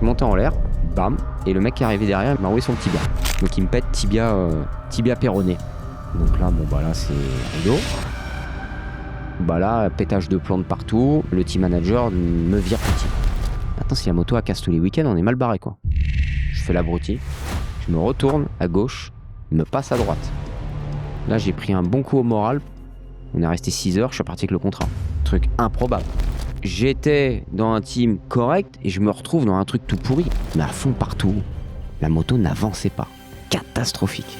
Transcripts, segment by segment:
suis monté en l'air, bam, et le mec qui est arrivé derrière m'a envoyé son tibia. Donc il me pète tibia péroné. Donc là, là c'est rideau. Là, pétage de plomb de partout, le team manager me vire petit. Maintenant, si la moto elle casse tous les week-ends, on est mal barré quoi. Je fais l'abruti, je me retourne à gauche, il me passe à droite. Là, j'ai pris un bon coup au moral. On est resté 6 heures, je suis parti avec le contrat. Truc improbable. J'étais dans un team correct et je me retrouve dans un truc tout pourri. Mais à fond partout, la moto n'avançait pas. Catastrophique.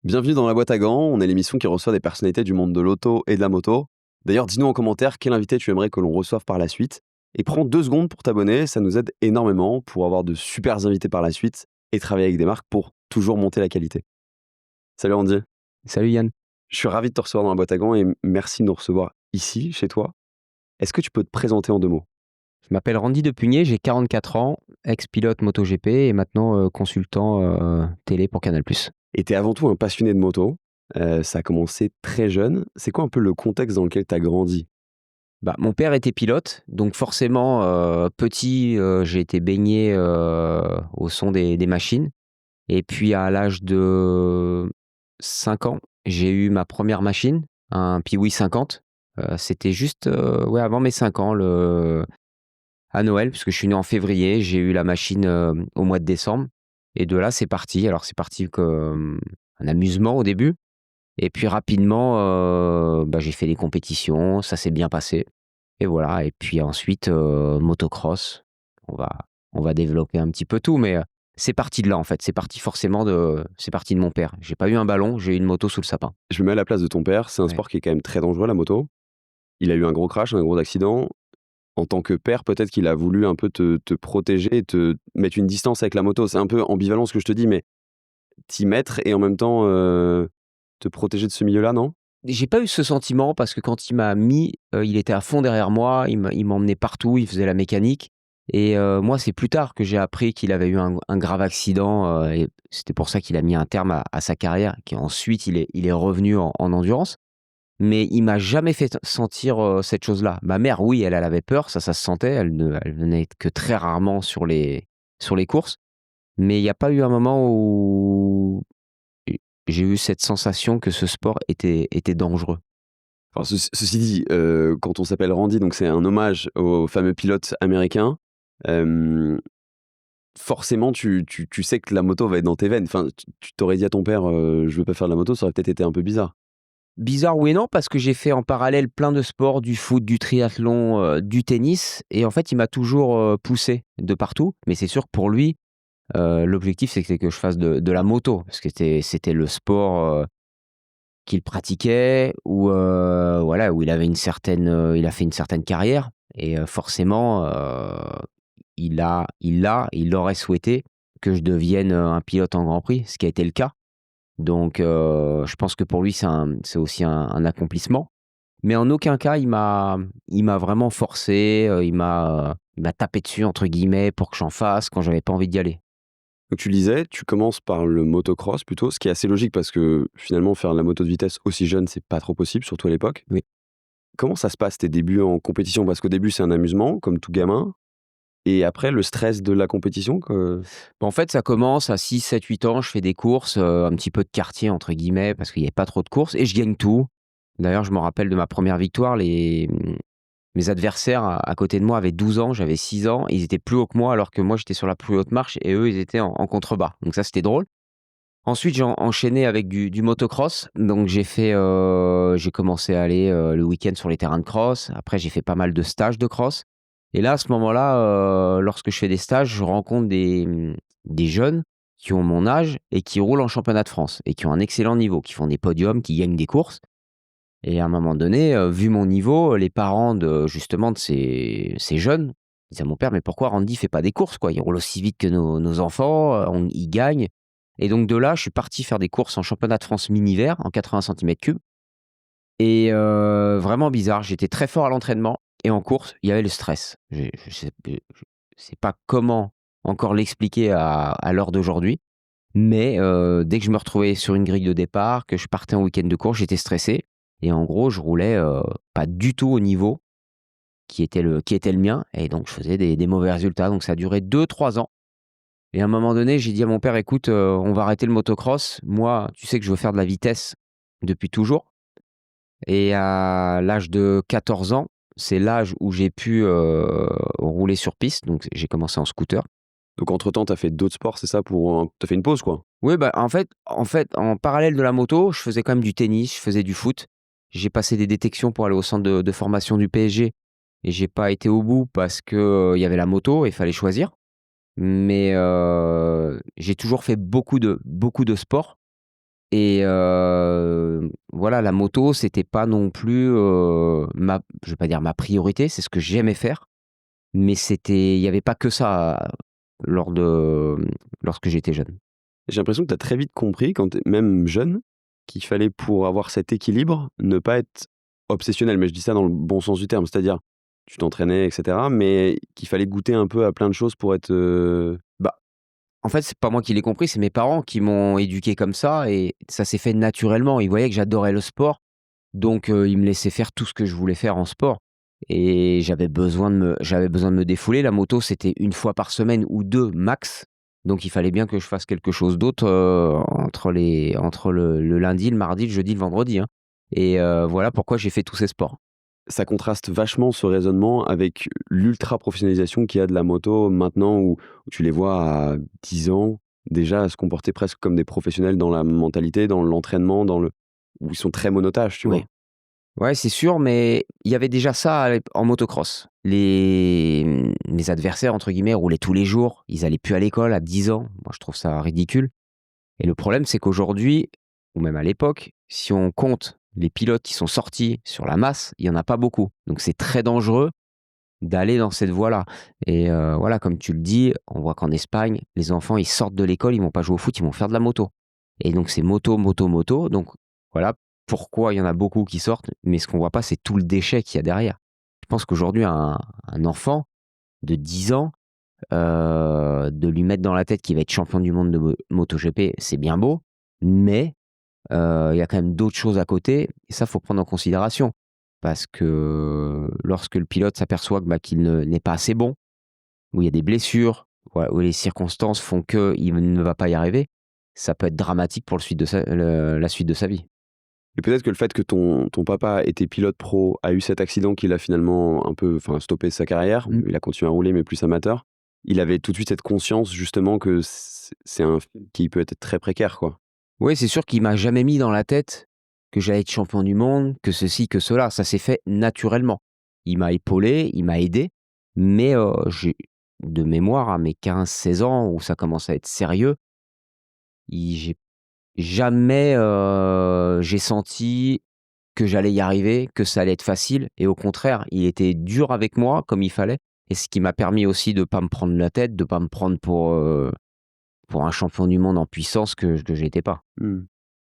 Bienvenue dans la boîte à gants, on est l'émission qui reçoit des personnalités du monde de l'auto et de la moto. D'ailleurs, dis-nous en commentaire quel invité tu aimerais que l'on reçoive par la suite. Et prends 2 secondes pour t'abonner, ça nous aide énormément pour avoir de super invités par la suite et travailler avec des marques pour toujours monter la qualité. Salut Andy, Salut Yann. je suis ravi de te recevoir dans la boîte à gants et merci de nous recevoir ici, chez toi. Est-ce que tu peux te présenter en 2 mots? Je m'appelle Randy Depugné, j'ai 44 ans, ex-pilote MotoGP et maintenant consultant télé pour Canal+. Et t'es avant tout un passionné de moto, ça a commencé très jeune. C'est quoi un peu le contexte dans lequel t'as grandi? Mon père était pilote, donc forcément, petit, j'ai été baigné au son des machines. Et puis à l'âge de 5 ans, j'ai eu ma première machine, un Piwi 50. C'était juste avant mes 5 ans, à Noël, puisque je suis né en février. J'ai eu la machine au mois de décembre. Et de là, c'est parti. Alors c'est parti comme un amusement au début. Et puis rapidement, j'ai fait des compétitions, ça s'est bien passé. Et voilà, et puis ensuite, motocross. On va on va développer un petit peu tout, mais c'est parti de là, en fait. C'est parti de mon père. J'ai pas eu un ballon, j'ai eu une moto sous le sapin. Je me mets à la place de ton père, c'est un Ouais. sport qui est quand même très dangereux, la moto. Il a eu un gros crash, un gros accident. En tant que père, peut-être qu'il a voulu un peu te protéger et te mettre une distance avec la moto. C'est un peu ambivalent ce que je te dis, mais t'y mettre et en même temps, te protéger de ce milieu-là, non? J'ai pas eu ce sentiment parce que quand il m'a mis, il était à fond derrière moi, il m'emmenait partout, il faisait la mécanique et moi, c'est plus tard que j'ai appris qu'il avait eu un grave accident, et c'était pour ça qu'il a mis un terme à sa carrière, qu'ensuite il est revenu en endurance. Mais il m'a jamais fait sentir, cette chose-là. Ma mère, oui, elle avait peur, ça se sentait, elle venait que très rarement sur les courses, mais il y a pas eu un moment où j'ai eu cette sensation que ce sport était dangereux. Alors ceci dit, quand on s'appelle Randy, donc c'est un hommage au fameux pilote américain, hem, forcément tu sais que la moto va être dans tes veines. Enfin, tu t'aurais dit à ton père, «Je veux pas faire de la moto», ça aurait peut-être été un peu bizarre. Bizarre, oui et non, parce que j'ai fait en parallèle plein de sports, du foot, du triathlon, du tennis et en fait, il m'a toujours, poussé de partout. Mais c'est sûr que pour lui, l'objectif, c'est que je fasse de la moto parce que c'était le sport, qu'il pratiquait où, où il a fait une certaine carrière et forcément, il aurait souhaité que je devienne, un pilote en Grand Prix, ce qui a été le cas. Donc je pense que pour lui, c'est aussi un accomplissement. Mais en aucun cas, il m'a vraiment forcé, il m'a «tapé dessus» entre guillemets pour que j'en fasse quand j'avais pas envie d'y aller. Donc tu le disais, tu commences par le motocross plutôt, ce qui est assez logique parce que finalement faire de la moto de vitesse aussi jeune, c'est pas trop possible, surtout à l'époque. Oui. Comment ça se passe tes débuts en compétition? Parce qu'au début, c'est un amusement, comme tout gamin, et après le stress de la compétition que Bah, en fait, ça commence à 6, 7, 8 ans, je fais des courses, un petit peu de «quartier» entre guillemets, parce qu'il y avait pas trop de courses et je gagne tout. D'ailleurs, je me rappelle de ma première victoire, mes adversaires à côté de moi avaient 12 ans, j'avais 6 ans, ils étaient plus hauts que moi alors que moi j'étais sur la plus haute marche et eux, ils étaient en contrebas. Donc ça, c'était drôle. Ensuite, j'ai enchaîné avec du motocross. Donc j'ai commencé à aller, le week-end sur les terrains de cross. Après, j'ai fait pas mal de stages de cross et là, à ce moment-là, lorsque je fais des stages, je rencontre des jeunes qui ont mon âge et qui roulent en championnat de France et qui ont un excellent niveau, qui font des podiums, qui gagnent des courses et à un moment donné, vu mon niveau, les parents de ces jeunes disent à mon père: «Mais pourquoi Randy fait pas des courses, quoi? Il roule aussi vite que nos enfants, il gagne». Et donc de là, je suis parti faire des courses en championnat de France mini-vert en 80 cm3 et vraiment bizarre, j'étais très fort à l'entraînement et en course, il y avait le stress. Je sais pas comment encore l'expliquer à l'heure d'aujourd'hui, mais dès que je me retrouvais sur une grille de départ, que je partais en week-end de course, j'étais stressé et en gros, je roulais, pas du tout au niveau qui était le mien et donc je faisais des mauvais résultats. Donc ça a duré 2, 3 ans. Et à un moment donné, j'ai dit à mon père: «Écoute, on va arrêter le motocross. Moi, tu sais que je veux faire de la vitesse depuis toujours» et à l'âge de 14 ans, c'est l'âge où j'ai pu, rouler sur piste, donc j'ai commencé en scooter. donc entre-temps, tu as fait d'autres sports, c'est ça pour, tu fait une pause, quoi? Oui, bah, en fait, en parallèle de la moto, je faisais quand même du tennis, je faisais du foot. J'ai passé des détections pour aller au centre de formation du PSG et j'ai pas été au bout parce que, il y avait la moto et il fallait choisir. Mais j'ai toujours fait beaucoup de sport et voilà, la moto, c'était pas non plus, je vais pas dire ma priorité, c'est ce que j'aimais faire, mais il y avait pas que ça lorsque j'étais jeune. J'ai l'impression que tu as très vite compris, quand tu es même jeune, qu'il fallait pour avoir cet équilibre, ne pas être obsessionnel. Mais je dis ça dans le bon sens du terme, c'est-à-dire, tu t'entraînais et cetera, mais qu'il fallait goûter un peu à plein de choses pour être, Bah, en fait, c'est pas moi qui l'ai compris, c'est mes parents qui m'ont éduqué comme ça et ça s'est fait naturellement. Ils voyaient que j'adorais le sport. Donc ils me laissaient faire tout ce que je voulais faire en sport et j'avais besoin de me défouler. La moto, c'était une fois par semaine ou 2 max, donc il fallait bien que je fasse quelque chose d'autre, entre le lundi, le mardi, le jeudi, le vendredi, hein et voilà pourquoi j'ai fait tous ces sports. ça contraste vachement ce raisonnement avec l'ultra professionnalisation qu'il y a de la moto maintenant où tu les vois à 10 ans, déjà se comporter presque comme des professionnels dans la mentalité, dans l'entraînement, où ils sont très monotaches, tu Oui. vois? Ouais, c'est sûr, mais il y avait déjà ça en motocross. Mes «adversaires» entre guillemets roulaient tous les jours, ils allaient plus à l'école à 10 ans. Moi, je trouve ça ridicule. Et le problème, c'est qu'aujourd'hui, ou même à l'époque, si on compte les pilotes qui sont sortis sur la masse, il y en a pas beaucoup. Donc c'est très dangereux d'aller dans cette voie-là. Et voilà, comme tu le dis, on voit qu'en Espagne, les enfants, ils sortent de l'école, ils vont pas jouer au foot, ils vont faire de la moto. Et donc c'est moto, moto, moto. Donc voilà pourquoi il y en a beaucoup qui sortent, mais ce qu'on voit pas, c'est tout le déchet qu'il y a derrière. Je pense qu'aujourd'hui, un enfant de 10 ans, de lui mettre dans la tête qu'il va être champion du monde de MotoGP, c'est bien beau, mais il y a quand même d'autres choses à côté et ça, faut prendre en considération. Parce que lorsque le pilote s'aperçoit que, bah, qu'il n'est pas assez bon, où il y a des blessures, où les circonstances font qu'il ne va pas y arriver, ça peut être dramatique pour la suite de sa vie. Et peut-être que le fait que ton papa était pilote pro, a eu cet accident qui l'a finalement un peu, enfin, stoppé sa carrière. Mmh. Il a continué à rouler, mais plus amateur. Il avait tout de suite cette conscience justement que c'est un film qui peut être très précaire, quoi. Oui, c'est sûr qu'il m'a jamais mis dans la tête que j'allais être champion du monde, que ceci, que cela. Ça s'est fait naturellement. Il m'a épaulé, il m'a aidé, mais j'ai de mémoire à mes 15, 16 ans où ça commence à être sérieux, j'ai jamais, j'ai senti que j'allais y arriver, que ça allait être facile et au contraire, il était dur avec moi comme il fallait et ce qui m'a permis aussi de pas me prendre la tête, de pas me prendre pour un champion du monde en puissance que j'étais pas. Mmh.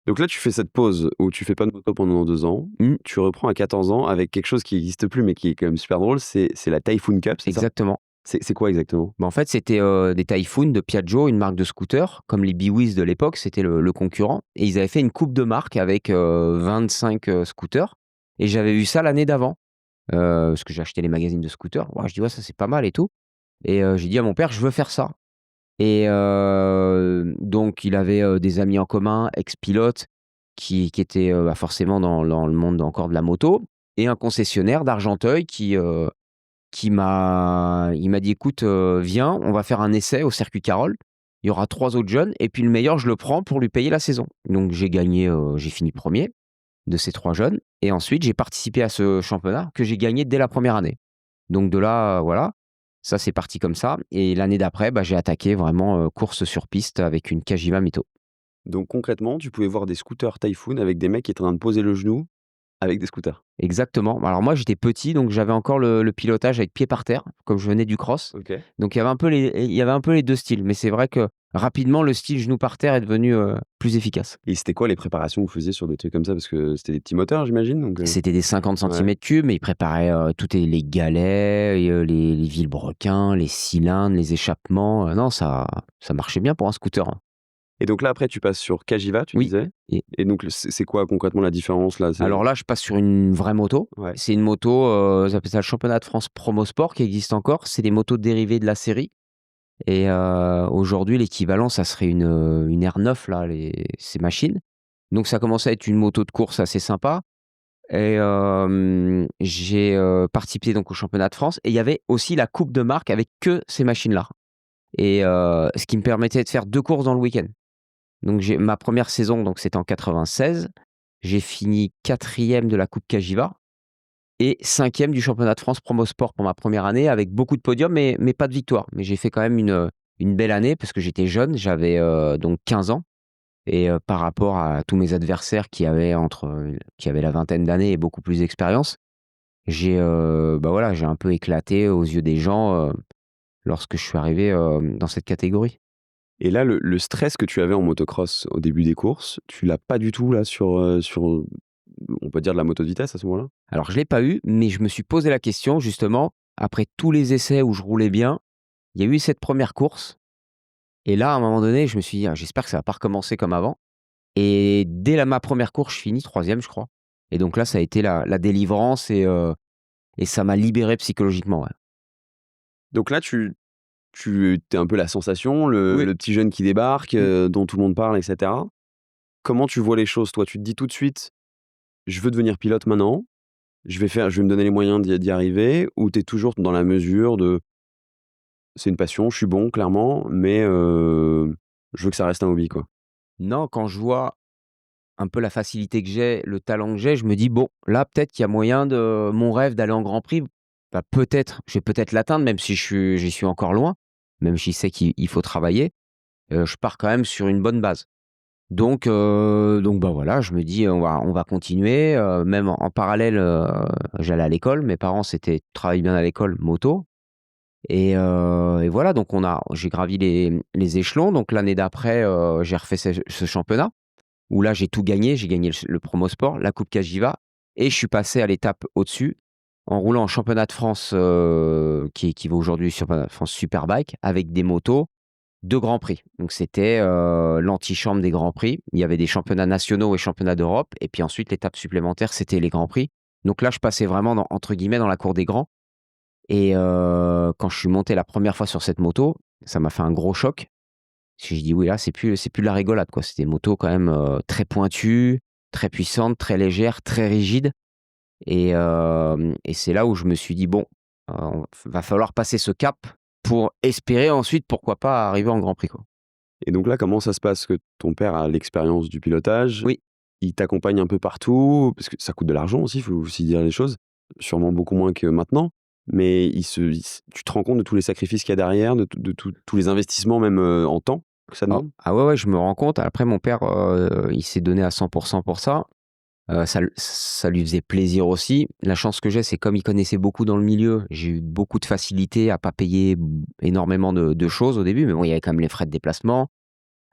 Donc là, tu fais cette pause où tu fais pas de moto pendant 2 ans. Mmh, Tu reprends à 14 ans avec quelque chose qui n'existe plus, mais qui est quand même super drôle, c'est la Typhoon Cup, c'est ça? exactement. C'est quoi exactement? En fait, c'était, des Typhoon de Piaggio, une marque de scooter, comme les Biwiz de l'époque, c'était le concurrent et ils avaient fait une coupe de marque avec, 25, scooters et j'avais vu ça l'année d'avant, parce que j'ai acheté les magazines de scooters. Ouais, je dis: «Ouais, ça, c'est pas mal et tout» et j'ai dit à mon père: «Je veux faire ça» et donc il avait, des amis en commun, ex-pilotes qui étaient, forcément dans le monde encore de la moto et un concessionnaire d'Argenteuil il m'a dit: «Écoute, viens, on va faire un essai au circuit Carole. Il y aura 3 autres jeunes et puis le meilleur, je le prends pour lui payer la saison». Donc j'ai gagné, j'ai fini premier de ces 3 jeunes et ensuite j'ai participé à ce championnat que j'ai gagné dès la première année. Donc de là, voilà, ça c'est parti comme ça et l'année d'après, j'ai attaqué vraiment, course sur piste avec une Cagiva Mito. Donc concrètement, tu pouvais voir des scooters Typhoon avec des mecs qui étaient en train de poser le genou avec des scooters? Exactement. Alors moi, j'étais petit, donc j'avais encore le pilotage avec pied par terre, comme je venais du cross. OK. Donc il y avait un peu les 2 styles, mais c'est vrai que rapidement, le style genou par terre est devenu, plus efficace. Et c'était quoi les préparations que vous faisiez sur des trucs comme ça? Parce que c'était des petits moteurs, j'imagine, donc C'était des 50 ouais. centimètres cubes, mais ils préparaient, tout et les galets et les vilebrequins, les cylindres, les échappements, non, ça marchait bien pour un scooter, hein. Et donc là, après, tu passes sur Cagiva, tu Oui disais? et Et donc c'est quoi concrètement la différence là? C'est alors là, je passe sur une vraie moto. ouais. C'est une moto, ils appellent ça le championnat de France Promo Sport qui existe encore. C'est des motos dérivées de la série. Et aujourd'hui, l'équivalent, ça serait une R9 là, ces machines. Donc ça commençait à être une moto de course assez sympa et j'ai, participé donc au championnat de France et il y avait aussi la coupe de marque avec que ces machines-là et ce qui me permettait de faire 2 courses dans le week-end. Donc j'ai ma première saison, donc c'était en 96. J'ai fini 4e de la coupe Cagiva et 5e du championnat de France Promo Sport pour ma première année avec beaucoup de podiums mais pas de victoire. Mais j'ai fait quand même une belle année parce que j'étais jeune, j'avais, donc 15 ans et par rapport à tous mes adversaires qui avaient la vingtaine d'années et beaucoup plus d'expérience, j'ai, voilà, j'ai un peu éclaté aux yeux des gens, lorsque je suis arrivé, dans cette catégorie. Et là, le stress que tu avais en motocross au début des courses, tu l'as pas du tout là sur, on peut dire de la moto de vitesse à ce moment-là? Alors je l'ai pas eu, mais je me suis posé la question justement, après tous les essais où je roulais bien, il y a eu cette première course et là, à un moment donné, je me suis dit: «Ah j'espère que ça va pas recommencer comme avant» et dès ma première course, je finis 3e, je crois et donc là, ça a été la délivrance et ça m'a libéré psychologiquement, ouais. Donc là, tu es un peu la sensation, Oui. le petit jeune qui débarque, Mmh. dont tout le monde parle et cetera. Comment tu vois les choses toi? Tu te dis tout de suite: «Je veux devenir pilote maintenant, je vais me donner les moyens d'y arriver», ou tu es toujours dans la mesure de: «C'est une passion, je suis bon clairement, mais je veux que ça reste un hobby, quoi»? Non, quand je vois un peu la facilité que j'ai, le talent que j'ai, je me dis: «Bon, là, peut-être qu'il y a moyen de mon rêve d'aller en Grand Prix, peut-être, je vais peut-être l'atteindre, même si j'y suis encore loin, même si je sais qu'il faut travailler». Je pars quand même sur une bonne base. Donc voilà, je me dis: On va continuer», même en parallèle, j'allais à l'école. Mes parents, c'était: «Tu travailles bien à l'école, moto» et voilà, donc j'ai gravi les échelons. Donc l'année d'après, j'ai refait ce championnat où là, j'ai tout gagné. J'ai gagné le Promo Sport, la coupe Cagiva et je suis passé à l'étape au-dessus en roulant en championnat de France, qui équivaut aujourd'hui au championnat de France Superbike avec des motos 2 grands prix. Donc c'était, l'antichambre des grands prix. Il y avait des championnats nationaux et championnats d'Europe et puis ensuite l'étape supplémentaire, c'était les grands prix. Donc là, je passais vraiment dans entre guillemets «dans la cour des grands» et quand je suis monté la première fois sur cette moto, ça m'a fait un gros choc. J'ai dit: «Oui, là, c'est plus de la rigolade, quoi». C'était des motos quand même, très pointues, très puissantes, très légères, très rigides et c'est là où je me suis dit: «Bon, va falloir passer ce cap pour espérer ensuite, pourquoi pas, arriver en Grand Prix, quoi». Et donc là, comment ça se passe? Que ton père a l'expérience du pilotage, Oui. il t'accompagne un peu partout, parce que ça coûte de l'argent aussi, il faut aussi dire les choses, sûrement beaucoup moins que maintenant, mais tu te rends compte de tous les sacrifices qu'il y a derrière, de tous les investissements même, en temps que ça Ah demande? ah ouais, ouais, je me rends compte. Après mon père, il s'est donné à 100 pour ça. Ça lui faisait plaisir aussi. La chance que j'ai, c'est comme il connaissait beaucoup dans le milieu, j'ai eu beaucoup de facilité à pas payer énormément de choses au début, mais bon, il y avait quand même les frais de déplacement.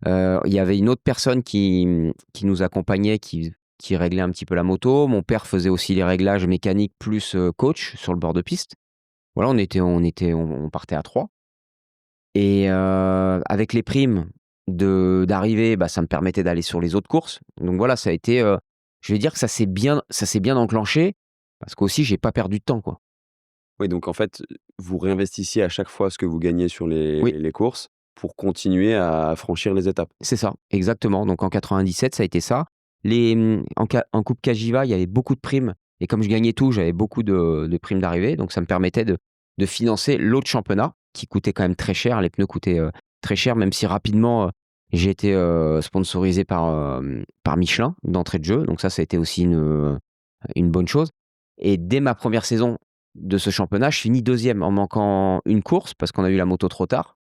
Il y avait une autre personne qui nous accompagnait, qui réglait un petit peu la moto. Mon père faisait aussi les réglages mécaniques plus, coach sur le bord de piste. Voilà, on partait à 3 et avec les primes d'arrivée, bah, ça me permettait d'aller sur les autres courses. Donc voilà, ça a été, je vais dire que ça s'est bien enclenché parce qu'aussi j'ai pas perdu de temps, quoi. Oui, donc en fait, vous réinvestissiez à chaque fois ce que vous gagnez sur Oui, les courses pour continuer à franchir les étapes. c'est ça, exactement. Donc en 97, ça a été ça. En coupe Cagiva, il y avait beaucoup de primes et comme je gagnais tout, j'avais beaucoup de primes d'arrivée, donc ça me permettait de financer l'autre championnat qui coûtait quand même très cher. Les pneus coûtaient, très cher, même si rapidement, j'ai été, sponsorisé par Michelin d'entrée de jeu, donc ça a été aussi une bonne chose et dès ma première saison de ce championnat, je finis 2e en manquant une course parce qu'on a eu la moto trop tard.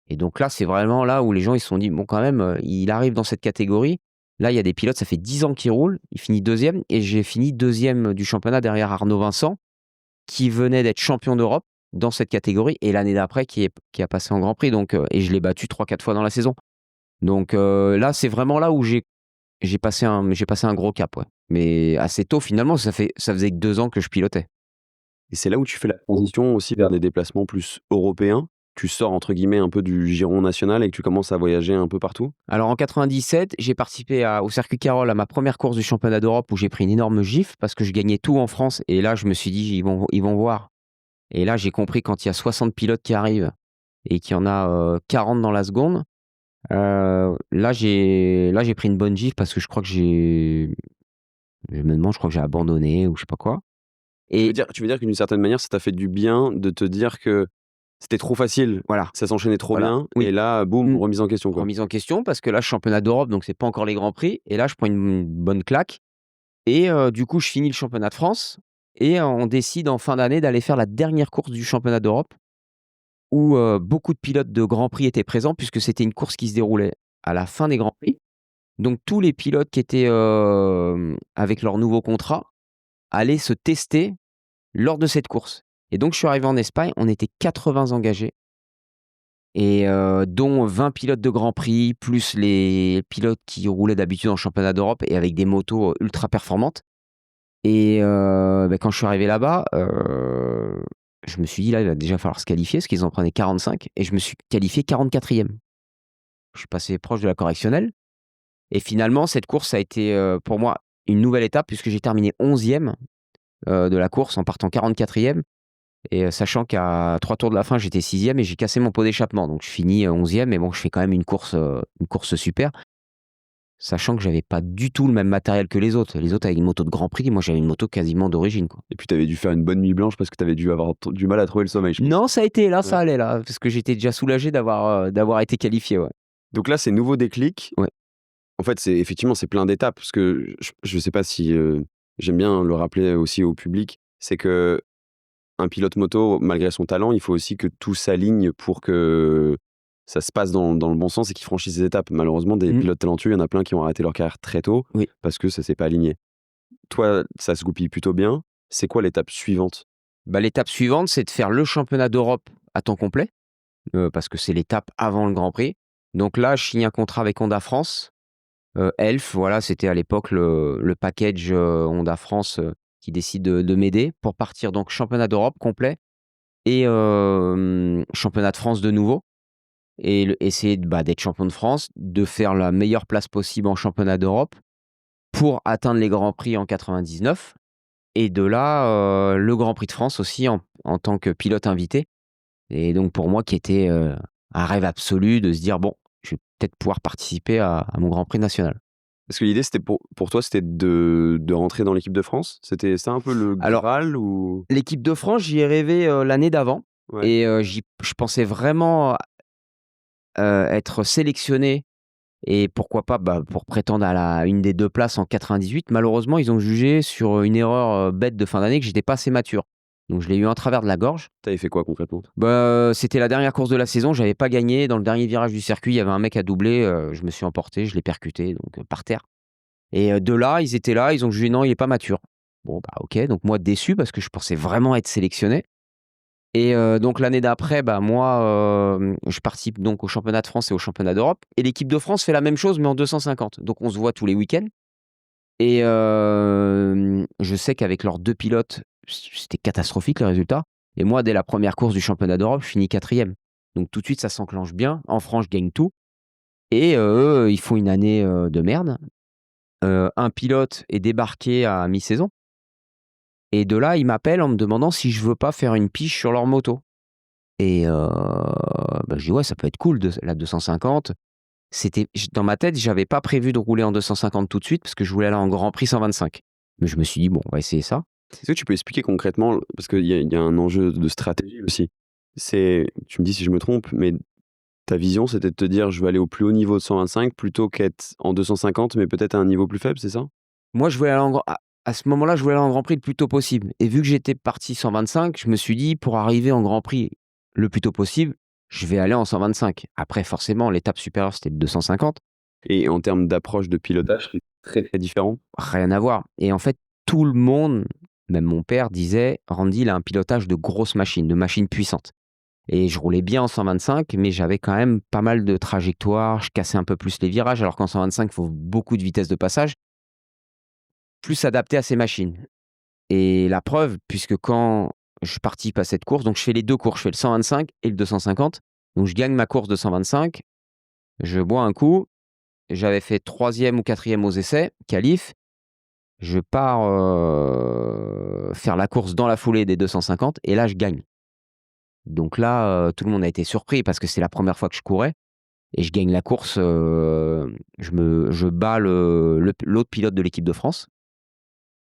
Et donc là, c'est vraiment là où les gens ils se sont dit: «Bon quand même, il arrive dans cette catégorie». Là, il y a des pilotes, ça fait 10 ans qu'ils roulent, il finit 2e et j'ai fini 2e du championnat derrière Arnaud Vincent, qui venait d'être champion d'Europe dans cette catégorie et l'année d'après qui a passé en Grand Prix donc et je l'ai battu 3-4 fois dans la saison. Donc là, c'est vraiment là où j'ai passé un gros cap, ouais. Mais assez tôt finalement, ça faisait que 2 ans que je pilotais. Et c'est là où tu fais la transition aussi vers des déplacements plus européens? Tu sors entre guillemets un peu du giron national et que tu commences à voyager un peu partout? Alors en 97, j'ai participé au Circuit Carole à ma première course du championnat d'Europe où j'ai pris une énorme gifle parce que je gagnais tout en France et là je me suis dit: «Ils vont voir» et là j'ai compris quand il y a 60 pilotes qui arrivent et qu'il y en a, 40 dans la seconde, là j'ai pris une bonne gifle parce que je me demande, je crois que j'ai abandonné ou je sais pas quoi et Tu veux dire que d'une certaine manière, ça t'a fait du bien de te dire que c'était trop facile, voilà, ça s'enchaînait trop voilà, bien et oui. là, boum, Mmh. remise en question, quoi? Remise en question parce que là championnat d'Europe donc c'est pas encore les grands prix et là je prends une bonne claque. Et du coup, je finis le championnat de France et on décide en fin d'année d'aller faire la dernière course du championnat d'Europe où, beaucoup de pilotes de Grand Prix étaient présents puisque c'était une course qui se déroulait à la fin des Grands Prix. Donc tous les pilotes qui étaient, avec leur nouveau contrat allaient se tester lors de cette course et donc je suis arrivé en Espagne, on était 80 engagés et dont 20 pilotes de Grand Prix, plus les pilotes qui roulaient d'habitude en championnat d'Europe et avec des motos, ultra performantes. Et bah, quand je suis arrivé là-bas, je me suis dit: «Là, il va déjà falloir se qualifier» parce qu'ils en prenaient 45 et je me suis qualifié 44e. Je suis passé proche de la correctionnelle et finalement cette course a été, pour moi une nouvelle étape puisque j'ai terminé 11e, de la course en partant 44e et sachant qu'à 3 tours de la fin, j'étais 6e et j'ai cassé mon pot d'échappement. Donc je finis, 11e mais bon, je fais quand même une course super. Sachant que j'avais pas du tout le même matériel que les autres. Les autres avaient une moto de Grand Prix, moi j'avais une moto quasiment d'origine, quoi. Et puis tu avais dû faire une bonne nuit blanche parce que tu avais dû avoir du mal à trouver le sommeil, je pense? Non, ça a été, là, Ouais. ça allait, là, parce que j'étais déjà soulagé d'avoir été qualifié, ouais. Donc là, c'est nouveau déclic. Ouais. En fait, c'est effectivement, c'est plein d'étapes parce que je sais pas si, j'aime bien le rappeler aussi au public, c'est que un pilote moto, malgré son talent, il faut aussi que tout s'aligne pour que ça se passe dans le bon sens et qu'il franchisse ses étapes. Malheureusement, des Mmh, pilotes talentueux, il y en a plein qui ont arrêté leur carrière très tôt oui. parce que ça s'est pas aligné. Toi, ça se goupille plutôt bien. C'est quoi l'étape suivante? Bah, l'étape suivante, c'est de faire le championnat d'Europe à temps complet, parce que c'est l'étape avant le Grand Prix. Donc là, je signe un contrat avec Honda France, Elf, voilà, c'était à l'époque le package, Honda France, qui décide de m'aider pour partir donc championnat d'Europe complet et championnat de France de nouveau. Et essayer d'être champion de France, de faire la meilleure place possible en championnat d'Europe pour atteindre les grands prix en 99 et de là, le Grand Prix de France aussi en tant que pilote invité et donc pour moi qui était, un rêve absolu de se dire: «Bon, je vais peut-être pouvoir participer à mon Grand Prix national». Parce que l'idée, c'était pour toi, c'était de rentrer dans l'équipe de France? C'était ça un peu le Alors, Graal ou? l'équipe de France, j'y ai rêvé, l'année d'avant Ouais, et je pensais vraiment, être sélectionné. Et pourquoi pas, bah, pour prétendre à une des 2 places en 98. Malheureusement, ils ont jugé sur une erreur, bête de fin d'année que j'étais pas assez mature. Donc je l'ai eu en travers de la gorge. tu fait quoi concrètement? Bah, c'était la dernière course de la saison, j'avais pas gagné. Dans le dernier virage du circuit, il y avait un mec à doubler, je me suis emporté, je l'ai percuté donc par terre et de là, ils étaient là, ils ont jugé: «Non, il est pas mature». Bon, bah, OK, donc moi déçu parce que je pensais vraiment être sélectionné et donc l'année d'après, bah, moi, je participe donc au championnat de France et au championnat d'Europe et l'équipe de France fait la même chose mais en 250. Donc on se voit tous les week-ends et je sais qu'avec leurs 2 pilotes, c'était catastrophique les résultats Et moi, dès la première course du championnat d'Europe, je finis 4e. Donc tout de suite, ça s'enclenche bien. En France, je gagne tout. Et eux, ils font une année de merde. Un pilote est débarqué à mi-saison. Et de là, ils m'appellent en me demandant si je veux pas faire une piche sur leur moto. Et je dis ouais, ça peut être cool, la 250. Dans ma tête, j'avais pas prévu de rouler en 250 tout de suite parce que je voulais aller en Grand Prix 125. Mais je me suis dit, bon, on va essayer ça. Est-ce que tu peux expliquer concrètement, parce qu'il y a un enjeu de stratégie aussi. Tu me dis si je me trompe, mais ta vision, c'était de te dire, je vais aller au plus haut niveau de 125 plutôt qu'être en 250, mais peut-être à un niveau plus faible, c'est ça? Moi, je voulais aller à ce moment-là, je voulais aller en Grand Prix le plus tôt possible. Et vu que j'étais parti 125, je me suis dit, pour arriver en Grand Prix le plus tôt possible, je vais aller en 125. Après, forcément, l'étape supérieure, c'était le 250. Et en termes d'approche de pilotage, c'est très très différent. Rien à voir. Et en fait, tout le monde, même mon père, disait, Randy, il a un pilotage de grosses machines, de machines puissantes. Et je roulais bien en 125, mais j'avais quand même pas mal de trajectoires, je cassais un peu plus les virages, alors qu'en 125, il faut beaucoup de vitesse de passage, plus adapté à ces machines. Et la preuve, puisque quand je participe à cette course, donc je fais les deux courses, je fais le 125 et le 250, donc je gagne ma course de 125, je bois un coup, j'avais fait 3e ou 4e aux essais, qualif, je pars faire la course dans la foulée des 250, et là je gagne. Donc là, tout le monde a été surpris parce que c'est la première fois que je courais. Et je gagne la course, je bats l'autre pilote de l'équipe de France.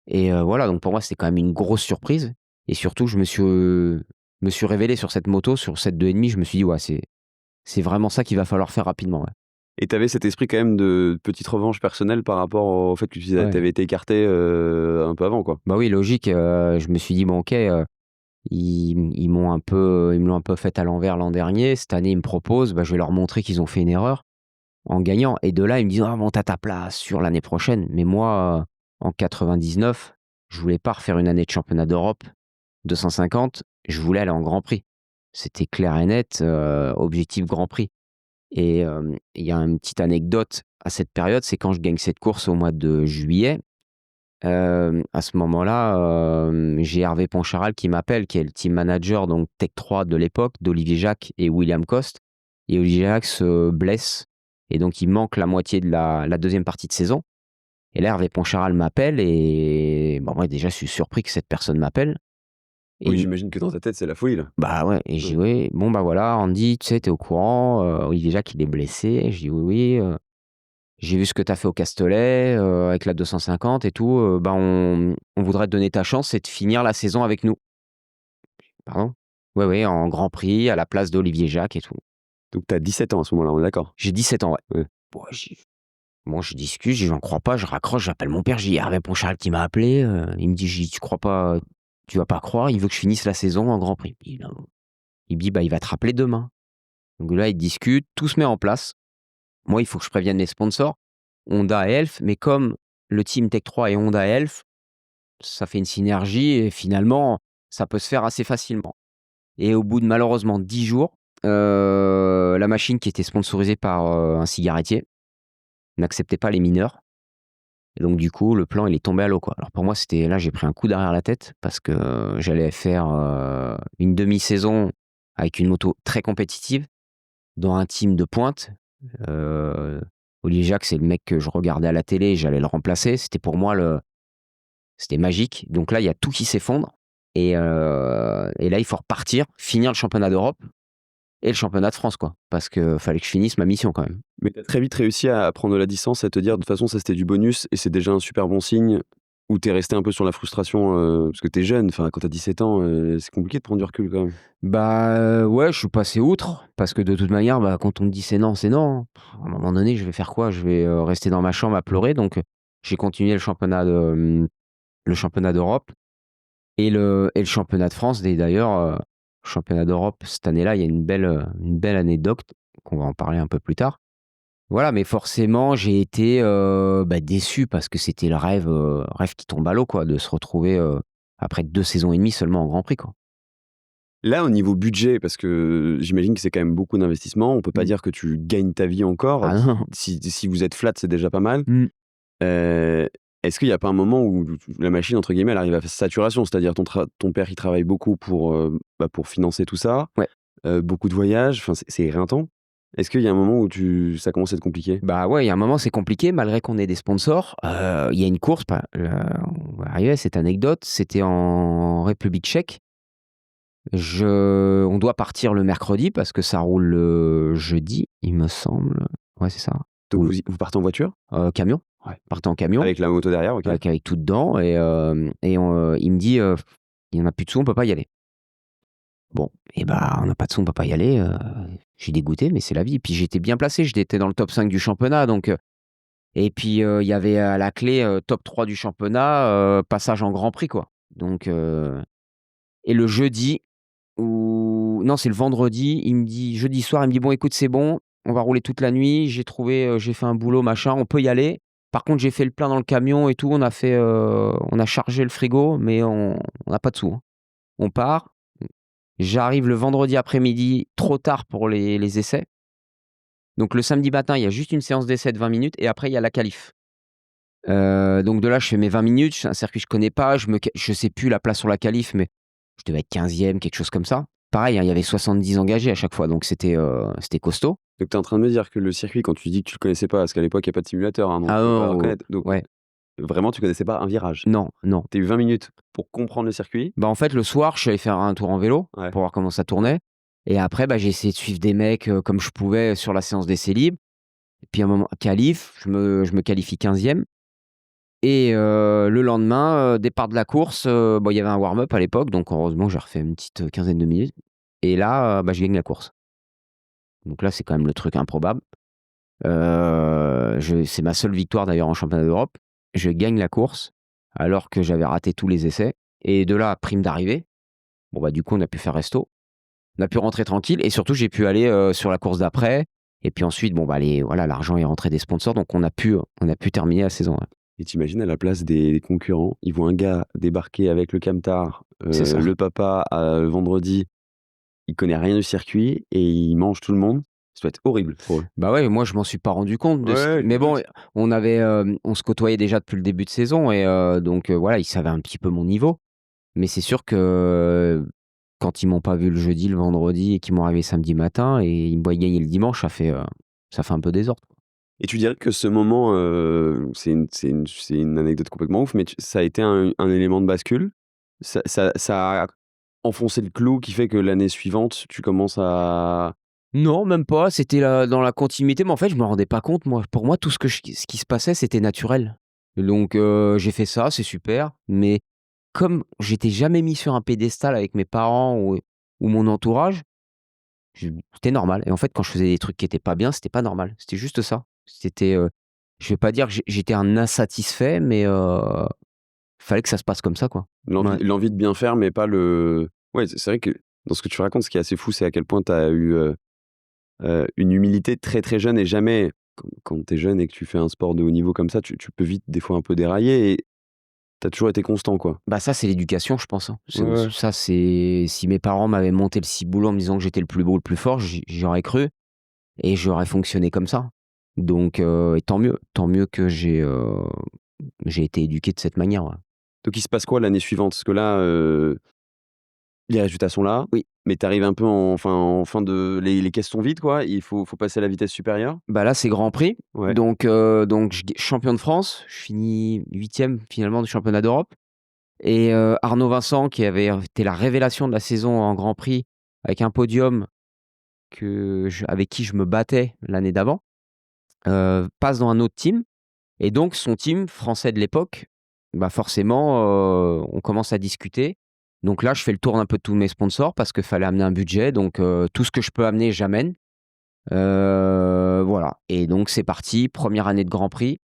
Et voilà, donc pour moi, c'était quand même une grosse surprise. Et surtout, je me suis révélé sur cette moto, sur cette 2,5. Je me suis dit: «Ouais, c'est vraiment ça qu'il va falloir faire rapidement, ouais». Et tu avais cet esprit quand même de petite revanche personnelle par rapport au fait que tu Ouais. avais été écarté un peu avant, quoi. Bah oui, logique, je me suis dit: «Bon OK, ils me l'ont un peu fait à l'envers l'an dernier. Cette année, ils me proposent, bah, je vais leur montrer qu'ils ont fait une erreur en gagnant». Et de là, ils me disent: «Ah bon, tu ta place sur l'année prochaine». Mais moi, en 99, je voulais pas refaire une année de championnat d'Europe 250, je voulais aller en Grand Prix. C'était clair et net, objectif Grand Prix. Et il y a une petite anecdote à cette période, c'est quand je gagne cette course au mois de juillet, à ce moment-là, j'ai Hervé Poncharal qui m'appelle, qui est le team manager, donc Tech 3 de l'époque, d'Olivier Jacques et William Coste. Et Olivier Jacques se blesse et donc il manque la moitié de la deuxième partie de saison. Et là, Hervé Poncharal m'appelle et bon, moi déjà, je suis surpris que cette personne m'appelle. Et Oui, il j'imagine que dans ta tête, c'est la folie, là. bah, ouais, et j'ai dit: Ouais. «Oui, bon, bah, voilà, Andy, tu sais, tu es au courant, Olivier Jacques, il est blessé». Je dis: «Oui, oui, j'ai vu ce que tu as fait au Castellet, avec la 250 et tout, bah, on voudrait te donner ta chance, c'est de finir la saison avec nous». «Pardon?» «Ouais, ouais, en Grand Prix, à la place d'Olivier Jacques et tout». Donc tu as 17 ans à ce moment-là, on est d'accord? J'ai 17 ans, ouais. Ouais. Bon, je discute, je dis: «J'en crois pas», je raccroche, j'appelle mon père, je dis: «Il y a Hervé Poncharal qui m'a appelé, il me dit», je dis: «Tu crois pas, tu vas pas croire, il veut que je finisse la saison en Grand Prix». Il me dit: «Bah, il va te rappeler demain». Donc là, ils discutent, tout se met en place. Moi, il faut que je prévienne les sponsors, Honda et Elf, mais comme le team Tech 3 et Honda et Elf, ça fait une synergie et finalement, ça peut se faire assez facilement. Et au bout de malheureusement 10 jours, la machine qui était sponsorisée par, un cigarettier n'acceptait pas les mineurs. Et donc du coup, le plan, il est tombé à l'eau, quoi. Alors pour moi, c'était là, j'ai pris un coup derrière la tête parce que j'allais faire, une demi-saison avec une moto très compétitive dans un team de pointe. Heu, Olivier Jacques, c'est le mec que je regardais à la télé, j'allais le remplacer. C'était pour moi c'était magique. Donc là, il y a tout qui s'effondre et là, il faut repartir, finir le championnat d'Europe et le championnat de France, quoi. Parce que fallait que je finisse ma mission quand même. Mais tu as très vite réussi à prendre la distance, à te dire: «De toute façon, ça, c'était du bonus» et c'est déjà un super bon signe, ou tu es resté un peu sur la frustration, parce que tu es jeune, enfin, quand tu as 17 ans, c'est compliqué de prendre du recul quand même? Bah, ouais, je suis passé outre parce que de toute manière, bah, quand on me dit: «C'est non», c'est non, hein. À un moment donné, je vais faire quoi? Je vais, rester dans ma chambre à pleurer donc j'ai continué le championnat d'Europe et le championnat de France. Et d'ailleurs, championnat d'Europe cette année-là, il y a une belle anecdote qu'on va en parler un peu plus tard. Voilà, mais forcément, j'ai été, bah, déçu parce que c'était le rêve qui tombe à l'eau, quoi, de se retrouver, après 2 saisons et demie seulement en Grand Prix, quoi. Là, au niveau budget, parce que j'imagine que c'est quand même beaucoup d'investissement, on peut pas Mmh. dire que tu gagnes ta vie encore. Ah non. Si vous êtes flat, c'est déjà pas mal. Mmh. Heu, Est-ce qu'il y a pas un moment où la machine, entre guillemets, elle arrive à saturation? C'est-à-dire ton père, il travaille beaucoup pour financer tout ça, Ouais. beaucoup de voyages, enfin, c'est éreintant. Est-ce qu'il y a un moment où ça commence à être compliqué? Bah, ouais, il y a un moment, c'est compliqué malgré qu'on ait des sponsors. Il y a une course, on va arriver à cette anecdote, c'était en République tchèque. On doit partir le mercredi parce que ça roule le jeudi, il me semble. Ouais, c'est ça. Donc Ou vous partez en voiture? camion. Ouais. Partez en camion Avec la moto derrière, OK. avec tout dedans il me dit, «Il y en a plus de sous, on peut pas y aller». Bon et bah, on n'a pas de sous, on peut pas y aller, je suis dégoûté mais c'est la vie. Puis j'étais bien placé, j'étais dans le top 5 du championnat donc et puis, il y avait à la clé, top 3 du championnat, passage en Grand Prix quoi. Donc et le jeudi ou non, c'est le vendredi, il me dit jeudi soir, il me dit: «Bon écoute, c'est bon, on va rouler toute la nuit, j'ai fait un boulot machin, on peut y aller. Par contre, j'ai fait le plein dans le camion et tout, on a chargé le frigo, mais on n'a pas de sous, hein. On part». J'arrive le vendredi après-midi, trop tard pour les essais. Donc le samedi matin, il y a juste une séance d'essai de 20 minutes et après il y a la qualif. Donc de là, je fais mes 20 minutes, c'est un circuit que je connais pas, je sais plus la place sur la qualif, mais je devais être 15e, quelque chose comme ça. Pareil, hein, il y avait 70 engagés à chaque fois, donc c'était costaud. Donc tu es en train de me dire que le circuit, quand tu dis que tu le connaissais pas, parce qu'à l'époque, il y a pas de simulateur, hein, donc Ah faut pas non, reconnaître. Donc ouais, vraiment, tu connaissais pas un virage? non, non. Tu as eu 20 minutes pour comprendre le circuit? Bah, en fait, le soir, je suis allé faire un tour en vélo Ouais. pour voir comment ça tournait et après, bah, j'ai essayé de suivre des mecs, comme je pouvais sur la séance d'essais libres et puis à un moment qualif, je me qualifie 15e et le lendemain, départ de la course, bon, il y avait un warm-up à l'époque, donc heureusement, j'ai refait une petite, quinzaine de minutes et là, bah, je gagne la course. Donc là, c'est quand même le truc improbable. Je C'est ma seule victoire d'ailleurs en championnat d'Europe. Je gagne la course alors que j'avais raté tous les essais et de là, prime d'arrivée. Bon, bah, du coup, on a pu faire resto. On a pu rentrer tranquille et surtout, j'ai pu aller, sur la course d'après et puis ensuite, bon, bah, voilà, l'argent est rentré des sponsors donc on a pu terminer la saison, ouais. Et tu imagines à la place des concurrents, ils voient un gars débarquer avec le camtar, C'est ça. le papa, le vendredi, il connaît rien du circuit et il mange tout le monde. Ça doit être horrible pour eux. Bah, ouais, moi, je m'en suis pas rendu compte de ce qui Ouais, je me mais bon, doute. on se côtoyait déjà depuis le début de saison et donc voilà, ils savaient un petit peu mon niveau. Mais c'est sûr que quand ils m'ont pas vu le jeudi, le vendredi et qu'ils m'ont arrivé samedi matin et ils me voient gagner le dimanche, ça fait un peu désordre. Et tu dirais que ce moment, c'est une anecdote complètement ouf, mais ça a été un élément de bascule? Ça a enfoncé le clou qui fait que l'année suivante, tu commences à Non, même pas, c'était dans la continuité, mais en fait, je me rendais pas compte, moi. Pour moi, tout ce qui se passait, c'était naturel. Donc j'ai fait ça, c'est super, mais comme j'étais jamais mis sur un pédestal avec mes parents ou mon entourage, c'était normal et en fait, quand je faisais des trucs qui étaient pas bien, c'était pas normal. C'était juste ça. Je vais pas dire que j'étais un insatisfait, mais fallait que ça se passe comme ça, quoi. Ouais. l'envie de bien faire, mais pas le ouais, c'est vrai que dans ce que tu racontes, ce qui est assez fou, c'est à quel point tu as eu, une humilité très, très jeune et jamais quand tu es jeune et que tu fais un sport de haut niveau comme ça, tu peux vite des fois un peu dérailler et tu as toujours été constant, quoi. Bah, ça, c'est l'éducation, je pense, hein. Ouais, ouais. C'est si mes parents m'avaient monté le ciboulot en me disant que j'étais le plus beau, le plus fort, j'y aurais cru et j'aurais fonctionné comme ça. Donc et tant mieux que j'ai été éduqué de cette manière, ouais. Donc il se passe quoi l'année suivante? Parce que là, les résultats sont là, Oui, mais tu arrives un peu en fin de les caisses sont vides, quoi, il faut passer à la vitesse supérieure? bah, là, c'est Grand Prix, Ouais. donc champion de France, je finis 8e finalement du championnat d'Europe et Arnaud Vincent qui avait été la révélation de la saison en Grand Prix avec un podium avec qui je me battais l'année d'avant, passe dans un autre team et donc son team français de l'époque, bah, forcément, on commence à discuter. Donc là, je fais le tour un peu de tous mes sponsors parce qu'il fallait amener un budget donc tout ce que je peux amener, j'amène. Voilà et donc c'est parti, première année de Grand Prix.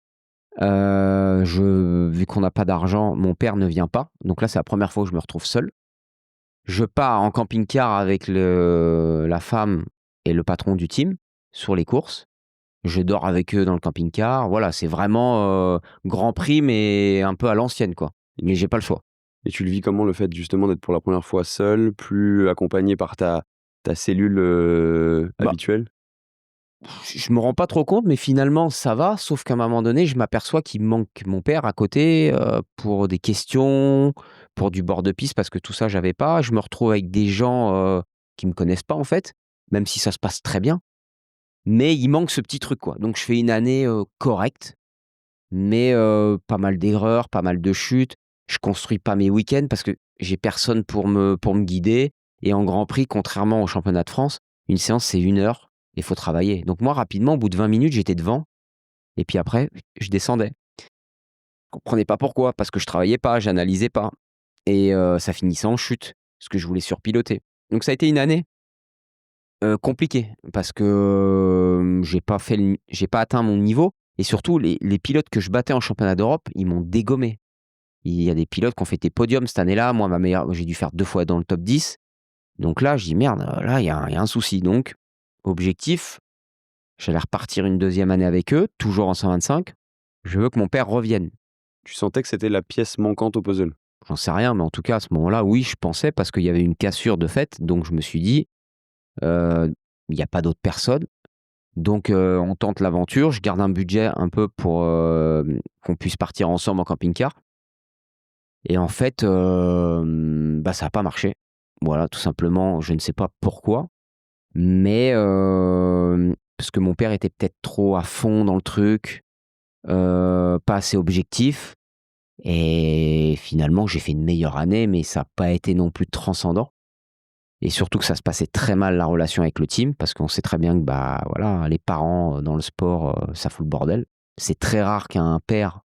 Vu qu'on n'a pas d'argent, mon père ne vient pas, donc là, c'est la première fois où je me retrouve seul. Je pars en camping-car avec la femme et le patron du team sur les courses. Je dors avec eux dans le camping-car. Voilà, c'est vraiment, Grand Prix, mais un peu à l'ancienne, quoi. Mais j'ai pas le choix. Et tu le vis comment le fait justement d'être pour la première fois seul, plus accompagné par ta cellule, Bah, habituelle? je me rends pas trop compte, mais finalement ça va, sauf qu'à un moment donné, je m'aperçois qu'il me manque mon père à côté, pour des questions, pour du bord de piste parce que tout ça j'avais pas. Je me retrouve avec des gens, qui me connaissent pas en fait, même si ça se passe très bien, mais il manque ce petit truc quoi. Donc je fais une année, correcte, mais pas mal d'erreurs, pas mal de chutes. Je construis pas mes week-ends parce que j'ai personne pour me guider et en Grand Prix, contrairement au championnat de France, une séance, c'est 1 heure et il faut travailler. Donc moi, rapidement, au bout de 20 minutes, j'étais devant et puis après, je descendais. Je comprenais pas pourquoi, parce que je travaillais pas, j'analysais pas et ça finissait en chute, parce que je voulais surpiloter. Donc ça a été une année, compliquée parce que, j'ai pas atteint mon niveau et surtout les pilotes que je battais en championnat d'Europe, ils m'ont dégommé. Il y a des pilotes qui ont fait des podiums cette année-là. Moi, j'ai dû faire 2 fois dans le top 10. Donc là, je dis: «Merde, là, il y a un souci». Donc objectif, j'allais repartir une deuxième année avec eux, toujours en 125. Je veux que mon père revienne. Tu sentais que c'était la pièce manquante au puzzle? J'en sais rien, mais en tout cas, à ce moment-là, oui, je pensais parce qu'il y avait une cassure de fait. Donc je me suis dit: «Heu, il y a pas d'autres personnes, donc on tente l'aventure». Je garde un budget un peu pour, qu'on puisse partir ensemble en camping-car. Et en fait, bah, ça a pas marché. Voilà, tout simplement, je ne sais pas pourquoi, mais parce que mon père était peut-être trop à fond dans le truc, pas assez objectif et finalement, j'ai fait une meilleure année, mais ça a pas été non plus transcendant et surtout que ça se passait très mal la relation avec le team parce qu'on sait très bien que, bah, voilà, les parents, dans le sport, ça fout le bordel. C'est très rare qu'un père,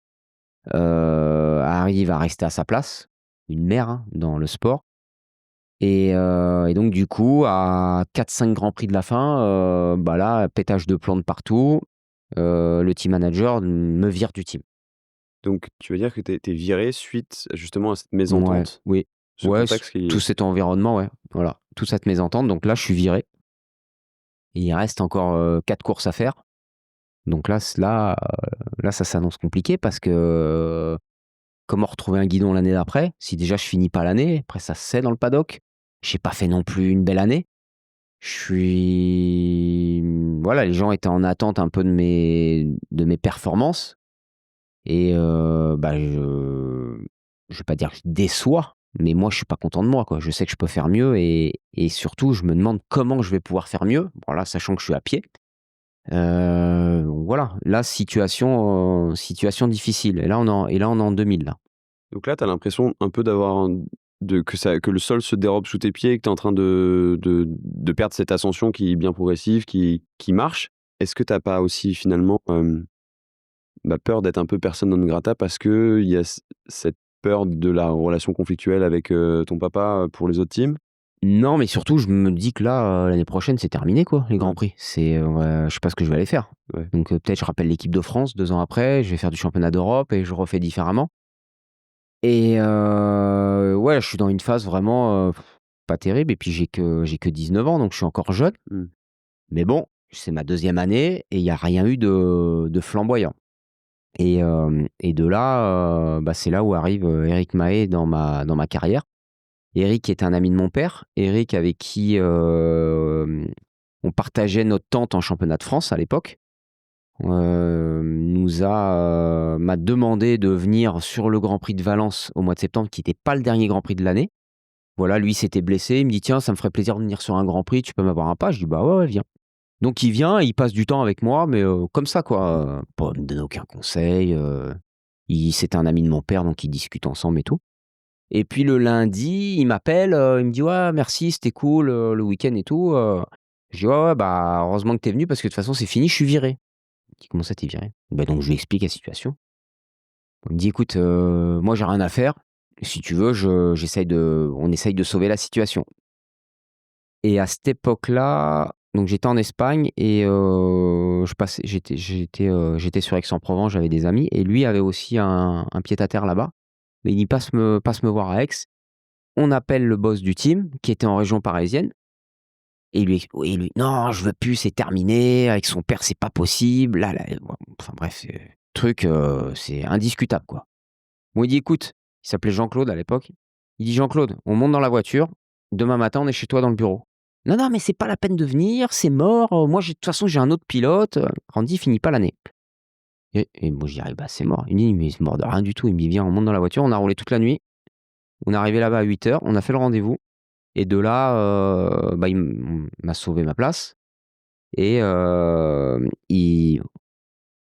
arrive à rester à sa place, une mère, hein, dans le sport et donc du coup, à 4-5 grands prix de la fin, bah, là, pétage de plomb de partout, le team manager me vire du team. Donc tu veux dire que tu es viré suite justement à cette Ouais, mésentente? oui, Ce ouais, contexte tout qui cet environnement, ouais, voilà, toute cette mésentente, donc là, je suis viré et il reste encore, 4 courses à faire. Donc là, ça s'annonce compliqué parce que, comment retrouver un guidon l'année d'après? Si déjà je finis pas l'année, après ça se sait dans le paddock. J'ai pas fait non plus une belle année. Voilà, les gens étaient en attente un peu de mes performances et bah, je vais pas dire que je déçois, mais moi, je suis pas content de moi, quoi. Je sais que je peux faire mieux et surtout, je me demande comment je vais pouvoir faire mieux. Bon là, sachant que je suis à pied. Donc voilà, là, situation difficile et là, on est en 2000 là. donc là, tu as l'impression un peu d'avoir que le sol se dérobe sous tes pieds et que tu es en train de perdre cette ascension qui est bien progressive, qui marche. Est-ce que tu as pas aussi finalement, bah, peur d'être un peu personne non grata parce qu'il y a cette peur de la relation conflictuelle avec, ton papa, pour les autres teams? Non, mais surtout, je me dis que là, l'année prochaine, c'est terminé, quoi, les grands Ouais, prix. Je sais pas ce que je vais aller faire. ouais. Donc, peut-être je rappelle l'équipe de France 2 ans après, je vais faire du championnat d'Europe et je refais différemment. Et ouais, je suis dans une phase vraiment, pas terrible et puis j'ai que 19 ans, donc je suis encore jeune. Mmh. Mais bon, c'est ma deuxième année et il y a rien eu de flamboyant. Et de là, bah, c'est là où arrive, Éric Mahé dans ma carrière. Éric est un ami de mon père. Éric avec qui, on partageait notre tente en championnat de France à l'époque. M'a demandé de venir sur le Grand Prix de Valence au mois de septembre, qui était pas le dernier Grand Prix de l'année. Voilà, lui s'était blessé, il me dit: «Tiens, ça me ferait plaisir de venir sur un Grand Prix, tu peux m'avoir un pas?» Je dis: «Bah, ouais, ouais, viens». Donc il vient, il passe du temps avec moi, mais comme ça quoi, pas me donner aucun conseil, c'était un ami de mon père, donc ils discutent ensemble et tout. Et puis le lundi, il m'appelle, il me dit: «Ouais, merci, c'était cool, le week-end et tout», je dis: «Ouais, ouais, bah, heureusement que tu es venu parce que de toute façon c'est fini, je suis viré». Il dit: «Comment ça tu viré?» Bah, donc je lui explique la situation. Il me dit: «Écoute, moi j'ai rien à faire. Si tu veux, on essaye de sauver la situation». Et à cette époque-là, donc j'étais en Espagne et j'étais sur Aix-en-Provence, j'avais des amis et lui avait aussi un pied-à-terre là-bas. Mais il passe me voir à Aix. On appelle le boss du team qui était en région parisienne et lui: «Non, je veux plus, c'est terminé. Avec son père, c'est pas possible. Là» enfin bref, truc, c'est indiscutable, quoi. Bon, il dit: «Écoute», il s'appelait Jean-Claude à l'époque. Il dit: «Jean-Claude, on monte dans la voiture. Demain matin, on est chez toi dans le bureau. Non, non, mais c'est pas la peine de venir, c'est mort. Moi, de toute façon, j'ai un autre pilote. Randy finit pas l'année. Et moi, je dirais, bah, c'est mort. Il me dit, mais c'est mort de rien du tout. Il me dit, viens, on monte dans la voiture. On a roulé toute la nuit. On est arrivé là-bas à 8 heures. On a fait le rendez-vous. Et de là, bah, il m'a sauvé ma place. Et en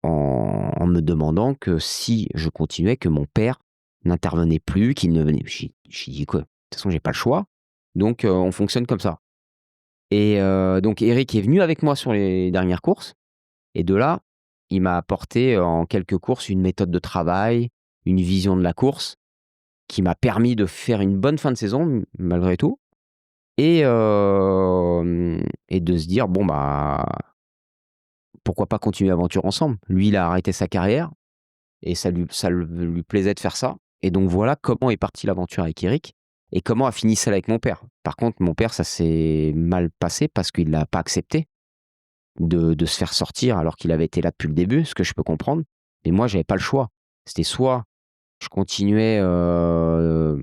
me demandant que si je continuais, que mon père n'intervenait plus, qu'il ne venait. J'ai dit quoi? De toute façon, j'ai pas le choix. Donc, on fonctionne comme ça. Et donc Eric est venu avec moi sur les dernières courses et de là, il m'a apporté en quelques courses une méthode de travail, une vision de la course qui m'a permis de faire une bonne fin de saison malgré tout et de se dire: «Bon, bah, pourquoi pas continuer l'aventure ensemble?» Lui, il a arrêté sa carrière et lui plaisait de faire ça et donc voilà comment est partie l'aventure avec Eric et comment a fini celle avec mon père. Par contre, mon père, ça s'est mal passé parce qu'il l'a pas accepté. De se faire sortir alors qu'il avait été là depuis le début, ce que je peux comprendre. Mais moi, j'avais pas le choix. C'était soit je continuais, de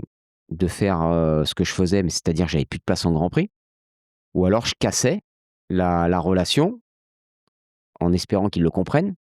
faire, ce que je faisais, mais c'est-à-dire j'avais plus de place en Grand Prix, ou alors je cassais la relation en espérant qu'il le comprenne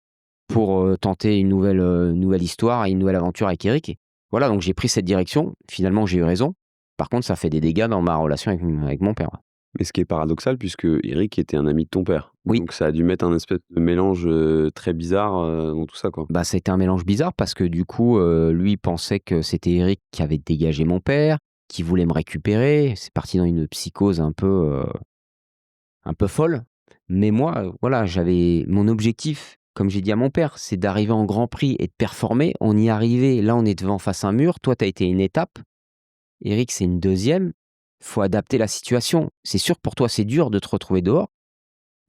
pour, tenter une nouvelle histoire et une nouvelle aventure avec Eric et voilà, donc j'ai pris cette direction. Finalement, j'ai eu raison. Par contre, ça fait des dégâts dans ma relation avec mon père, ouais. Mais ce qui est paradoxal puisque Eric était un ami de ton père. Oui. Donc ça a dû mettre un espèce de mélange, très bizarre, dans tout ça, quoi. Bah, ça a été un mélange bizarre parce que du coup, lui pensait que c'était Eric qui avait dégagé mon père, qui voulait me récupérer. C'est parti dans une psychose un peu folle. Mais moi, voilà, j'avais mon objectif, comme j'ai dit à mon père, c'est d'arriver en Grand Prix et de performer. On y est arrivé, là, on est devant face à un mur. Toi, tu as été une étape. Eric, c'est une deuxième. Faut adapter la situation. C'est sûr que pour toi, c'est dur de te retrouver dehors.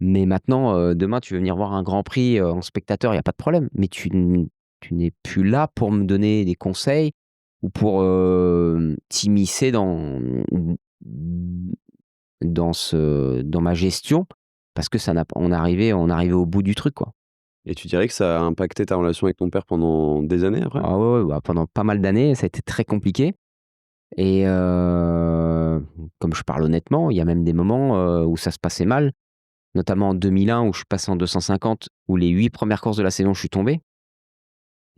Mais maintenant, demain, tu veux venir voir un Grand Prix, en spectateur, il y a pas de problème. Mais tu n'es plus là pour me donner des conseils ou pour, t'immiscer dans ma gestion parce que ça n'a p on est arrivé au bout du truc, quoi. Et tu dirais que ça a impacté ta relation avec ton père pendant des années après? Ah ouais, ouais, bah, pendant pas mal d'années, ça a été très compliqué et comme je parle honnêtement, il y a même des moments, où ça se passait mal, notamment en 2001 où je suis passé en 250, où les 8 premières courses de la saison, je suis tombé.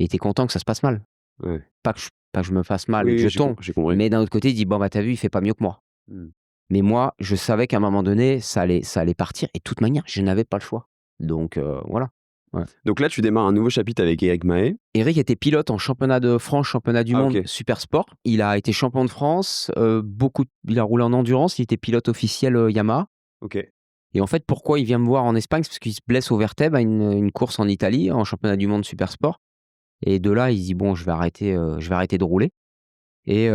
Et tu es content que ça se passe mal. Ouais. Pas que je me fasse mal et que Oui, je tombe, j'ai compris. mais d'un autre côté, il dit: «Bon, bah, tu as vu, il fait pas mieux que moi». Mmh. Mais moi, je savais qu'à un moment donné, ça allait partir et de toute manière, je n'avais pas le choix. Donc voilà. Ouais. Donc là, tu démarres un nouveau chapitre avec Éric Mahé. Eric était pilote en championnat de France, championnat du Ah monde OK, super sport. Il a été champion de France, il a roulé en endurance, il était pilote officiel, Yamaha OK. et en fait, pourquoi il vient me voir en Espagne? C'est parce qu'il se blesse aux vertèbres à une course en Italie, en championnat du monde super sport et de là, il se dit: «Bon, je vais arrêter de rouler». Et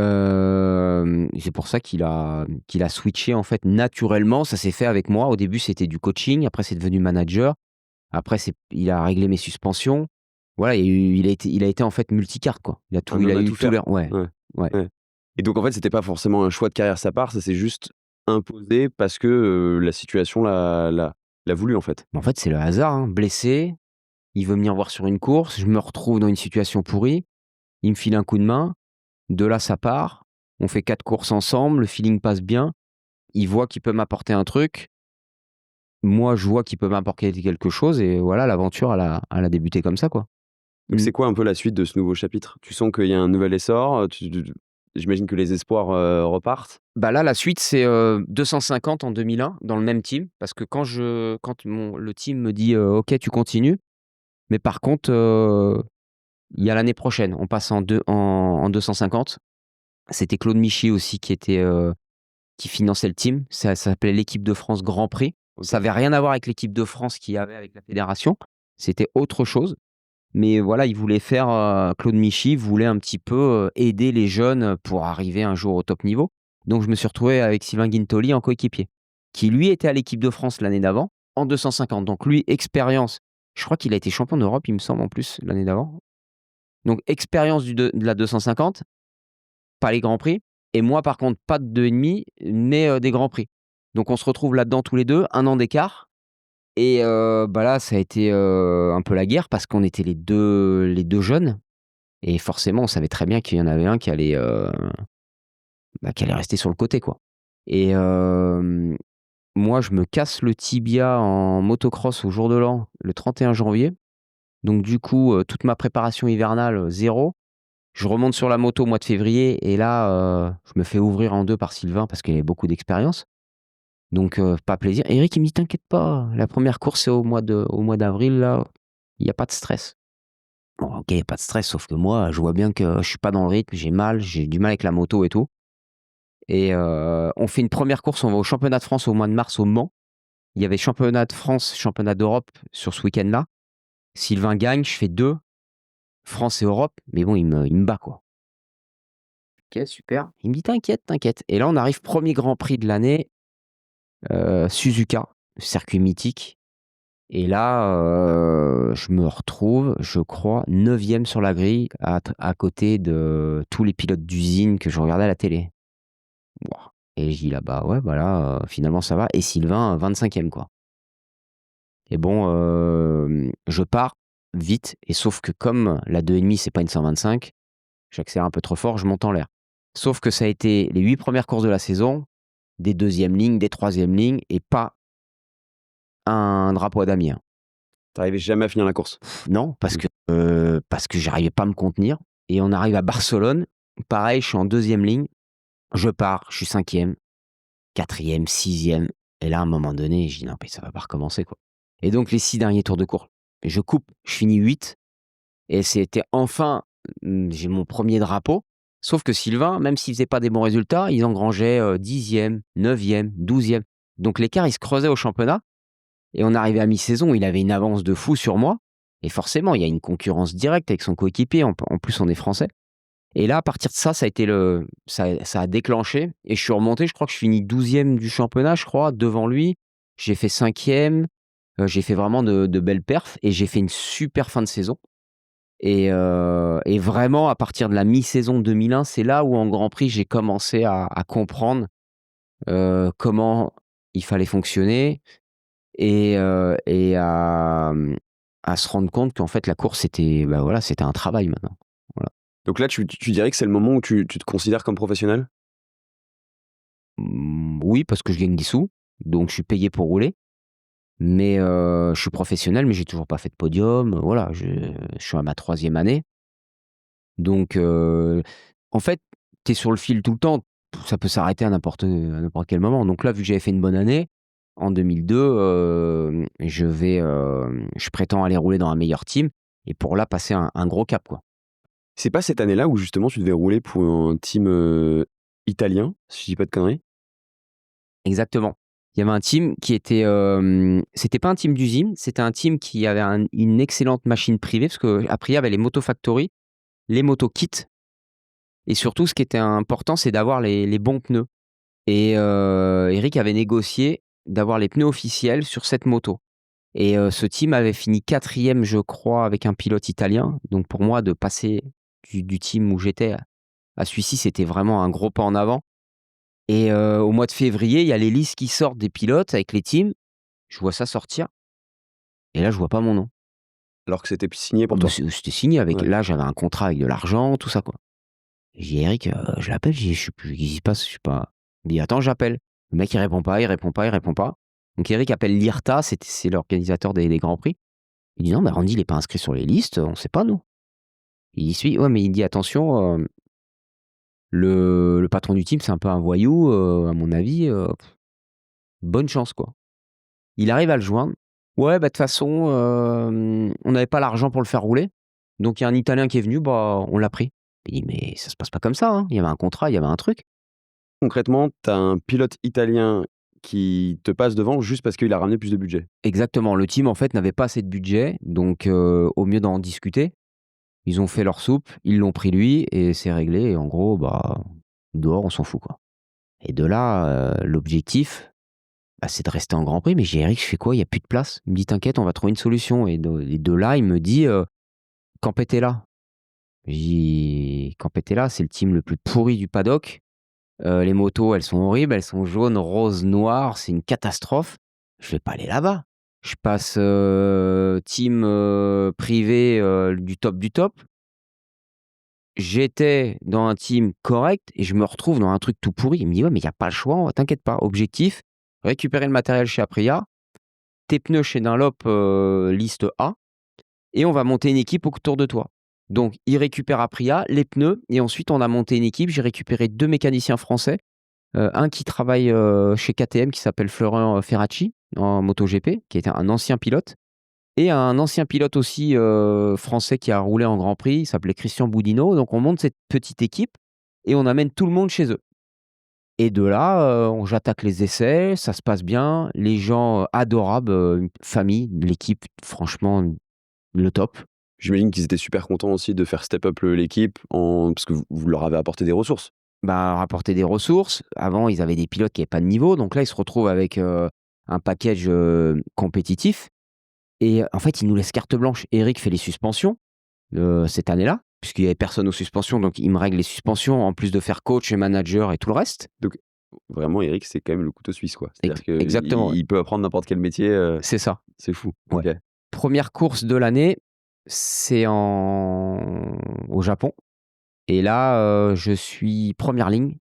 c'est pour ça qu'il a switché en fait naturellement. Ça s'est fait avec moi. Au début, c'était du coaching, après c'est devenu manager. Après il a réglé mes suspensions. Voilà, il a été en fait multicarte quoi. Un Il homme a à eu tout tout faire. l'air ouais, Ouais, ouais. ouais. Et donc en fait, c'était pas forcément un choix de carrière de sa part, ça s'est juste imposé parce que, la situation l'a voulu, en fait? En fait, c'est le hasard, hein. Blessé, il veut venir voir sur une course, je me retrouve dans une situation pourrie, il me file un coup de main, de là ça part, on fait 4 courses ensemble, le feeling passe bien, il voit qu'il peut m'apporter un truc. Moi, je vois qu'il peut m'apporter quelque chose et voilà, l'aventure, elle a débuté comme ça, quoi. Donc Mmh. c'est quoi un peu la suite de ce nouveau chapitre? Tu sens qu'il y a un nouvel essor, j'imagine que les espoirs, repartent? Bah, là, la suite, c'est, 250 en 2001 dans le même team parce que quand le team me dit: «OK, tu continues, mais par contre, il y a l'année prochaine, on passe en 250». C'était Claude Michy aussi qui finançait le team. Ça s'appelait l'équipe de France Grand Prix. Ça OK. avait rien à voir avec l'équipe de France qu'il y avait avec la fédération. C'était autre chose. Mais voilà, il voulait faire, Claude Michy voulait un petit peu, aider les jeunes, pour arriver un jour au top niveau. Donc je me suis retrouvé avec Sylvain Guintoli en coéquipier, qui lui était à l'équipe de France l'année d'avant, en 250. Donc lui, expérience, je crois qu'il a été champion d'Europe, il me semble en plus l'année d'avant. Donc expérience de la 250, pas les grands prix et moi par contre pas de 2,5 mais, des grands prix. Donc on se retrouve là-dedans tous les 2, 1 an d'écart et bah, là ça a été, un peu la guerre parce qu'on était les deux jeunes. Et forcément, on savait très bien qu'il y en avait un qui allait rester sur le côté, quoi. Et moi, je me casse le tibia en motocross au jour de l'an, le 31 janvier. Donc du coup, toute ma préparation hivernale, 0. Je remonte sur la moto au mois de février et là, je me fais ouvrir en 2 par Sylvain parce qu'il avait beaucoup d'expérience. Donc pas plaisir. Eric, il me dit: «T'inquiète pas, la première course, c'est au mois d'avril là, il y a pas de stress». Bon OK, il y a pas de stress, sauf que moi, je vois bien que je suis pas dans le rythme, j'ai mal, j'ai du mal avec la moto et tout et on fait une première course, on va au championnat de France au mois de mars au Mans. Il y avait championnat de France, championnat d'Europe sur ce week-end-là. Sylvain gagne, je fais 2, France et Europe, mais bon, il me bat, quoi. OK, super. Il me dit: «T'inquiète, t'inquiète» et là, on arrive, premier Grand Prix de l'année, Suzuka, circuit mythique et là, je me retrouve, je crois, 9e sur la grille à côté de tous les pilotes d'usine que je regardais à la télé. Waouh et je dis là: «Bah, ouais, bah, là, finalement ça va» et Sylvain, 25e, quoi et bon, je pars vite et sauf que comme la 2,5 c'est pas une 125, j'accélère un peu trop fort, je monte en l'air. Sauf que ça a été les 8 premières courses de la saison, des 2e lignes, des 3e lignes et pas un drapeau à damier, hein. Tu jamais à finir la course? Non, Mmh. parce que j'arrivais pas à me contenir et on arrive à Barcelone, pareil, je suis en 2e ligne, je pars, je suis 5e, 4e, 6e et là, à un moment donné, je dis: «Non, mais ça va pas recommencer, quoi» et donc les 6 derniers tours de course, je coupe, je finis 8 et c'était enfin, j'ai mon premier drapeau. Sauf que Sylvain, même s'il faisait pas des bons résultats, il engrangeait, 10e, 9e, 12e. Donc l'écart, il se creusait au championnat et on arrivait à mi-saison, il avait une avance de fou sur moi et forcément, il y a une concurrence directe avec son coéquipier, en plus, on est français et là, à partir de ça, ça a été ça a déclenché et je suis remonté, je crois que je finis 12e du championnat, je crois, devant lui. J'ai fait 5e, j'ai fait vraiment de belles perfs et j'ai fait une super fin de saison. Et vraiment à partir de la mi-saison 2001, c'est là où en Grand Prix, j'ai commencé à comprendre, comment il fallait fonctionner et à se rendre compte qu'en fait la course c'était, bah, voilà, c'était un travail maintenant. Voilà. Donc là, tu dirais que c'est le moment où tu te considères comme professionnel? Oui, parce que je gagne des sous, donc je suis payé pour rouler, mais je suis professionnel, mais j'ai toujours pas fait de podium, voilà, je suis à ma 3e année. Donc en fait, tu es sur le fil tout le temps. Ça peut s'arrêter à n'importe quel moment. Donc là, vu que j'avais fait une bonne année, en 2002, je prétends aller rouler dans un meilleur team et pour là, passer un gros cap, quoi. C'est pas cette année-là où justement tu devais rouler pour un team, italien, si je dis pas de conneries? Exactement. Il y avait un team qui était, c'était pas un team d'usine, c'était un team qui avait une excellente machine privée parce qu'après il y avait les Moto Factory, les moto kits et surtout ce qui était important, c'est d'avoir les bons pneus. Et Eric avait négocié d'avoir les pneus officiels sur cette moto et ce team avait fini 4e, je crois, avec un pilote italien. Donc pour moi, de passer du team où j'étais à celui-ci, c'était vraiment un gros pas en avant et au mois de février, il y a les listes qui sortent des pilotes avec les teams. Je vois ça sortir et là, je vois pas mon nom. Alors que c'était signé Ah pour bah, toi? c'était signé avec Ouais. là, j'avais un contrat avec de l'argent, tout ça, quoi. J'ai dit: «Eric», je l'appelle, je dis: «Je sais plus, qu'est-ce qui se passe?» Je sais pas. Il me dit: «Attends, j'appelle». Le mec, il répond pas, il répond pas, il répond pas. Donc Eric appelle l'IRTA, c'est l'organisateur des grands prix. Il dit: «Non, mais Randy, il est pas inscrit sur les listes, on sait pas nous». Il dit: «Si». Ouais, mais il dit: «Attention, le patron du team, c'est un peu un voyou, à mon avis, bonne chance, quoi». Il arrive à le joindre. «Ouais, bah, de toute façon, on n'avait pas l'argent pour le faire rouler. Donc il y a un Italien qui est venu, bah, on l'a pris». Il dit: «Mais ça se passe pas comme ça, hein. Il y avait un contrat, il y avait un truc». Concrètement, tu as un pilote italien qui te passe devant juste parce qu'il a ramené plus de budget? Exactement, le team en fait n'avait pas assez de budget, donc au mieux d'en discuter, ils ont fait leur soupe, ils l'ont pris lui et c'est réglé et en gros, bah, dehors on s'en fout, quoi. Et de là, l'objectif, bah, c'est de rester en Grand Prix, mais j'ai dit: «Eric, je fais quoi? Il y a plus de place». Il me dit: «T'inquiète, on va trouver une solution» et de là, il me dit, «Campetella». Je dis: «Campetella, c'est le team le plus pourri du paddock, les motos, elles sont horribles, elles sont jaunes, roses, noires, c'est une catastrophe. Je vais pas aller là-bas. Je passe, team, privé, du top du top. J'étais dans un team correct et je me retrouve dans un truc tout pourri». Il me dit: «Ouais, mais il y a pas le choix, t'inquiète pas, objectif, récupérer le matériel chez Aprilia, tes pneus chez Dunlop liste A, et on va monter une équipe autour de toi. Donc, il récupère Aprilia, les pneus, et ensuite on a monté une équipe. J'ai récupéré 2 mécaniciens français, un qui travaille chez KTM qui s'appelle Florent Ferracci en MotoGP, qui était un ancien pilote, et un ancien pilote aussi français qui a roulé en Grand Prix, il s'appelait Christian Boudinot. Donc on monte cette petite équipe et on amène tout le monde chez eux. Et de là, j'attaque les essais, ça se passe bien, les gens adorables, une famille, l'équipe, franchement, le top. J'imagine qu'ils étaient super contents aussi de faire step up l'équipe parce que vous leur avez apporté des ressources. Bah, rapporter des ressources. Avant, ils avaient des pilotes qui n'avaient pas de niveau, donc là, ils se retrouvent avec un package compétitif. Et en fait, ils nous laissent carte blanche. Eric fait les suspensions cette année-là, puisqu'il n'y avait personne aux suspensions, donc il me règle les suspensions, en plus de faire coach et manager et tout le reste. Donc vraiment, Eric, c'est quand même le couteau suisse, quoi. C'est-à-dire Exactement, ouais. qu'il peut apprendre n'importe quel métier. C'est ça. C'est fou. Ouais. Ok. Première course de l'année, c'est au Japon. Et là, je suis première ligne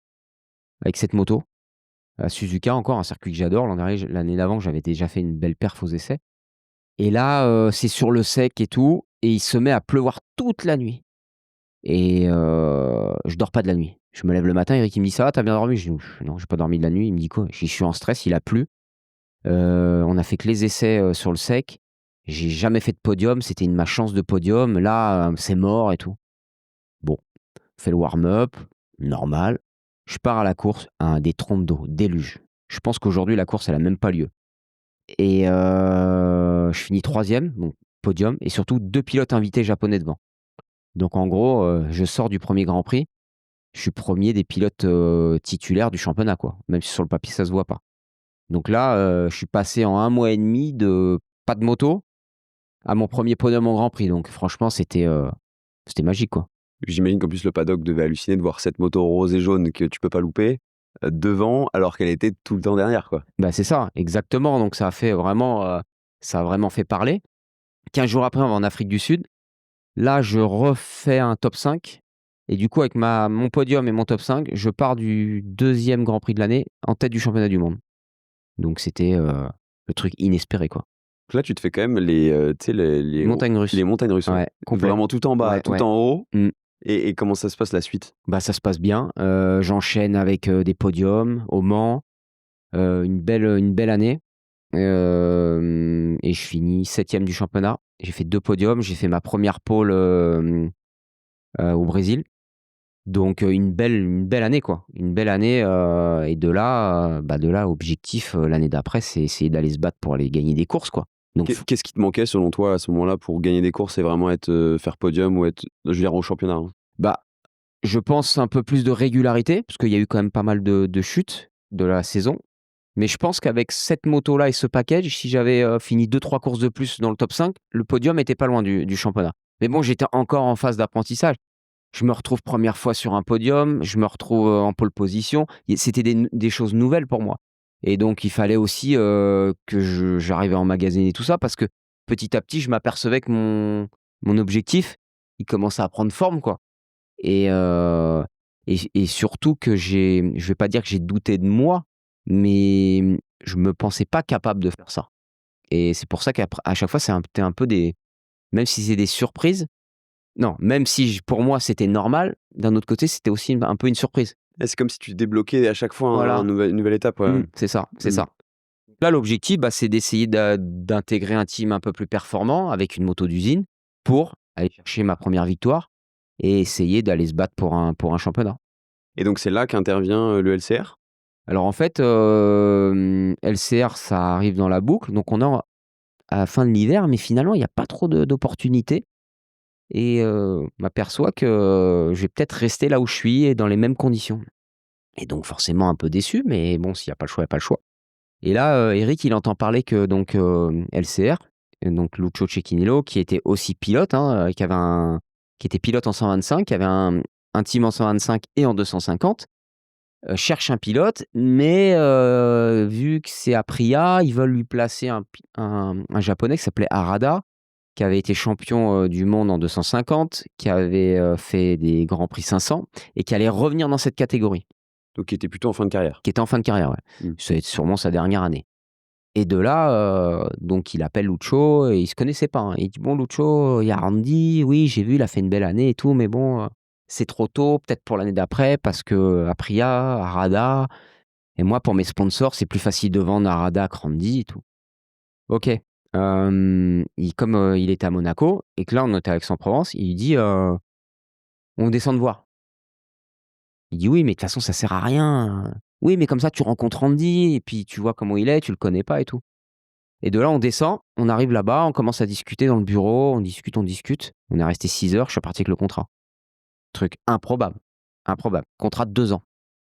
avec cette moto. À Suzuka, encore un circuit que j'adore. L'année d'avant, j'avais déjà fait une belle perf aux essais. Et là, c'est sur le sec et tout, et il se met à pleuvoir toute la nuit. Et je dors pas de la nuit. Je me lève le matin, Eric il me dit: «Ça va, t'as bien dormi?» Je dis: «Ouf, non, j'ai pas dormi de la nuit». Il me dit: «Quoi?» Je dis: «Je suis en stress, il a plu». On a fait que les essais sur le sec. J'ai jamais fait de podium, c'était ma chance de podium. Là, c'est mort et tout. Bon, on fait le warm-up, normal. Je pars à la course, des trompes d'eau, déluge. Je pense qu'aujourd'hui, la course, elle a même pas lieu. Et je finis 3e, donc podium, et surtout 2 pilotes invités japonais devant. Donc en gros, je sors du premier Grand Prix, je suis premier des pilotes titulaires du championnat, quoi, même si sur le papier ça se voit pas. Donc là, je suis passé en 1 mois et demi de pas de moto à mon premier podium en Grand Prix. Donc franchement, c'était magique, quoi. J'imagine qu'en plus, le paddock devait halluciner de voir cette moto rose et jaune que tu peux pas louper devant, alors qu'elle était tout le temps derrière, quoi. Bah, c'est ça, exactement. Donc ça a vraiment fait parler. 15 jours après, on va en Afrique du Sud. Là, je refais un top 5, et du coup, avec mon podium et mon top 5, je pars du 2e Grand Prix de l'année en tête du championnat du monde. Donc c'était le truc inespéré, quoi. Donc là, tu te fais quand même tu sais, les Montagnes russes. les montagnes russes, ouais. Ouais, complet. Vraiment tout en bas, Ouais, tout ouais. en haut. Mmh. Et comment ça se passe la suite? Bah, ça se passe bien. J'enchaîne avec des podiums au Mans, une belle année. Et je finis 7e du championnat. J'ai fait 2 podiums, j'ai fait ma première pole au Brésil. Donc une belle année, quoi. Une belle année, et de là, objectif, l'année d'après, c'est essayer d'aller se battre pour aller gagner des courses, quoi. Donc Qu'est-ce qui te manquait selon toi à ce moment-là pour gagner des courses et vraiment faire podium ou être, je veux dire, au championnat, hein? bah, je pense un peu plus de régularité, parce qu'il y a eu quand même pas mal de chutes de la saison. Mais je pense qu'avec cette moto-là et ce package, si j'avais fini 2-3 courses de plus dans le top 5, le podium était pas loin du championnat. Mais bon, j'étais encore en phase d'apprentissage. Je me retrouve première fois sur un podium, je me retrouve en pole position. C'était des choses nouvelles pour moi. Et donc, il fallait aussi que j'arrive à emmagasiner tout ça, parce que petit à petit, je m'apercevais que mon objectif, il commençait à prendre forme, quoi. Et, et surtout que je vais pas dire que j'ai douté de moi, mais je me pensais pas capable de faire ça. Et c'est pour ça qu'à chaque fois, c'était un peu même si c'est des surprises, non, même si pour moi c'était normal, d'un autre côté, c'était aussi un peu une surprise. Et c'est comme si tu débloquais à chaque fois Voilà. une nouvelle étape, ouais. C'est ça, c'est Mmh. ça. Là, l'objectif, bah, c'est d'essayer d'intégrer un team un peu plus performant avec une moto d'usine pour aller chercher ma première victoire et essayer d'aller se battre pour un championnat. Et donc c'est là qu'intervient le LCR? Alors en fait, LCR, ça arrive dans la boucle, donc on est à la fin de l'hiver, mais finalement, il y a pas trop d'opportunités, et m'aperçois que je vais peut-être rester là où je suis et dans les mêmes conditions. Et donc forcément un peu déçu, mais bon, s'il y a pas le choix, il y a pas le choix. Et là, Eric, il entend parler que donc LCR, donc Lucio Cecchinello, qui était aussi pilote, hein, qui était pilote en 125, qui avait un team en 125 et en 250, cherche un pilote, mais vu que c'est Aprilia, ils veulent lui placer un japonais qui s'appelait Harada, qui avait été champion du monde en 250, qui avait fait des Grands Prix 500 et qui allait revenir dans cette catégorie. Donc qui était plutôt en fin de carrière. qui était en fin de carrière, ouais. Mmh. C'est sûrement sa dernière année. Et de là, donc il appelle Lucho et ils se connaissaient pas, hein. Il dit: «Bon Lucho, il y a Randy, oui j'ai vu, il a fait une belle année et tout, mais bon, c'est trop tôt, peut-être pour l'année d'après parce que Aprilia, Arada et moi pour mes sponsors, c'est plus facile de vendre Arada que Randy et tout». OK. Comme, il était à Monaco et que là on était à Aix-en-Provence, il dit, «On descend te voir». Il dit: «Oui, mais de toute façon ça sert à rien, Oui, mais comme ça tu rencontres Randy et puis tu vois comment il est, tu le connais pas et tout». Et de là, on descend, on arrive là-bas, on commence à discuter dans le bureau, on discute, on discute. On est resté 6 heures, je suis parti avec le contrat. Truc improbable, improbable. Contrat de 2 ans,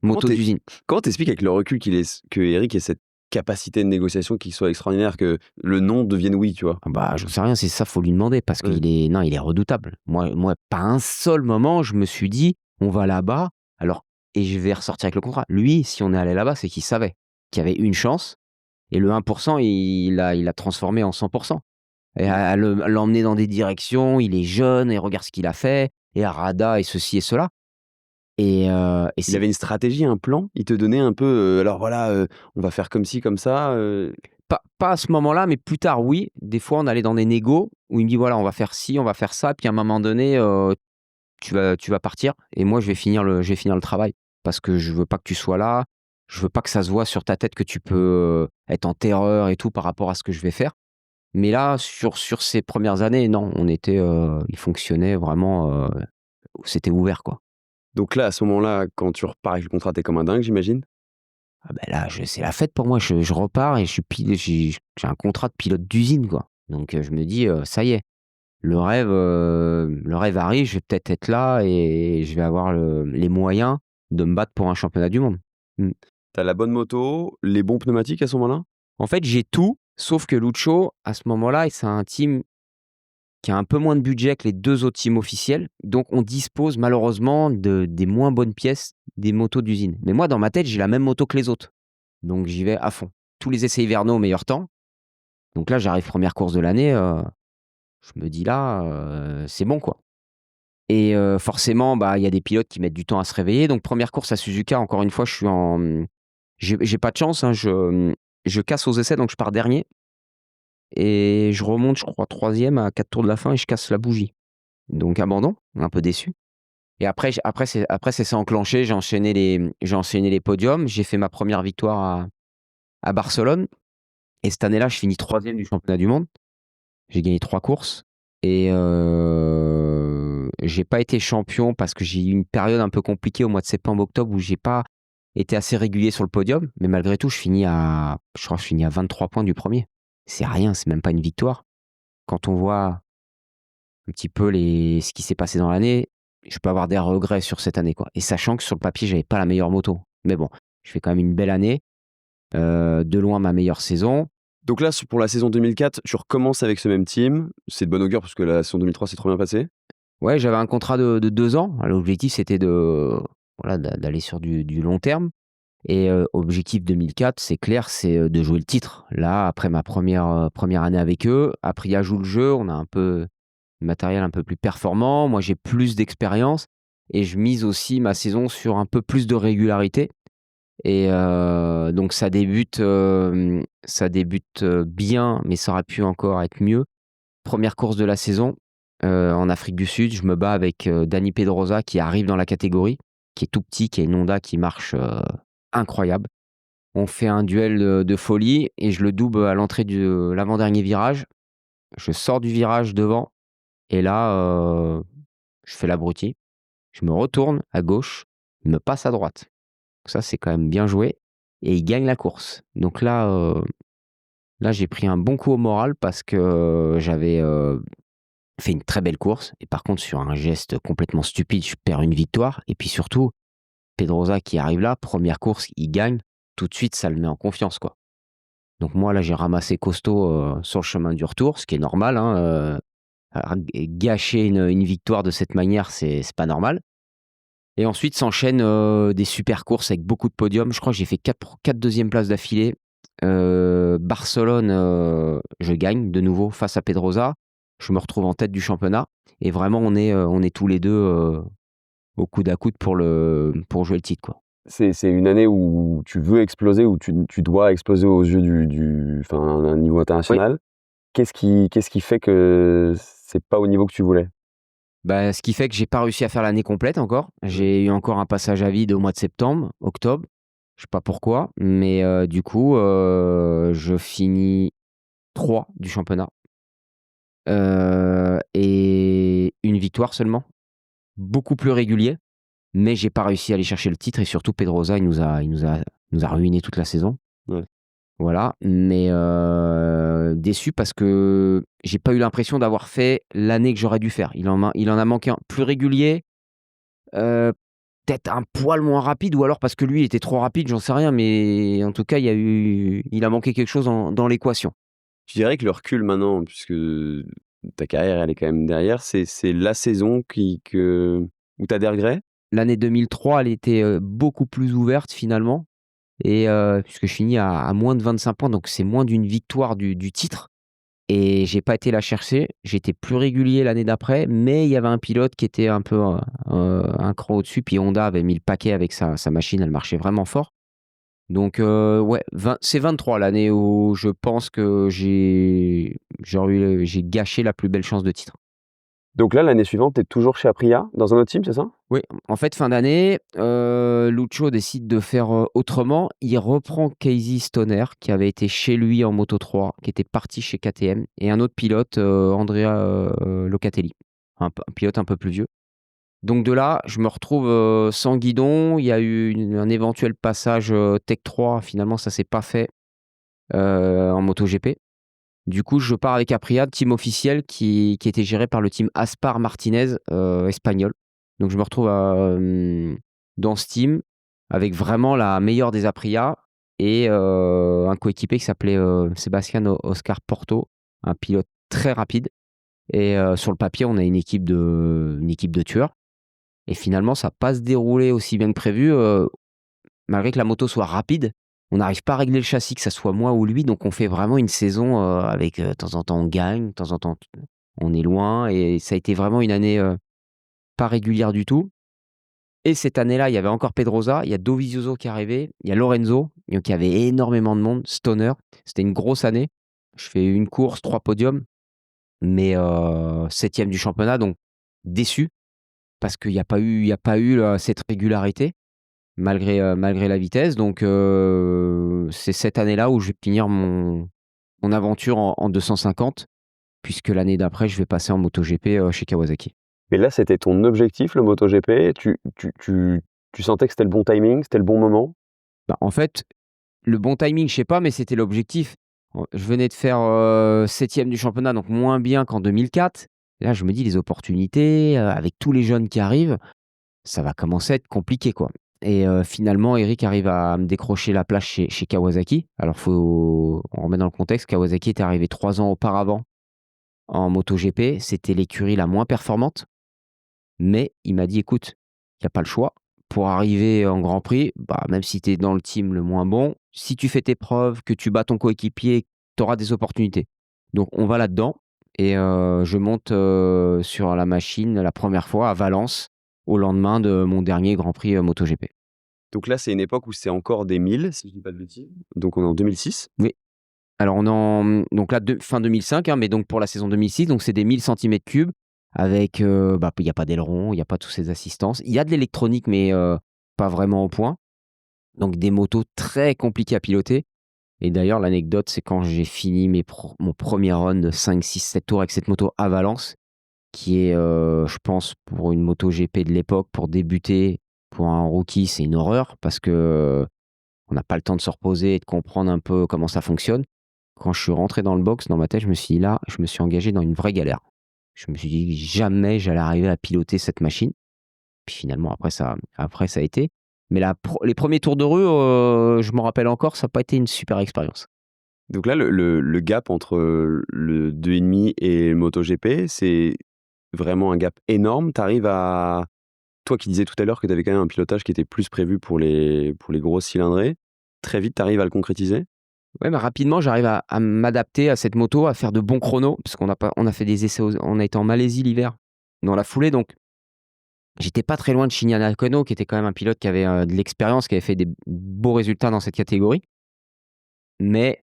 Comment moto tu d'usine. comment tu expliques avec le recul que Eric ait cette capacité de négociation qui soit extraordinaire, que le non devienne oui, tu vois? Ah bah, j'en sais rien, c'est ça, faut lui demander parce Ouais. qu'il est non, il est redoutable. Moi, pas un seul moment, je me suis dit: «On va là-bas, alors et je vais ressortir avec le contrat». Lui, si on est allé là-bas, c'est qu'il savait qu'il y avait une chance et le 1 il l'a transformé en 100. Et Mmh. à l'emmener dans des directions, il est jeune et regarde ce qu'il a fait et Arada et ceci et cela et Il c'est avait une stratégie, un plan? Il te donnait un peu, alors voilà, on va faire comme ci, comme ça, pas à ce moment-là, mais plus tard, oui. Des fois, on allait dans des négos où il me dit: «Voilà, on va faire ci, on va faire ça, puis à un moment donné, tu vas partir et moi je vais finir le travail parce que je veux pas que tu sois là. Je veux pas que ça se voit sur ta tête que tu peux, être en terreur et tout par rapport à ce que je vais faire». Mais là, sur ces premières années, non, il fonctionnait vraiment, c'était ouvert, quoi. donc là, à ce moment-là, quand tu repars avec le contrat, tu es comme un dingue, j'imagine? Ah bah, là, c'est la fête pour moi. Je repars et je suis pil j'ai un contrat de pilote d'usine, quoi. Donc je me dis, «Ça y est, le rêve arrive, je vais peut-être être là et je vais avoir les moyens de me battre pour un championnat du monde». Mmh. Tu as la bonne moto, les bons pneumatiques à ce moment-là? En fait, j'ai tout, sauf que Lucho, à ce moment-là, c'est un team qui a un peu moins de budget que les 2 autres teams officiels, donc on dispose malheureusement des moins bonnes pièces des motos d'usine. Mais moi, dans ma tête, j'ai la même moto que les autres, donc j'y vais à fond. Tous les essais hivernaux au meilleur temps, donc là, j'arrive première course de l'année, je me dis là, c'est bon, quoi et forcément, bah, il y a des pilotes qui mettent du temps à se réveiller, donc première course à Suzuka, encore une fois, je suis j'ai pas de chance, hein, je casse aux essais, donc je pars dernier et je remonte, je crois troisième à 4 tours de la fin et je casse la bougie. Donc abandon, un peu déçu et après c'est enclenché, j'ai enchaîné les podiums. J'ai fait ma première victoire à Barcelone et cette année-là, je finis troisième du championnat du monde. J'ai gagné 3 courses et j'ai pas été champion parce que j'ai eu une période un peu compliquée au mois de septembre-octobre où j'ai pas été assez régulier sur le podium, mais malgré tout, je crois que je finis à 23 points du premier. C'est rien, c'est même pas une victoire. Quand on voit un petit peu ce qui s'est passé dans l'année, je peux avoir des regrets sur cette année, quoi et sachant que sur le papier, j'avais pas la meilleure moto. Mais bon, je fais quand même une belle année, de loin ma meilleure saison. Donc là, pour la saison 2004, tu recommences avec ce même team. C'est de bonne augure parce que la saison 2003 s'est trop bien passée. Ouais, j'avais un contrat de 2 ans. L'objectif, c'était voilà, d'aller sur du long terme et objectif 2004, c'est clair, c'est, de jouer le titre. Là, après ma première année avec eux, Aprilia joue le jeu, on a un peu du matériel un peu plus performant. Moi, j'ai plus d'expérience et je mise aussi ma saison sur un peu plus de régularité et donc ça débute bien, mais ça aurait pu encore être mieux. Première course de la saison, en Afrique du Sud, je me bats avec, Dani Pedrosa qui arrive dans la catégorie, qui est tout petit, qui a une Honda qui marche, incroyable. On fait un duel, de folie et je le double à l'entrée de l'avant-dernier virage. Je sors du virage devant et là, je fais l'abruti. Je me retourne à gauche, il me passe à droite. Ça, c'est quand même bien joué et il gagne la course. Donc là, j'ai pris un bon coup au moral parce que j'avais, fait une très belle course et par contre sur un geste complètement stupide, je perds une victoire et puis surtout, Pedrosa qui arrive là, première course, il gagne, tout de suite ça le met en confiance, quoi. Donc moi là, j'ai ramassé costaud, sur le chemin du retour, ce qui est normal, hein, gâcher une victoire de cette manière, c'est pas normal et ensuite s'enchaînent, des super courses avec beaucoup de podiums. Je crois que j'ai fait 4 2e places d'affilée. Barcelone, je gagne de nouveau face à Pedrosa. Je me retrouve en tête du championnat et vraiment on est tous les 2 au coude à coude pour jouer le titre, quoi. C'est une année où tu veux exploser, où tu dois exploser aux yeux enfin, à un niveau Oui. international. Qu'est-ce qui fait que c'est pas au niveau que tu voulais? Bah, ce qui fait que j'ai pas réussi à faire l'année complète encore. Ouais. J'ai eu encore un passage à vide au mois de septembre, octobre. Je sais pas pourquoi, mais du coup, je finis 3 du championnat, et une victoire seulement. Beaucoup plus régulier, mais j'ai pas réussi à aller chercher le titre et surtout Pedrosa, il nous a ruiné toute la saison. Ouais. Voilà, mais déçu parce que j'ai pas eu l'impression d'avoir fait l'année que j'aurais dû faire. Il en a manqué un. Plus régulier, heu, peut-être un poil moins rapide ou alors parce que lui, il était trop rapide, j'en sais rien, mais en tout cas, il a manqué quelque chose dans l'équation. Tu dirais que le recul maintenant, puisque ta carrière, elle est quand même derrière, c'est la saison où tu as des regrets? L'année 2003, elle était, beaucoup plus ouverte finalement et puisque je finis à moins de 25 points, donc c'est moins d'une victoire du titre. Et j'ai pas été la chercher. J'étais plus régulier l'année d'après, mais il y avait un pilote qui était un peu, un cran au-dessus. Puis Honda avait mis le paquet avec sa machine, elle marchait vraiment fort. Donc ouais, c'est 23 l'année où je pense que j'ai gâché la plus belle chance de titre. Donc là, l'année suivante, tu es toujours chez Aprilia, dans un autre team, c'est ça? Oui, en fait, fin d'année, Lucho décide de faire, autrement. Il reprend Casey Stoner, qui avait été chez lui en Moto3, qui était parti chez KTM et un autre pilote, Andrea, Locatelli, un pilote un peu plus vieux. Donc de là, je me retrouve, sans guidon. Il y a eu un éventuel passage, Tech 3. Finalement, ça s'est pas fait, en MotoGP. Du coup, je pars avec Aprilia, team officiel qui était géré par le team Aspar Martinez, espagnol. Donc je me retrouve dans ce team avec vraiment la meilleure des Aprilia et un coéquipier qui s'appelait, Sébastien Oscar Porto, un pilote très rapide et sur le papier, on a une équipe de tueurs et finalement ça a pas se déroulé aussi bien que prévu, malgré que la moto soit rapide. On n'arrive pas à régler le châssis, que ça soit moi ou lui, donc on fait vraiment une saison, avec, de temps en temps on gagne, de temps en temps on est loin et ça a été vraiment une année, pas régulière du tout et cette année-là, il y avait encore Pedrosa, il y a Dovizioso qui est arrivé, il y a Lorenzo, donc il y avait énormément de monde, Stoner. C'était une grosse année. Je fais une course, 3 podiums, mais 7e du championnat, donc déçu parce qu'il y a pas eu cette régularité. Malgré la vitesse, donc c'est cette année-là où je vais finir mon aventure en 250 puisque l'année d'après, je vais passer en MotoGP, chez Kawasaki. Mais là, c'était ton objectif, le MotoGP? Tu sentais que c'était le bon timing, c'était le bon moment? Bah, en fait, le bon timing, je sais pas, mais c'était l'objectif. Je venais de faire, 7e du championnat, donc moins bien qu'en 2004. Là, je me dis: «Les opportunités, avec tous les jeunes qui arrivent, ça va commencer à être compliqué, quoi» et finalement, Eric arrive à me décrocher la place chez Kawasaki. Alors on remet dans le contexte, Kawasaki était arrivé 3 ans auparavant en MotoGP. C'était l'écurie la moins performante, mais il m'a dit: «Écoute, il y a pas le choix. Pour arriver en Grand Prix, bah, même si tu es dans le team le moins bon, si tu fais tes preuves, que tu bats ton coéquipier, tu auras des opportunités. Donc on va là-dedans» et je monte, sur la machine la première fois à Valence, au lendemain de mon dernier Grand Prix, MotoGP. Donc là, c'est une époque où c'est encore des 1000, si je dis pas de bêtises. Donc on est en 2006. Oui. Alors on est donc là, fin 2005, hein, mais donc pour la saison 2006, donc c'est des 1000 cm3 avec, bah, il y a pas d'aileron, il y a pas tous ces assistances. Il y a de l'électronique, mais pas vraiment au point. Donc des motos très compliquées à piloter et d'ailleurs l'anecdote, c'est quand j'ai fini mon premier run de 5, 6, 7 tours avec cette moto à Valence, qui est, je pense pour une moto GP de l'époque, pour débuter, pour un rookie, c'est une horreur parce que, on n'a pas le temps de se reposer et de comprendre un peu comment ça fonctionne. Quand je suis rentré dans le box, dans ma tête, je me suis dit: «Là, je me suis engagé dans une vraie galère». Je me suis dit: «Jamais j'allais arriver à piloter cette machine». Puis finalement après ça a été. Mais les premiers tours de rue, je m'en rappelle encore, ça a pas été une super expérience. Donc là, le gap entre, le 2,5 et le MotoGP, c'est vraiment un gap énorme. Tu arrives à Toi qui disais tout à l'heure que tu avais quand même un pilotage qui était plus prévu pour les grosses cylindrées, très vite, tu arrives à le concrétiser? Ouais, mais rapidement, j'arrive à m'adapter à cette moto, à faire de bons chronos parce qu'on a fait des essais on a été en Malaisie l'hiver, dans la foulée donc J'étais pas très loin de Shinya Nakano, qui était quand même un pilote qui avait, de l'expérience, qui avait fait des beaux résultats dans cette catégorie. Mais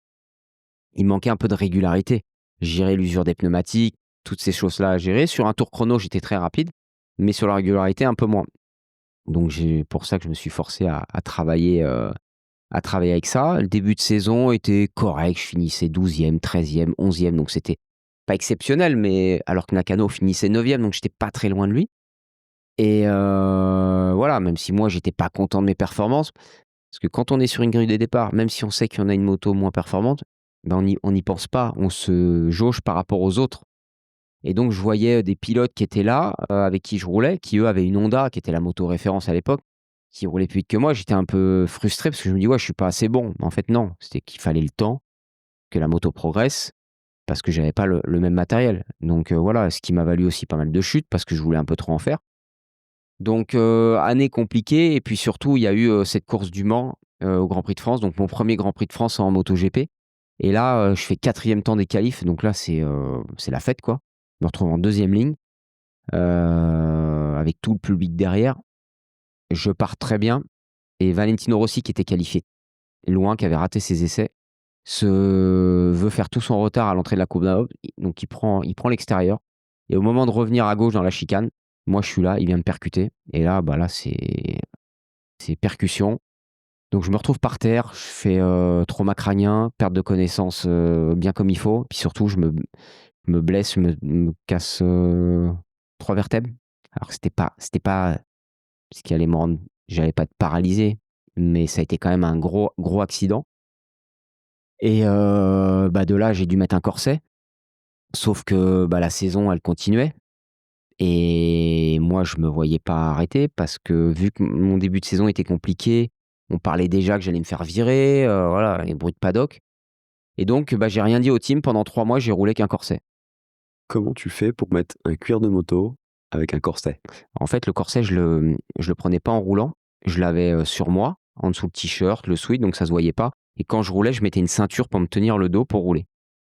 il manquait un peu de régularité. Gérer l'usure des pneumatiques, toutes ces choses-là à gérer. Sur un tour chrono, j'étais très rapide, mais sur la régularité, un peu moins. Donc pour ça que je me suis forcé à travailler avec ça. Le début de saison était correct, je finissais 12e, 13e, 11e, donc c'était pas exceptionnel, mais alors que Nakano finissait 9e, donc j'étais pas très loin de lui. Et voilà, même si moi j'étais pas content de mes performances, parce que quand on est sur une grille de départ, même si on sait qu'on a une moto moins performante, ben on n'y pense pas, on se jauge par rapport aux autres. Et donc je voyais des pilotes qui étaient là, avec qui je roulais, qui eux avaient une Honda, qui était la moto référence à l'époque, qui roulaient plus vite que moi. J'étais un peu frustré parce que je me dis: «Ouais, je suis pas assez bon». Mais en fait non, c'était qu'il fallait le temps, que la moto progresse, parce que j'avais pas le même matériel. Donc voilà, ce qui m'a valu aussi pas mal de chutes parce que je voulais un peu trop en faire. Donc année compliquée et puis surtout il y a eu, cette course du Mans, au Grand Prix de France, donc mon premier Grand Prix de France en MotoGP. Et là, je fais 4e temps des qualifs, donc là c'est la fête quoi. Je me retrouve en deuxième ligne, avec tout le public derrière. Je pars très bien et Valentino Rossi qui était qualifié loin, qui avait raté ses essais, veut faire tout son retard à l'entrée de la courbe d'aube, donc il prend l'extérieur et au moment de revenir à gauche dans la chicane, moi je suis là, il vient me percuter et là, bah, là c'est percussion. Donc je me retrouve par terre, je fais, trauma crânien, perte de connaissance, bien comme il faut, puis surtout je me blesse, je me casse, 3 vertèbres. Alors que c'était pas ce qui allait me rendre, j'allais pas être paralysé, mais ça a été quand même un gros, gros accident. Et bah, de là, j'ai dû mettre un corset. Sauf que, bah, la saison, elle continuait et moi, je me voyais pas arrêter parce que vu que mon début de saison était compliqué, on parlait déjà que j'allais me faire virer, voilà, les bruits de paddock. Et donc, bah, j'ai rien dit au team pendant 3 mois, j'ai roulé qu'un corset. Comment tu fais pour mettre un cuir de moto avec un corset? En fait, le corset, je le prenais pas en roulant, je l'avais, sur moi, en dessous le t-shirt, le sweat, donc ça se voyait pas. Et quand je roulais, je mettais une ceinture pour me tenir le dos pour rouler.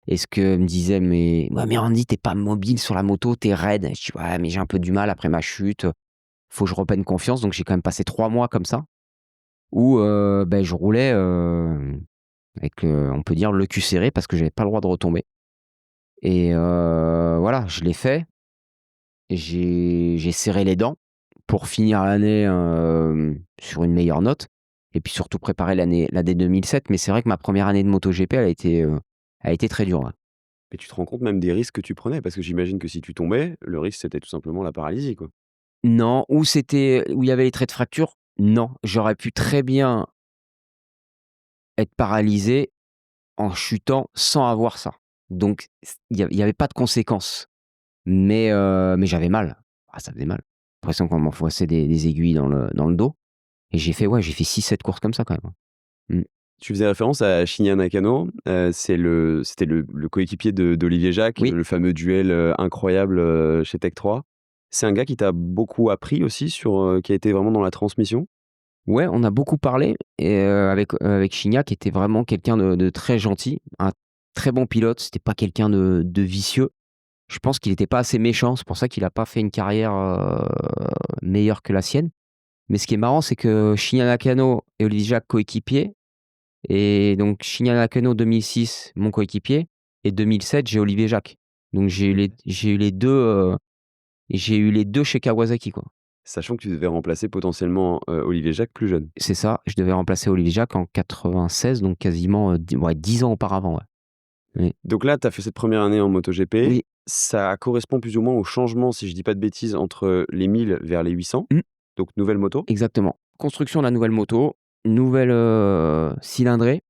Et ce que me disait: «Mais ouais, mais Randy, tu pas mobile sur la moto, tu es raide». Je dis: «Ouais, mais j'ai un peu du mal après ma chute, faut que je reprenne confiance». Donc j'ai quand même passé 3 mois comme ça où, beh, je roulais, avec, on peut dire le cul serré parce que j'avais pas le droit de retomber. Et voilà, je l'ai fait. J'ai serré les dents pour finir l'année, sur une meilleure note et puis surtout préparer l'année 2007. Mais c'est vrai que ma première année de MotoGP, elle a été très dure, ouais. Et tu te rends compte même des risques que tu prenais? Parce que j'imagine que si tu tombais, le risque, c'était tout simplement la paralysie, quoi. Non, où il y avait les traits de fracture, non. J'aurais pu très bien être paralysé en chutant sans avoir ça. Donc il y avait pas de conséquences. Mais j'avais mal. Ah, ça faisait mal. L'impression qu'on m'enfonçait des aiguilles dans le dos et j'ai fait 6-7 courses comme ça quand même, hein. Mmh. Tu faisais référence à Shinya Nakano, c'était le coéquipier d'Olivier Jacques, Oui, le fameux duel, incroyable, chez Tech 3. C'est un gars qui t'a beaucoup appris aussi qui a été vraiment dans la transmission? ouais, on a beaucoup parlé et avec Chignac qui était vraiment quelqu'un de très gentil, un très bon pilote, c'était pas quelqu'un de vicieux. Je pense qu'il était pas assez méchant, c'est pour ça qu'il a pas fait une carrière, meilleure que la sienne. Mais ce qui est marrant, c'est que Shinya Nakano et Olivier Jacques coéquipiers. Et donc Shinya Nakano 2006, mon coéquipier, et 2007, j'ai Olivier Jacques. Donc j'ai eu les deux chez Kawasaki, quoi. Sachant que tu devais remplacer potentiellement, Olivier Jacques plus jeune. C'est ça, je devais remplacer Olivier Jacques en 96, donc quasiment, 10 ans auparavant, ouais. Oui. Donc là, tu as fait cette première année en MotoGP. Oui, Ça correspond plus ou moins au changement, si je dis pas de bêtises, entre les 1000 vers les 800, mmh, donc nouvelle moto. exactement. Construction de la nouvelle moto, nouvelle, cylindrée.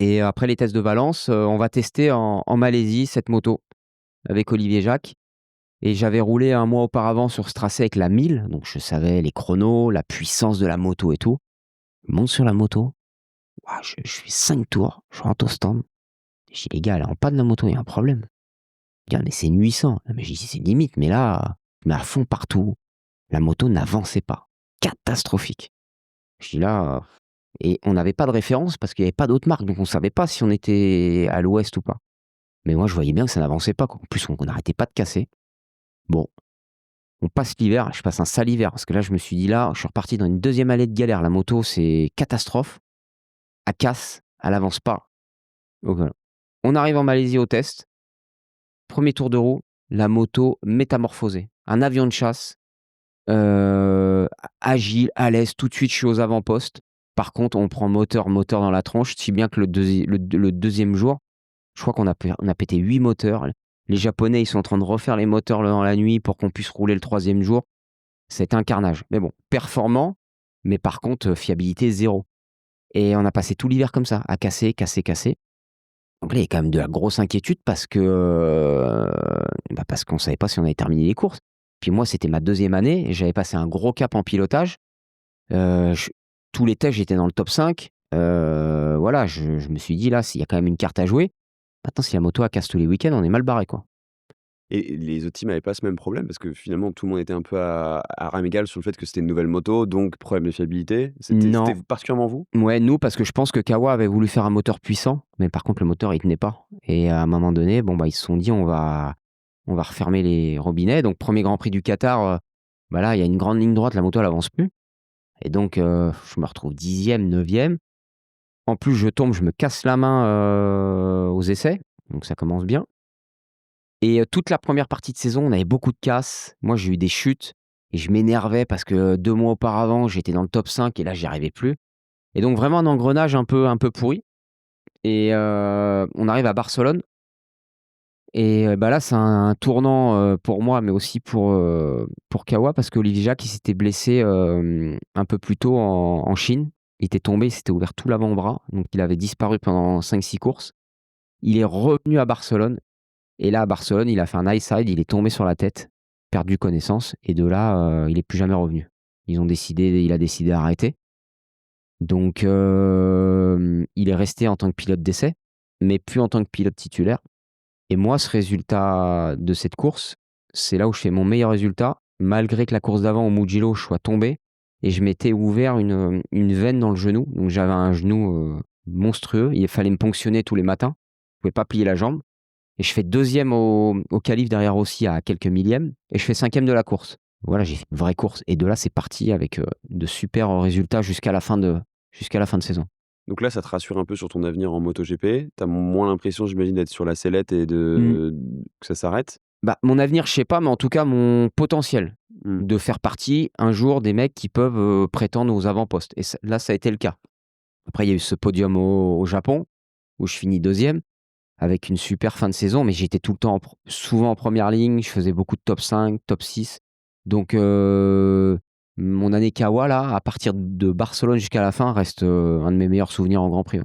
Et après les tests de Valence, on va tester en Malaisie cette moto avec Olivier Jacques. Et j'avais roulé un mois auparavant sur ce tracé avec la 1000, donc je savais les chronos, la puissance de la moto et tout. Je monte sur la moto, waouh, je fais 5 tours, je rentre au stand. Je dis: «Les gars, elle est en panne la moto, il y a un problème». «Gars, mais c'est une 800». Ah mais j'ai dit: «C'est limite, mais là, je mets à fond partout». La moto n'avançait pas, catastrophique. Je dis là, et on n'avait pas de référence parce qu'il y avait pas d'autres marques, donc on savait pas si on était à l'ouest ou pas. Mais moi, je voyais bien que ça n'avançait pas, quoi. En plus, on n'arrêtait pas de casser. Bon, On passe l'hiver, je passe un sale hiver parce que là, je me suis dit: «Là, je suis reparti dans une deuxième année de galère. La moto, c'est catastrophe. Elle casse, elle avance pas». Donc voilà. On arrive en Malaisie au test. Premier tour de roue, la moto métamorphosée. Un avion de chasse, agile, à l'aise, tout de suite, je suis aux avant-postes. Par contre, on prend moteur dans la tronche, si bien que le 2e jour, je crois on a pété 8 moteurs. Les Japonais, ils sont en train de refaire les moteurs dans la nuit pour qu'on puisse rouler le 3e jour. C'était un carnage. Mais bon, performant, mais par contre, fiabilité 0. Et on a passé tout l'hiver comme ça, à casser, casser, casser. Donc là, il y a quand même de la grosse inquiétude parce que, parce qu'on savait pas si on allait terminer les courses. Puis moi, c'était ma 2e année et j'avais passé un gros cap en pilotage. Je Tous les tests, j'étais dans le top 5. Voilà, je me suis dit: «Là, s'il y a quand même une carte à jouer, maintenant si la moto elle casse tous les week-ends, on est mal barré, quoi». Et les autres teams n'avaient pas ce même problème? Parce que finalement, tout le monde était un peu à armes égales sur le fait que c'était une nouvelle moto, donc problème de fiabilité. C'était Non, particulièrement vous? ouais, nous, parce que je pense que Kawa avait voulu faire un moteur puissant, mais par contre le moteur, il tenait pas et à un moment donné, bon, bah, ils se sont dit: «On va refermer les robinets». Donc 1er Grand Prix du Qatar, bah, là, il y a une grande ligne droite, la moto, elle avance plus et donc je me retrouve 10e, 9e. En plus, je tombe, je me casse la main, aux essais, donc ça commence bien et toute la première partie de saison, on avait beaucoup de casses. Moi, j'ai eu des chutes et je m'énervais parce que 2 mois auparavant, j'étais dans le top 5 et là, j'y arrivais plus et donc vraiment un engrenage un peu pourri et on arrive à Barcelone et bah, là, c'est un tournant, pour moi, mais aussi pour Kawa parce qu'Olivier Jacques, il s'était blessé, un peu plus tôt en Chine. Il était tombé, il s'était ouvert tout l'avant-bras, donc il avait disparu pendant 5-6 courses. Il est revenu à Barcelone et là, à Barcelone, il a fait un high side, il est tombé sur la tête, perdu connaissance et de là, il est plus jamais revenu. Il a décidé d'arrêter. Donc il est resté en tant que pilote d'essai, mais plus en tant que pilote titulaire et moi, ce résultat de cette course, c'est là où je fais mon meilleur résultat, malgré que la course d'avant au Mugello, je sois tombé et je m'étais ouvert une veine dans le genou. Donc j'avais un genou, monstrueux. Il fallait me ponctionner tous les matins. Je pouvais pas plier la jambe et je fais 2e au qualif derrière aussi à quelques millièmes et je fais 5e de la course. Voilà, j'ai fait une vraie course et de là, c'est parti avec, de super résultats jusqu'à la fin de saison. Donc là, ça te rassure un peu sur ton avenir en MotoGP. Tu as moins l'impression, j'imagine, d'être sur la sellette et Mmh. que ça s'arrête? Bah, mon avenir, je sais pas, mais en tout cas, mon potentiel Mmh. de faire partie un jour des mecs qui peuvent, prétendre aux avant-postes et ça a été le cas. Après, il y a eu ce podium au Japon où je finis 2e avec une super fin de saison, mais j'étais tout le temps souvent en première ligne, je faisais beaucoup de top 5, top 6. Donc mon année Kawa là, à partir de Barcelone jusqu'à la fin reste, un de mes meilleurs souvenirs en Grand Prix, ouais.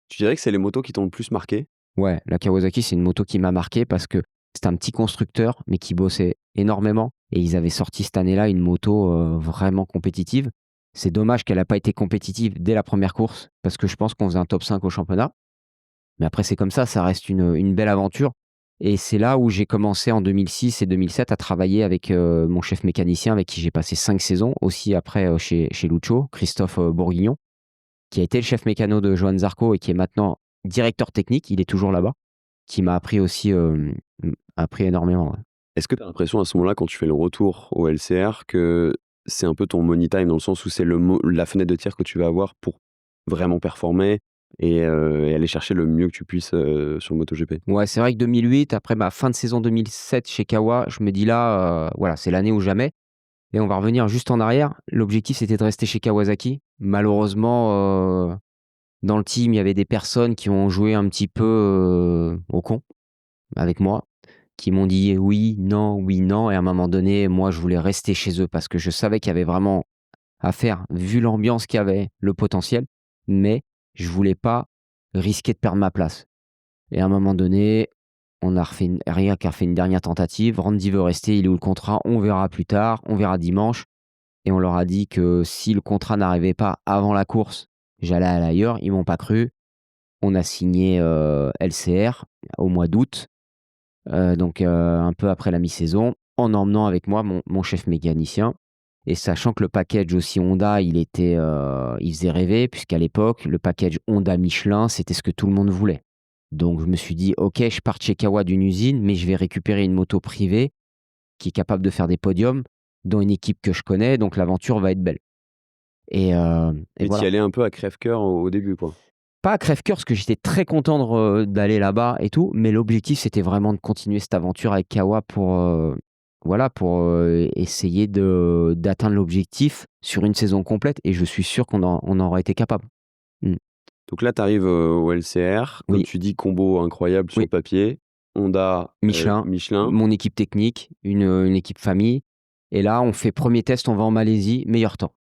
Tu dirais que c'est les motos qui t'ont le plus marqué? Ouais, la Kawasaki, c'est une moto qui m'a marqué parce que c'était un petit constructeur, mais qui bossait énormément et ils avaient sorti cette année-là une moto, vraiment compétitive. C'est dommage qu'elle a pas été compétitive dès la première course parce que je pense qu'on faisait un top 5 au championnat. Mais après c'est comme ça reste une belle aventure et c'est là où j'ai commencé en 2006 et 2007 à travailler avec, mon chef mécanicien avec qui j'ai passé 5 saisons, aussi après, chez Lucho, Christophe, Bourguignon, qui a été le chef mécano de Johan Zarco et qui est maintenant directeur technique, il est toujours là-bas, qui m'a appris aussi, appris énormément, ouais. Est-ce que tu as l'impression à ce moment-là, quand tu fais le retour au LCR, que c'est un peu ton money time dans le sens où c'est la fenêtre de tir que tu vas avoir pour vraiment performer et aller chercher le mieux que tu puisses, sur le MotoGP? Ouais, c'est vrai que 2008, après ma fin de saison 2007 chez Kawa, je me dis là, voilà, c'est l'année ou jamais et on va revenir juste en arrière. L'objectif, c'était de rester chez Kawasaki. Malheureusement, dans le team, il y avait des personnes qui ont joué un petit peu, au con avec moi, qui m'ont dit: oui, non» et à un moment donné, moi, je voulais rester chez eux parce que je savais qu'il y avait vraiment à faire, vu l'ambiance qu'il y avait, le potentiel, mais je voulais pas risquer de perdre ma place et à un moment donné, on a refait Riac a refait une dernière tentative. Randy veut rester, il est où le contrat? On verra plus tard, on verra dimanche et on leur a dit que si le contrat n'arrivait pas avant la course, j'allais aller ailleurs. Ils m'ont pas cru. On a signé, LCR au mois d'août, donc un peu après la mi-saison, en emmenant avec moi mon chef mécanicien et sachant que le package aussi Honda, il faisait rêver puisqu'à l'époque, le package Honda Michelin, c'était ce que tout le monde voulait. Donc je me suis dit: «OK, je pars de chez Kawa d'une usine, mais je vais récupérer une moto privée qui est capable de faire des podiums». dans une équipe que je connais, donc l'aventure va être belle. Et Mais tu y voilà. allais un peu à crève-cœur au début, quoi? Pas à crève-cœur, parce que j'étais très content d'aller là-bas et tout, mais l'objectif, c'était vraiment de continuer cette aventure avec Kawa pour essayer d'atteindre l'objectif sur une saison complète, et je suis sûr qu'on aurait été capable. Mmh. Donc là, tu arrives, au LCR, comme Oui, tu dis, combo incroyable sur oui. le papier. Honda, Michelin, Michelin. mon équipe technique, une équipe famille, et là, on fait premier test, on va en Malaisie, meilleur temps,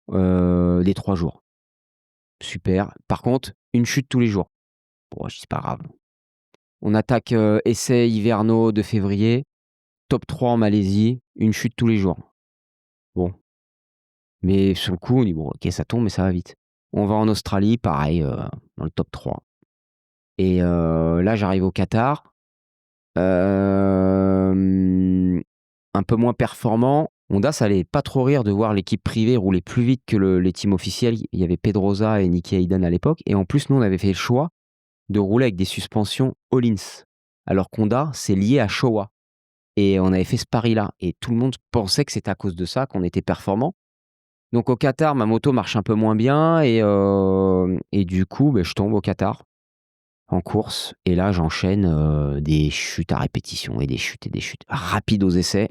des 3 jours. Super. Par contre, une chute tous les jours. Bon, je dis: «C'est pas grave». On attaque, essais hivernaux de février, top 3 en Malaisie, une chute tous les jours. Bon, mais sur le coup, on dit: «Bon, OK, ça tombe, mais ça va vite». On va en Australie, pareil, dans le top 3, et là, j'arrive au Qatar, hem, un peu moins performant. Honda, ça allait pas trop rire de voir l'équipe privée rouler plus vite que les teams officiels. Il y avait Pedrosa et Nicky Hayden à l'époque, et en plus, nous, on avait fait le choix de rouler avec des suspensions Öhlins, alors qu'Honda, c'est lié à Showa. Et on avait fait ce pari-là, et tout le monde pensait que c'était à cause de ça qu'on était performant. Donc au Qatar, ma moto marche un peu moins bien, et du coup, je tombe au Qatar, en course, et là j'enchaîne, des chutes à répétition et des chutes rapides aux essais,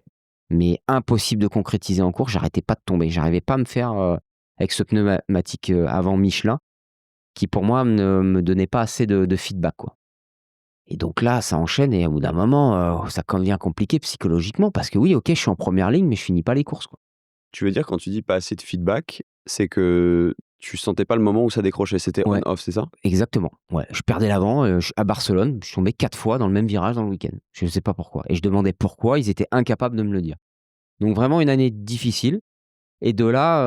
mais impossible de concrétiser en course. J'arrêtais pas de tomber. J'arrivais pas à me faire, avec ce pneumatique, avant Michelin, qui pour moi ne me donnait pas assez de feedback, quoi. Et donc là, ça enchaîne, et au bout d'un moment, ça devient compliqué psychologiquement, parce que oui, OK, je suis en première ligne, mais je finis pas les courses, quoi. Tu veux dire, quand tu dis pas assez de feedback, c'est que tu sentais pas le moment où ça décrochait, c'était Ouais, on-off, c'est ça? exactement. Ouais, je perdais l'avant, à Barcelone, je suis tombé 4 fois dans le même virage dans le week-end. Je ne sais pas pourquoi, et je demandais pourquoi, ils étaient incapables de me le dire. Donc vraiment une année difficile, et de là,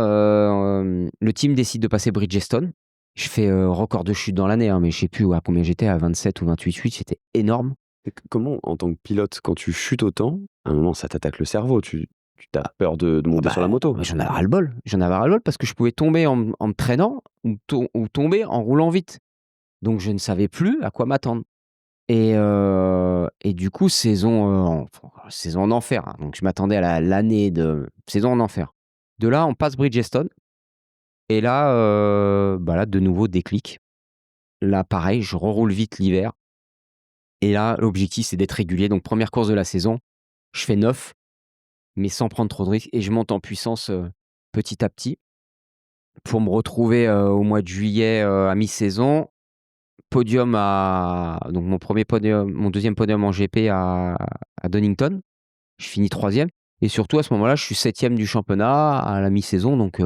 le team décide de passer Bridgestone. Je fais, record de chute dans l'année, hein, mais je sais plus à combien j'étais, à 27 ou 28,8, c'était énorme. Et comment, en tant que pilote, quand tu chutes autant, à un moment, ça t'attaque le cerveau, tu as peur de Ah monter sur la moto? j'en avais ras-le-bol. J'en avais ras-le-bol, parce que je pouvais tomber en me traînant, ou tomber en roulant vite. Donc je ne savais plus à quoi m'attendre, et du coup, saison en enfer, hein. Donc je m'attendais à l'année de saison en enfer. De là, on passe Bridgestone, et là, là, de nouveau déclic. Là, pareil, je reroule vite l'hiver, et là, l'objectif, c'est d'être régulier. Donc première course de la saison, je fais 9, mais sans prendre trop de risques, et je monte en puissance, petit à petit, pour me retrouver, au mois de juillet, à mi-saison, podium donc mon deuxième podium en GP à Donington. Je finis 3e, et surtout à ce moment-là, je suis 7e du championnat à la mi-saison, donc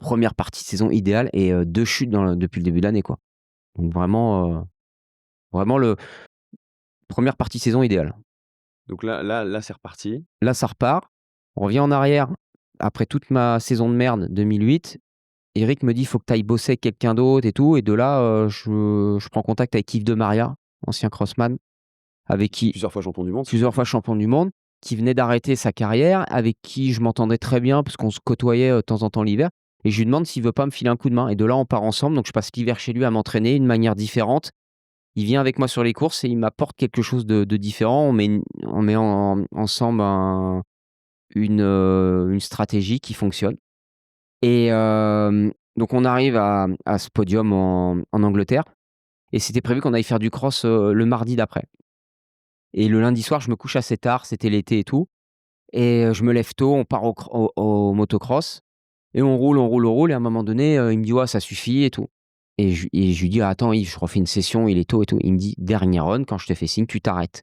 1re partie de saison idéale, et 2 chutes depuis le début de l'année, quoi. Donc vraiment le 1re partie de saison idéale. Donc là, c'est reparti. Là, ça repart. On revient en arrière après toute ma saison de merde 2008. Eric me dit: «Faut que tu ailles bosser avec quelqu'un d'autre et tout», et de là, je prends contact avec Yves Demaria, ancien crossman, avec qui Plusieurs fois champion du monde, c'est ça? plusieurs fois champion du monde, qui venait d'arrêter sa carrière, avec qui je m'entendais très bien parce qu'on se côtoyait, de temps en temps l'hiver, et je lui demande s'il veut pas me filer un coup de main, et de là, on part ensemble. Donc je passe l'hiver chez lui à m'entraîner d'une manière différente. Il vient avec moi sur les courses, et il m'apporte quelque chose de différent. On met ensemble une stratégie qui fonctionne, et donc on arrive à ce podium en Angleterre, et c'était prévu qu'on aille faire du cross, le mardi d'après, et le lundi soir, je me couche assez tard, c'était l'été et tout, et je me lève tôt, on part au motocross, et on roule, on roule, on roule, et à un moment donné, il me dit: «Ouais, ça suffit et tout», et je lui dis: «Attends Yves, je refais une session, il est tôt et tout». Il me dit: «Dernier run, quand je te fais signe, tu t'arrêtes».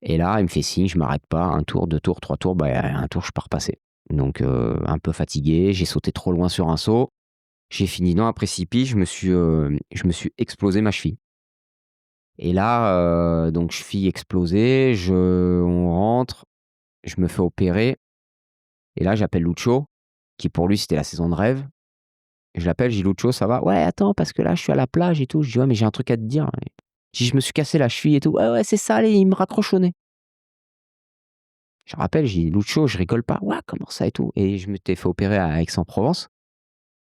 Et là, il me fait signe, je m'arrête pas, 1 tour, 2 tours, 3 tours, 1 tour, je pars passer. Donc un peu fatigué, j'ai sauté trop loin sur un saut, j'ai fini dans un précipice, je me suis explosé ma cheville. Et là, donc cheville explosée, on rentre, je me fais opérer, et là, j'appelle Lucho, qui pour lui, c'était la saison de rêve. Je l'appelle, je dis: «Lucho, ça va?» «Ouais, attends, parce que là, je suis à la plage et tout». Je dis: «Ouais, mais j'ai un truc à te dire». Je dis: «Je me suis cassé la cheville et tout». «Ouais, ouais, c'est ça, allez», il me raccroche au nez. Je rappelle, j'ai dit: «Lucho, je rigole pas». «Ouais, comment ça et tout?» Et je m'étais fait opérer à Aix-en-Provence.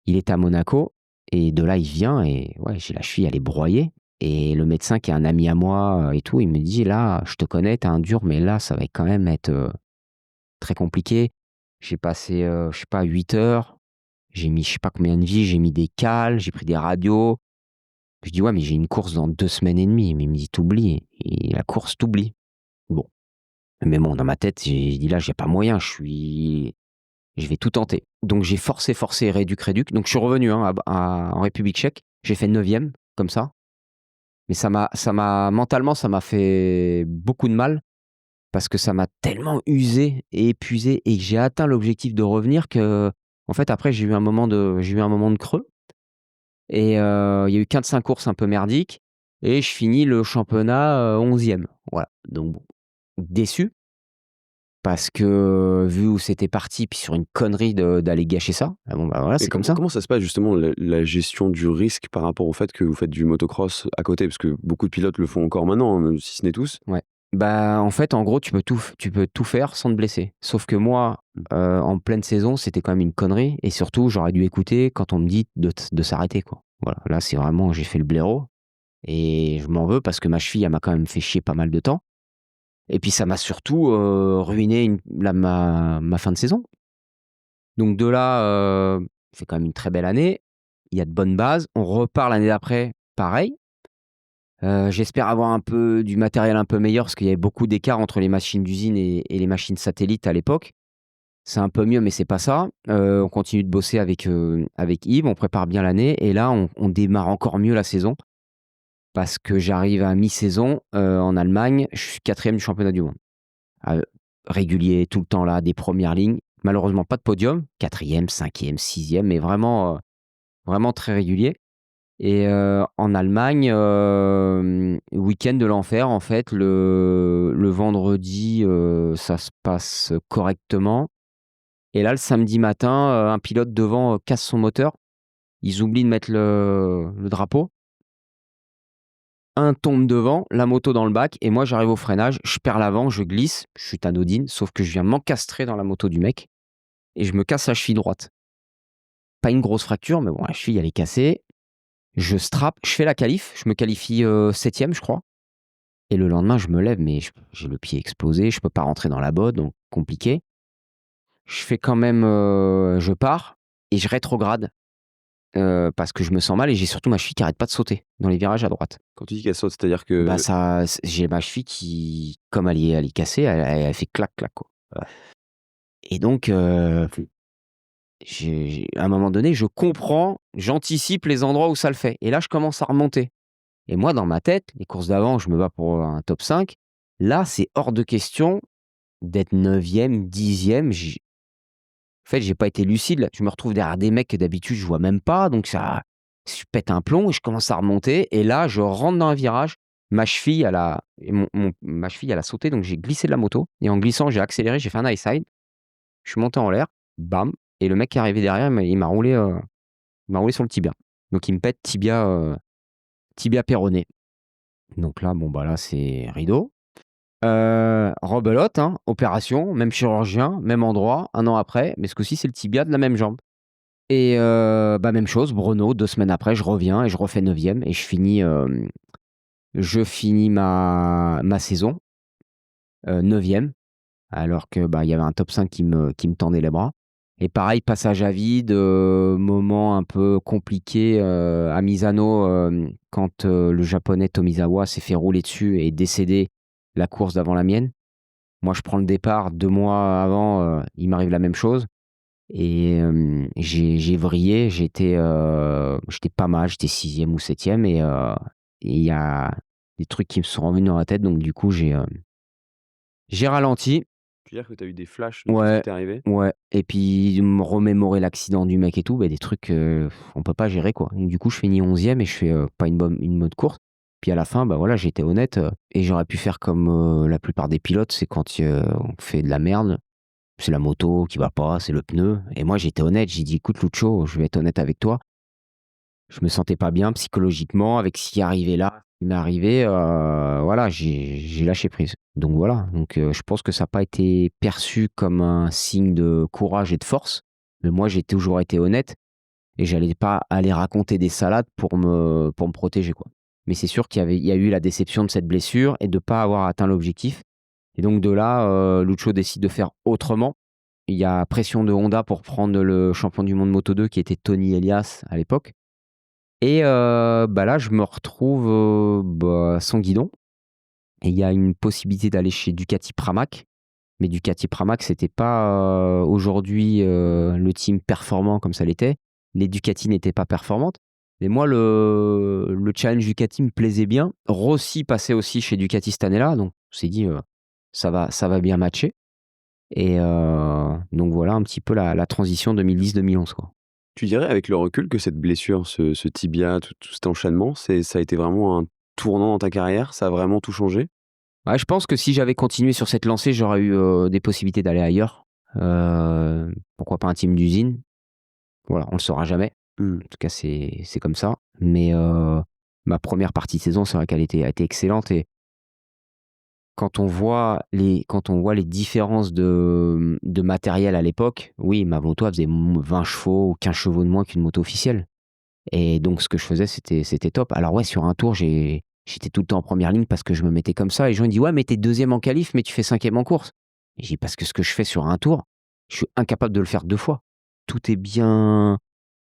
Il était à Monaco, et de là, il vient, et ouais, j'ai la cheville, elle est broyée, et le médecin, qui est un ami à moi, et tout, il me dit: «Là, je te connais, tu es un dur, mais là, ça va quand même être, très compliqué. J'ai passé, je sais pas 8 heures. J'ai mis je sais pas combien de vies, j'ai mis des cales, j'ai pris des radios. Je dis: «Ouais, mais j'ai une course dans 2 semaines et demie». Mais il me dit: «Tu et la course, tu Bon, mais bon, dans ma tête, j'ai dit: «Là, j'ai pas moyen, je vais tout tenter». Donc j'ai forcé, réduc. Donc je suis revenu, hein, en République tchèque. J'ai fait 9e comme ça. Mais ça m'a mentalement, ça m'a fait beaucoup de mal parce que ça m'a tellement usé et épuisé et que j'ai atteint l'objectif de revenir que, en fait, après j'ai eu un moment de creux et il y a eu 4-5 courses un peu merdiques et je finis le championnat, 11e. Voilà, donc bon, déçu parce que vu où c'était parti, puis sur une connerie d'aller gâcher ça, ah bon, bah, voilà, Mais c'est comme comment ça. comment ça se passe justement la gestion du risque par rapport au fait que vous faites du motocross à côté? Parce que beaucoup de pilotes le font encore maintenant, hein, si ce n'est tous. Ouais. Bah, en fait, en gros, tu peux tout faire sans te blesser. Sauf que moi, Mmh. en pleine saison, c'était quand même une connerie et surtout, j'aurais dû écouter quand on me dit de s'arrêter, quoi. Voilà, là, c'est vraiment j'ai fait le blaireau et je m'en veux parce que ma cheville, elle m'a quand même fait chier pas mal de temps et puis ça m'a surtout, ruiné ma fin de saison. Donc de là, c'est quand même une très belle année. Il y a de bonnes bases. On repart l'année d'après, pareil. J'espère avoir un peu du matériel un peu meilleur parce qu'il y avait beaucoup d'écart entre les machines d'usine et les machines satellites à l'époque. C'est un peu mieux, mais c'est pas ça. On continue de bosser avec Yves, on prépare bien l'année et là, on démarre encore mieux la saison parce que j'arrive à mi-saison, en Allemagne, je suis 4e du championnat du monde. Heu, Régulier, tout le temps là, des premières lignes. Malheureusement pas de podium, 4e, 5e, 6e, mais vraiment très régulier. Et en Allemagne, week-end de l'enfer en fait. Le vendredi, ça se passe correctement et là, le samedi matin, un pilote devant, casse son moteur. Ils oublient de mettre le drapeau. Un tombe devant, la moto dans le bac et moi j'arrive au freinage, je perds l'avant, je glisse, je chute anodine, sauf que je viens m'encastrer dans la moto du mec et je me casse la cheville droite. Pas une grosse fracture, mais bon, la cheville elle est cassée. Je strappe, je fais la qualif, je me qualifie, 7e je crois. Et le lendemain, je me lève, mais j'ai le pied explosé, je peux pas rentrer dans la botte, donc compliqué. Je fais quand même, je pars et je rétrograde, parce que je me sens mal et j'ai surtout ma cheville qui arrête pas de sauter dans les virages à droite. Quand tu dis qu'elle saute, c'est-à-dire Bah, que ça j'ai ma cheville qui, comme elle est cassée, elle fait clac, clac, quoi. Voilà. Et donc, à un moment donné, je comprends, j'anticipe les endroits où ça le fait et là, je commence à remonter et moi, dans ma tête, les courses d'avant, je me bats pour un top 5. Là, c'est hors de question d'être 9e, 10e. En fait, j'ai pas été lucide là. Je me retrouve derrière des mecs que d'habitude je vois même pas, donc ça je pète un plomb et je commence à remonter et là, je rentre dans un virage. Ma cheville, elle a sauté, donc j'ai glissé de la moto et en glissant, j'ai accéléré, j'ai fait un high side. Je suis monté en l'air, bam et le mec qui est arrivé derrière, il m'a roulé sur le tibia. Donc il me pète tibia péroné. Donc là, bon, bah, là, c'est rideau. Rebelote, hein, opération, même chirurgien, même endroit, 1 an après, mais ce coup-ci, c'est le tibia de la même jambe et bah, même chose, Brno, 2 semaines après, je reviens et je refais 9e et je finis ma saison, 9e alors que, bah, il y avait un top 5 qui me tendait les bras et pareil, passage à vide, moment un peu compliqué, à Misano, quand, le japonais Tomizawa s'est fait rouler dessus et est décédé la course d'avant la mienne. Moi, je prends le départ 2 mois avant, il m'arrive la même chose et j'ai vrillé. J'étais pas mal, j'étais 6e ou 7e et il y a des trucs qui me sont revenus dans la tête donc du coup, j'ai ralenti. tu veux dire que tu as eu des flashs de tout ce qui Ouais, t'est arrivé? ouais et puis me remémorer l'accident du mec et tout, bah, des trucs, on peut pas gérer, quoi. Donc du coup, je finis 11e et je fais, pas une bonne course. Puis à la fin, bah, voilà, j'étais honnête, et j'aurais pu faire comme, la plupart des pilotes, c'est quand, on fait de la merde. C'est la moto qui va pas, c'est le pneu et moi j'étais honnête, j'ai dit: «Écoute Lucho, je vais être honnête avec toi, je me sentais pas bien psychologiquement avec ce qui arrivait là, ce qui m'est arrivé, voilà, j'ai lâché prise». Donc voilà, je pense que ça a pas été perçu comme un signe de courage et de force, mais moi j'ai toujours été honnête et j'allais pas aller raconter des salades pour me protéger, quoi. Mais c'est sûr qu'il y a eu la déception de cette blessure et de pas avoir atteint l'objectif Et donc de là, Lucho décide de faire autrement. Il y a pression de Honda pour prendre le champion du monde Moto 2 qui était Tony Elias à l'époque. Et là, je me retrouve sans guidon. Et il y a une possibilité d'aller chez Ducati Pramac. Mais Ducati Pramac, c'était pas aujourd'hui le team performant comme ça l'était. Les Ducati n'étaient pas performantes. Mais moi, le challenge Ducati me plaisait bien. Rossi passait aussi chez Ducati cette année-là. Donc, on s'est dit, ça va bien matcher. Et donc, voilà un petit peu la transition 2010-2011, quoi. Tu dirais avec le recul que cette blessure, ce tibia, tout cet enchaînement, ça a été vraiment un tournant dans ta carrière? Ça a vraiment tout changé? Ouais, je pense que si j'avais continué sur cette lancée, j'aurais eu des possibilités d'aller ailleurs. Pourquoi pas un team d'usine? Voilà, on le saura jamais. Mmh. En tout cas, c'est comme ça. Mais ma première partie de saison, c'est vrai qu'elle a été excellente. Et quand on voit les différences de matériel à l'époque, oui, ma moto, elle faisait 20 chevaux ou 15 chevaux de moins qu'une moto officielle. Et donc, ce que je faisais, c'était top. Alors ouais, sur un tour, j'étais tout le temps en première ligne parce que je me mettais comme ça. Et les gens ils disent: «Ouais, mais t'es deuxième en qualif, mais tu fais cinquième en course». Et je dis: «Parce que ce que je fais sur un tour, je suis incapable de le faire 2 fois». Tout est bien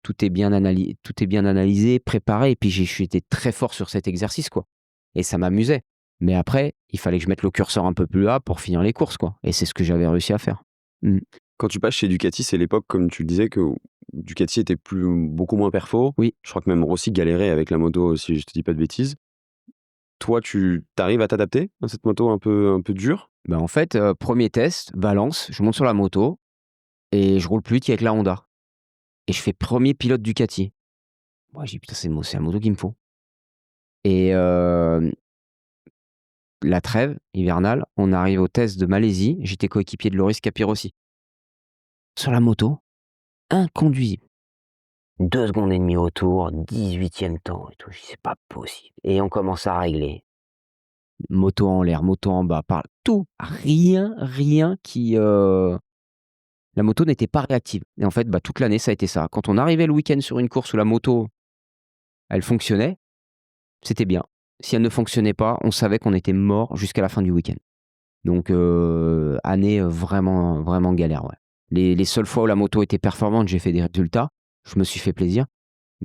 tout est bien analysé, préparé et puis j'étais très fort sur cet exercice, quoi, et ça m'amusait. Mais après, il fallait que je mette le curseur un peu plus bas pour finir les courses, quoi, et c'est ce que j'avais réussi à faire. Mmh. Quand tu passes chez Ducati, c'est l'époque, comme tu le disais, que Ducati était beaucoup moins perfo. Oui. Je crois que même Rossi galérait avec la moto, si je te dis pas de bêtises. Toi, tu arrives à t'adapter à cette moto un peu dure? Bah, en fait, 1er test, Valence, je monte sur la moto et je roule plus vite qu'avec la Honda et je fais premier pilote Ducati. Moi, j'ai dit: «Putain, c'est la moto qu'il me faut», et la trêve hivernale, on arrive au test de Malaisie, j'étais coéquipier de Loris Capirossi. Sur la moto, inconduisible. 2 secondes et demie au tour, 18e temps et tout, je dis: «C'est pas possible», et on commence à régler. Moto en l'air, moto en bas, par tout, rien qui, la moto n'était pas réactive, et en fait, toute l'année, ça a été ça. Quand on arrivait le week-end sur une course où la moto, elle fonctionnait, c'était bien. Si elle ne fonctionnait pas, on savait qu'on était mort jusqu'à la fin du week-end. Donc année, vraiment, vraiment galère, ouais. Les seules fois où la moto était performante, j'ai fait des résultats, je me suis fait plaisir,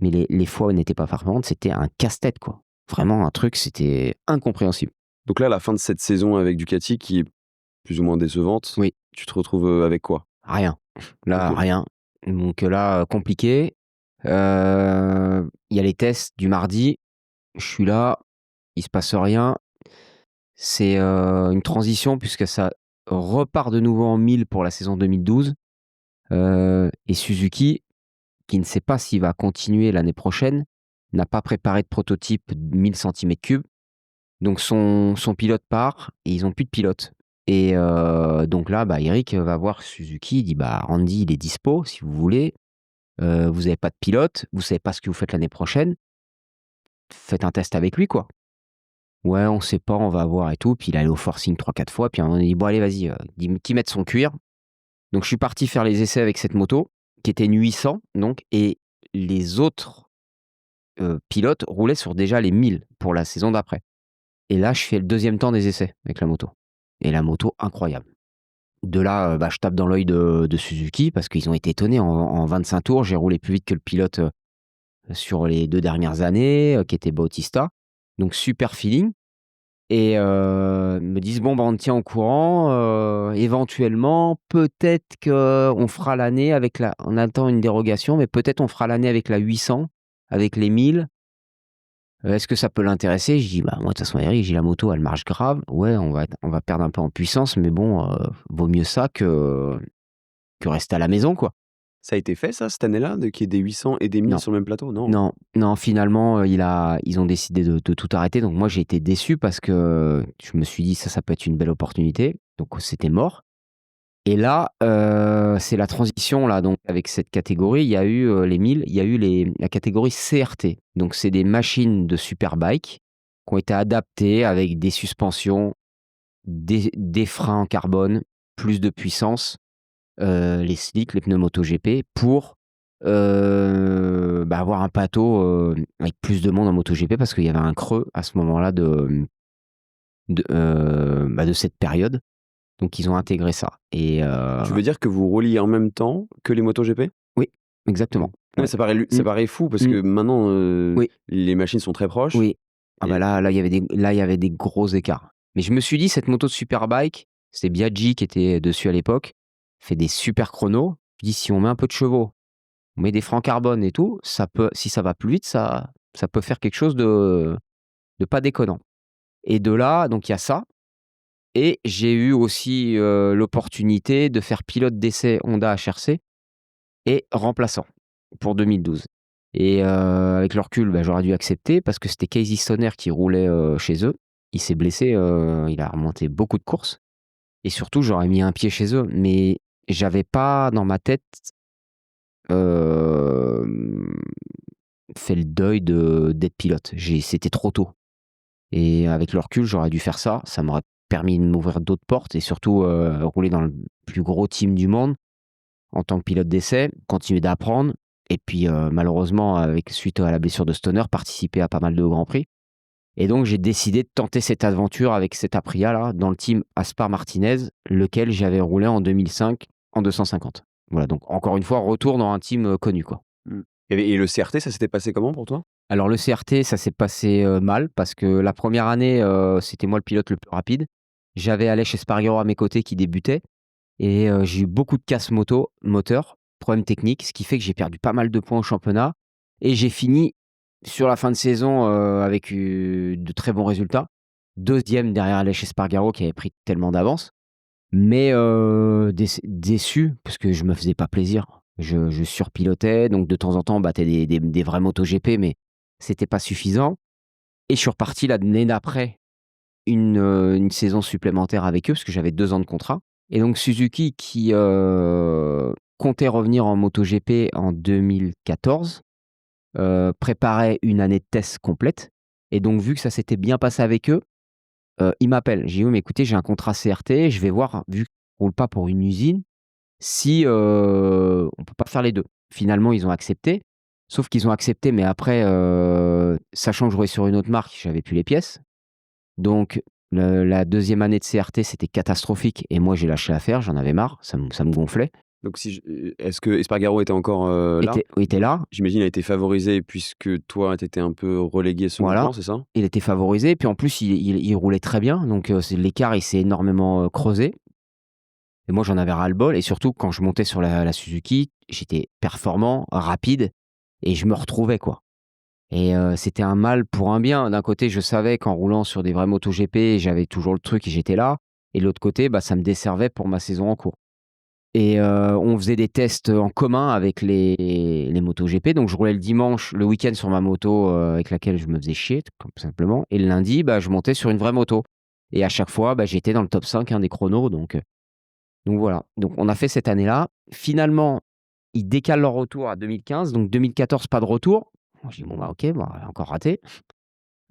mais les fois où elle n'était pas performante, c'était un casse-tête, quoi. Vraiment un truc, c'était incompréhensible. Donc là, à la fin de cette saison avec Ducati, qui est plus ou moins décevante, Oui, tu te retrouves, avec quoi? rien. Là, OK. rien. Donc là, compliqué. Il y a les tests du mardi, je suis là, il se passe rien. C'est, une transition puisque ça repart de nouveau en 1000 pour la saison 2012, et Suzuki, qui ne sait pas s'il va continuer l'année prochaine, n'a pas préparé de prototype 1000 cm3. Donc son pilote part et ils ont plus de pilote, et donc là, Eric va voir Suzuki, il dit: «Bah, Randy, il est dispo si vous voulez, vous avez pas de pilote, vous savez pas ce que vous faites l'année prochaine, faites un test avec lui, quoi». «Ouais, on sait pas, on va voir et tout», puis il est allé au forcing 3-4 fois, puis à un moment donné, il dit: «Bon allez, vas-y, qu'il mette son cuir». Donc je suis parti faire les essais avec cette moto, qui était une 800 donc, et les autres, pilotes roulaient sur déjà les 1000 pour la saison d'après, et là, je fais le 2e temps des essais avec la moto, et la moto incroyable. De là, je tape dans l'œil de Suzuki parce qu'ils ont été étonnés. En 25 tours, j'ai roulé plus vite que le pilote, sur les 2 dernières années, qui était Bautista. Donc super feeling, et me disent: «Bon, on te tient au courant, éventuellement, peut-être qu'on fera l'année avec la on attend une dérogation, mais peut-être on fera l'année avec la 800, avec les 1000. Est-ce que ça peut l'intéresser?» Je dis: «Bah, moi, de toute façon, Eric, j'ai la moto, elle marche grave. Ouais, on va perdre un peu en puissance, mais bon, vaut mieux ça que rester à la maison, quoi». Ça a été fait ça, cette année-là, de qu'il y ait des 800 et des 1000 Non, sur le même plateau? Non? non, non, finalement, ils ont décidé de tout arrêter, donc moi, j'ai été déçu parce que je me suis dit: Ça peut être une belle opportunité», donc c'était mort, et là, c'est la transition, là, donc avec cette catégorie, il y a eu, les 1000, il y a eu la catégorie CRT, donc c'est des machines de superbike qui ont été adaptées avec des suspensions, des freins en carbone, plus de puissance, les slicks, les pneus MotoGP pour, avoir un plateau, avec plus de monde en MotoGP parce qu'il y avait un creux à ce moment-là de cette période, Donc ils ont intégré ça et Tu veux dire que vous rouliez en même temps que les MotoGP? oui, exactement. Ouais, Ouais. ça Mmh, paraît fou parce mmh, que maintenant, oui, les machines sont très proches oui. Ah bah et là, il y avait des gros écarts. Mais je me suis dit cette moto de superbike, c'était Biaggi qui était dessus à l'époque, fait des super chronos. Je dis: «Si on met un peu de chevaux, on met des freins en carbone et tout, ça peut si ça va plus vite, ça peut faire quelque chose de pas déconnant». Et de là, donc il y a ça et j'ai eu aussi, l'opportunité de faire pilote d'essai Honda HRC et remplaçant pour 2012 et avec le recul, bah, j'aurais dû accepter parce que c'était Casey Stoner qui roulait, chez eux. Il s'est blessé, il a remonté beaucoup de courses et surtout j'aurais mis un pied chez eux, mais j'avais pas dans ma tête, hem, fait le deuil d'être pilote. C'était trop tôt et avec le recul, j'aurais dû faire ça. Ça m'aurait permis de m'ouvrir d'autres portes et surtout, rouler dans le plus gros team du monde en tant que pilote d'essai, continuer d'apprendre et puis, malheureusement suite à la blessure de Stoner, participer à pas mal de grands prix et donc j'ai décidé de tenter cette aventure avec cet Aprilia-là dans le team Aspar Martinez, lequel j'avais roulé en 2005 en 250. Voilà, donc encore une fois, retour dans un team, connu, quoi. mmh et le CRT, ça s'était passé comment pour toi? Alors le CRT, ça s'est passé, mal parce que la première année, c'était moi le pilote le plus rapide. J'avais Aleix Espargaro à mes côtés qui débutait et j'ai eu beaucoup de casse moteur, problèmes techniques, ce qui fait que j'ai perdu pas mal de points au championnat et j'ai fini sur la fin de saison, avec, de très bons résultats. 2e derrière Aleix Espargaro qui avait pris tellement d'avance, mais déçu parce que je me faisais pas plaisir. Je surpilotais donc de temps en temps, battais des vrais MotoGP mais c'était pas suffisant et je suis reparti l'année d'après une saison supplémentaire avec eux parce que j'avais 2 ans de contrat et donc Suzuki qui, comptait revenir en MotoGP en 2014, préparait une année de test complète et donc vu que ça s'était bien passé avec eux, ils m'appellent. J'ai dit: «Oui mais écoutez, j'ai un contrat CRT, je vais voir vu que je roule pas pour une usine, si, on peut pas faire les 2». Finalement, ils ont accepté, sauf qu'ils ont accepté mais après, sachant que je roulais sur une autre marque, j'avais plus les pièces. Donc la 2e année de CRT, c'était catastrophique et moi j'ai lâché l'affaire, j'en avais marre, ça me gonflait. Donc si je est-ce que Espargaro était encore, là? Était là, J'imagine il a été favorisé puisque toi, tu étais un peu relégué second voilà, plan, c'est ça? il était favorisé, puis en plus il roulait très bien, donc c'est l'écart il s'est énormément, creusé et moi j'en avais ras-le-bol et surtout quand je montais sur la Suzuki, j'étais performant, rapide et je me retrouvais, quoi et c'était un mal pour un bien. D'un côté, je savais qu'en roulant sur des vrais MotoGP, j'avais toujours le truc et j'étais là et de l'autre côté, bah, ça me desservait pour ma saison en cours. Et on faisait des tests en commun avec les MotoGP, donc je roulais le dimanche, le week-end sur ma moto, avec laquelle je me faisais chier, tout simplement et le lundi, bah, je montais sur une vraie moto et à chaque fois, bah, j'étais dans le top 5, hein, des chronos donc voilà. Donc on a fait cette année-là. Finalement, ils décalent leur retour à 2015, donc 2014 pas de retour. Moi je dis: «Bon, bah, OK, bah, encore raté».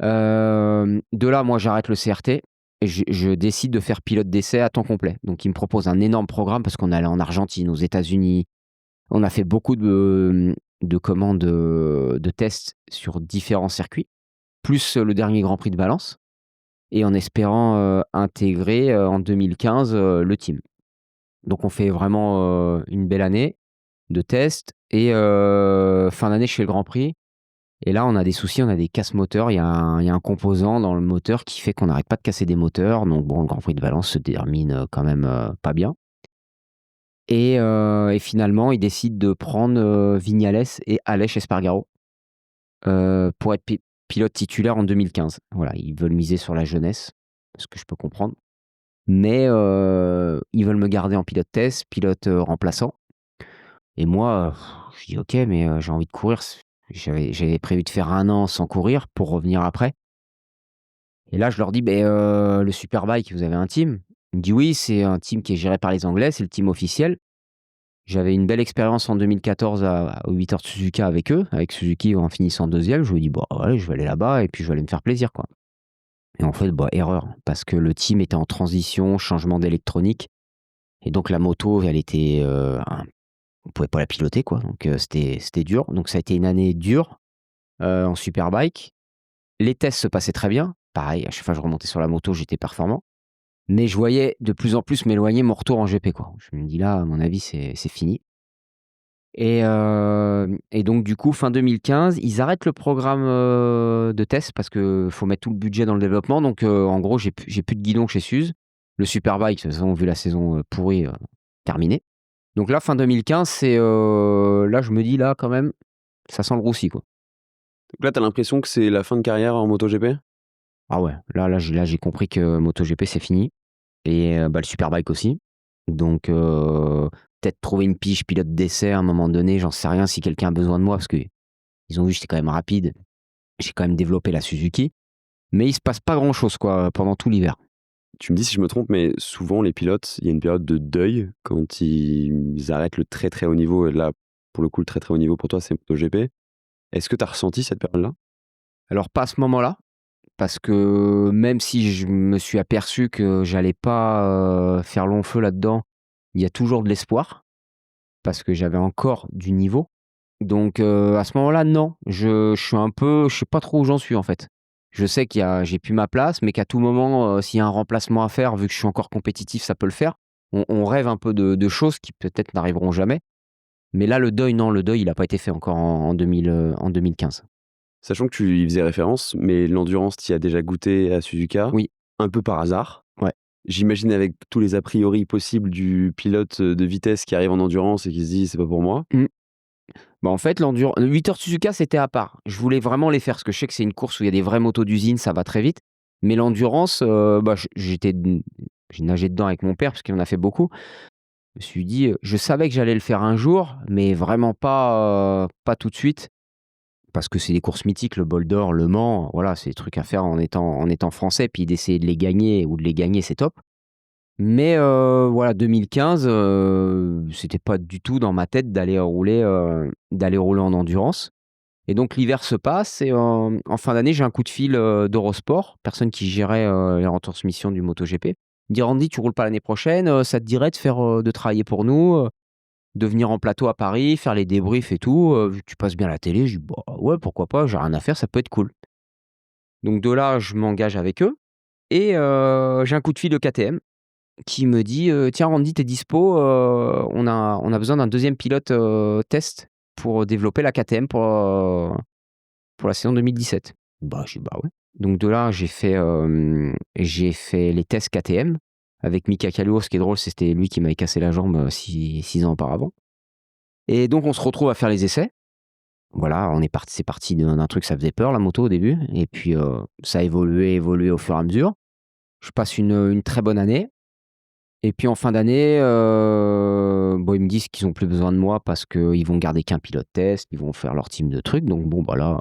De là, moi, j'arrête le CRT et je décide de faire pilote d'essai à temps complet. Donc, ils me proposent un énorme programme parce qu'on est allé en Argentine, aux États-Unis. On a fait beaucoup de tests sur différents circuits, plus le dernier Grand Prix de Valence et en espérant, intégrer, en 2015, le team. Donc on fait vraiment, une belle année de tests et fin d'année, je fais le Grand Prix. Et là, on a des soucis, on a des casses moteurs. Il y a un composant dans le moteur qui fait qu'on n'arrête pas de casser des moteurs. Donc bon, le Grand Prix de Valence se termine, quand même, pas bien. Et finalement, ils décident de prendre, Viñales et Aleix Espargaro, pour être pilote titulaire en 2015. Voilà, ils veulent miser sur la jeunesse, ce que je peux comprendre. Mais ils veulent me garder en pilote test, pilote, remplaçant. Et moi, je dis: «OK, mais j'ai envie de courir». J'avais prévu de faire 1 an sans courir pour revenir après. Et là, je leur dis: «Beh, le Superbike, vous avez un team?» Il me dit: «Oui, c'est un team qui est géré par les Anglais, c'est le team officiel». J'avais une belle expérience en 2014 au 8 heures de Suzuka avec eux, avec Suzuki en finissant 2e. Je me dis: «Bah, ouais, je vais aller là-bas et puis je vais aller me faire plaisir, quoi». Et en fait, bah, erreur, parce que le team était en transition, changement d'électronique et donc la moto, elle était, on pouvait pas la piloter, quoi, donc c'était dur. Donc ça a été une année dure, en Superbike. Les tests se passaient très bien. Pareil, à chaque fois que je remontais sur la moto, j'étais performant. Mais je voyais de plus en plus m'éloigner mon retour en GP, quoi. Je me dis: «Là, à mon avis, c'est fini». Et donc du coup, fin 2015, ils arrêtent le programme, de test parce que faut mettre tout le budget dans le développement. Donc en gros, j'ai plus de guidon chez Suze. Le Superbike, de toute façon, vu la saison, pourrie, terminé. Donc là, fin 2015, là, je me dis: «Là, quand même, ça sent le roussi, quoi». Donc là, tu as l'impression que c'est la fin de carrière en MotoGP? Ah ouais, là, j'ai compris que MotoGP, c'est fini et bah, le Superbike aussi. Donc peut-être trouver une pige pilote d'essai à un moment donné, j'en sais rien, si quelqu'un a besoin de moi parce qu'ils ont vu que j'étais quand même rapide. J'ai quand même développé la Suzuki, mais il se passe pas grand-chose, quoi, pendant tout l'hiver. Tu me dis si je me trompe, mais souvent les pilotes, il y a une période de deuil quand ils arrêtent le très, très haut niveau et là, pour le coup, le très, très haut niveau pour toi, c'est MotoGP. Est-ce que tu as ressenti cette période-là? Alors pas à ce moment-là, parce que même si je me suis aperçu que j'allais pas, faire long feu là-dedans, il y a toujours de l'espoir, parce que j'avais encore du niveau. Donc à ce moment-là, non, je suis un peu, je sais pas trop où j'en suis, en fait. Je sais j'ai plus ma place, mais qu'à tout moment, s'il y a un remplacement à faire, vu que je suis encore compétitif, ça peut le faire. On rêve un peu de choses qui peut-être n'arriveront jamais. Mais là, le deuil, non, le deuil, il a pas été fait encore en 2015. Sachant que tu y faisais référence, mais l'endurance, tu y as déjà goûté à Suzuka, Oui, un peu par hasard. ouais. J'imagine avec tous les a priori possibles du pilote de vitesse qui arrive en endurance et qui se dit: «C'est pas pour moi». Mmh. Bah, en fait, 8 heures Suzuka, c'était à part. Je voulais vraiment les faire parce que je sais que c'est une course où il y a des vraies motos d'usine, ça va très vite. Mais l'endurance, bah, j'ai nagé dedans avec mon père parce qu'il en a fait beaucoup. Je me suis dit, je savais que j'allais le faire un jour, mais vraiment pas tout de suite parce que c'est des courses mythiques, le Bol d'Or, Le Mans, voilà, c'est des trucs à faire en étant français, puis d'essayer de les gagner ou de les gagner, c'est top. Mais voilà, 2015, c'était pas du tout dans ma tête d'aller rouler en endurance. Et donc l'hiver se passe et en fin d'année, j'ai un coup de fil, d'Eurosport, personne qui gérait, les retransmissions du MotoGP. Il me dit: «Randy, tu roules pas l'année prochaine, ça te dirait de travailler pour nous, de venir en plateau à Paris, faire les débriefs et tout, vu que tu passes bien à la télé?» Je dis: «Bah ouais, pourquoi pas, j'ai rien à faire, ça peut être cool». Donc de là, je m'engage avec eux et j'ai un coup de fil de KTM qui me dit, «Tiens Randy, tu es dispo, on a besoin d'un deuxième pilote, test pour développer la KTM pour la saison 2017». Bah, je dis: «Bah, ouais». Donc de là, j'ai fait les tests KTM avec Mika Kallur. Ce qui est drôle, c'était lui qui m'avait cassé la jambe, 6 ans auparavant et donc on se retrouve à faire les essais. Voilà, c'est parti d'un truc, ça faisait peur la moto au début et puis, ça a évolué au fur et à mesure. Je passe une très bonne année et puis en fin d'année, bon, ils me disent qu'ils ont plus besoin de moi parce qu'ils vont garder qu'un pilote test, ils vont faire leur team de trucs donc bon, bah, là,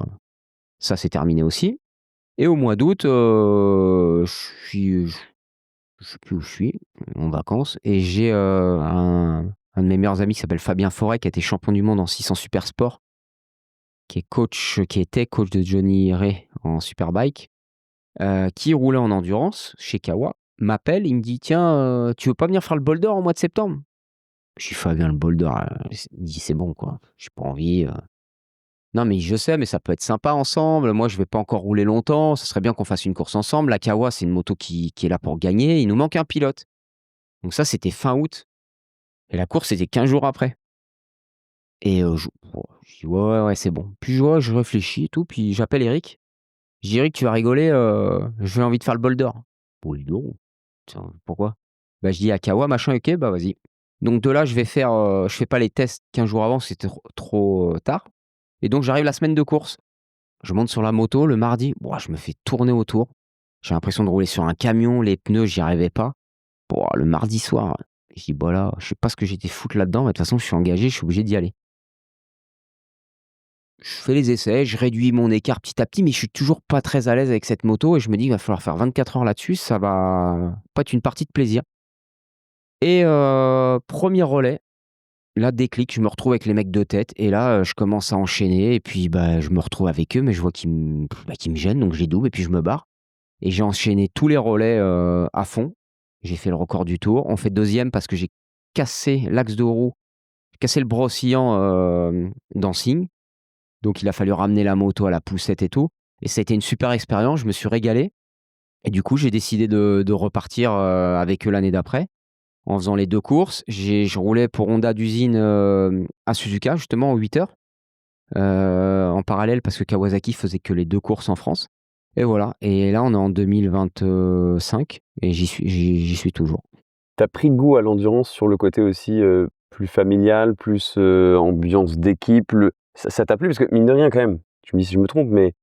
ça c'est terminé aussi. Et au mois d'août, je sais plus où je suis, en vacances et j'ai, un de mes meilleurs amis qui s'appelle Fabien Foret, qui a été champion du monde en 600 super sport, qui était coach de Johnny Ray en superbike, qui roulait en endurance chez Kawa, m'appelle, il me dit: «Tiens, tu veux pas venir faire le bol d'or au mois de septembre?» Je dis: «Fabien, le bol d'or», il me dit: «C'est bon, quoi, j'ai pas envie». Non, mais je sais, mais ça peut être sympa ensemble. Moi, je vais pas encore rouler longtemps. Ce serait bien qu'on fasse une course ensemble. La Kawa, c'est une moto qui est là pour gagner. Il nous manque un pilote. Donc ça, c'était fin août. Et la course, c'était 15 jours après. Et je dis: «Ouais, ouais, ouais, c'est bon». Puis je vois, je réfléchis et tout. Puis j'appelle Eric. Je dis: «Eric, tu vas rigoler, j'ai envie de faire le bol d'or». «Bon, dis donc, tiens, pourquoi?» Bah, je dis: «À Kawa, machin, ok, bah vas-y». Donc de là, je fais pas les tests 15 jours avant, c'était trop tard. Et donc j'arrive la semaine de course. Je monte sur la moto le mardi, ouah, je me fais tourner autour. J'ai l'impression de rouler sur un camion, les pneus, j'y arrivais pas. Ouah, le mardi soir, je dis: «Bah, là, je sais pas ce que j'étais foutre là-dedans, mais de toute façon, je suis engagé, je suis obligé d'y aller». Je fais les essais, je réduis mon écart petit à petit, mais je suis toujours pas très à l'aise avec cette moto et je me dis: «Il va falloir faire 24 heures là-dessus, ça va pas être une partie de plaisir». Et 1er relais, là, déclic, je me retrouve avec les mecs de tête et là, je commence à enchaîner et puis, bah, je me retrouve avec eux, mais je vois qu'ils me gênent, donc je les double et puis je me barre. Et j'ai enchaîné tous les relais, à fond. J'ai fait le record du tour. On fait deuxième parce que j'ai cassé l'axe de roue, cassé le bras oscillant, d'Ansing. Donc il a fallu ramener la moto à la poussette et tout et ça a été une super expérience, je me suis régalé. Et du coup, j'ai décidé de repartir, avec eux l'année d'après, en faisant les 2 courses. Je roulais pour Honda d'usine, à Suzuka justement en 8 heures, en parallèle parce que Kawasaki faisait que les 2 courses en France et voilà et là, on est en 2025 et j'y suis toujours. Tu as pris goût à l'endurance sur le côté aussi, plus familial, plus, ambiance d'équipe, ça t'a plu? Parce que mine de rien quand même, tu me dis si je me trompe, mais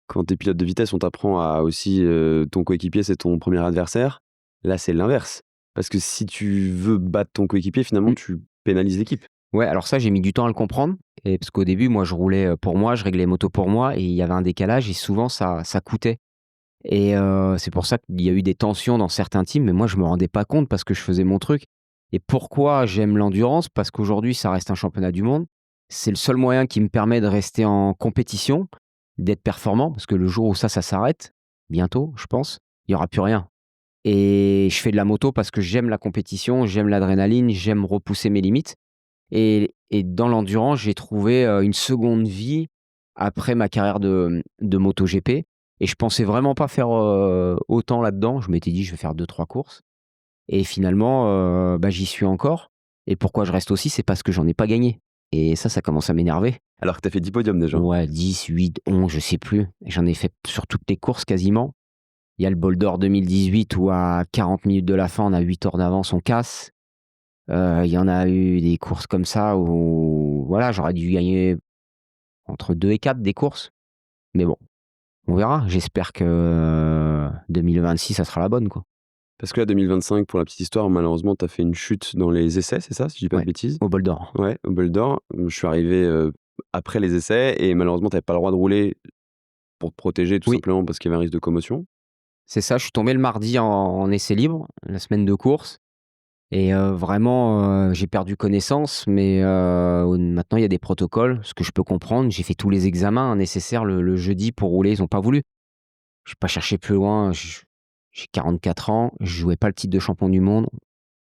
quand tu es pilote de vitesse, on t'apprend à aussi, ton coéquipier, c'est ton premier adversaire. Là, c'est l'inverse. Parce que si tu veux battre ton coéquipier, finalement, Mmh. tu pénalises l'équipe. Ouais, alors ça, j'ai mis du temps à le comprendre et parce qu'au début, moi, je roulais, pour moi, je réglais les motos pour moi et il y avait un décalage et souvent ça coûtait et c'est pour ça qu'il y a eu des tensions dans certains teams mais moi, je me rendais pas compte parce que je faisais mon truc et pourquoi j'aime l'endurance? Parce qu'aujourd'hui, ça reste un championnat du monde. C'est le seul moyen qui me permet de rester en compétition, d'être performant parce que le jour où ça s'arrête, bientôt, je pense, il y aura plus rien et je fais de la moto parce que j'aime la compétition, j'aime l'adrénaline, j'aime repousser mes limites et dans l'endurance, j'ai trouvé, une seconde vie après ma carrière de MotoGP et je pensais vraiment pas faire, autant là-dedans. Je m'étais dit: «Je vais faire 2-3 courses» et finalement, bah, j'y suis encore et pourquoi je reste aussi, c'est parce que j'en ai pas gagné et ça commence à m'énerver. Alors que tu as fait 10 podiums déjà. Ouais, 10, 8, 11, je sais plus. J'en ai fait sur toutes les courses quasiment. Il y a le Bol d'Or 2018 où à 40 minutes de la fin, on a 8 heures d'avance, on casse. Il y en a eu des courses comme ça où voilà, j'aurais dû gagner entre 2 et 4 des courses. Mais bon, on verra. J'espère que 2026, ça sera la bonne, quoi. Parce que là, 2025, pour la petite histoire, malheureusement, tu as fait une chute dans les essais, c'est ça, si je dis pas de Ouais, bêtises? au bol d'or. Ouais, au Bol d'Or. Je suis arrivé, après les essais et malheureusement, tu avais pas le droit de rouler pour te protéger tout Oui, simplement parce qu'il y avait un risque de commotion. c'est ça, je suis tombé le mardi en essai libre, la semaine de course et vraiment, j'ai perdu connaissance mais maintenant il y a des protocoles, ce que je peux comprendre. J'ai fait tous les examens nécessaires le jeudi pour rouler, ils ont pas voulu. J'ai pas cherché plus loin, j'ai 44 ans, je jouais pas le titre de champion du monde.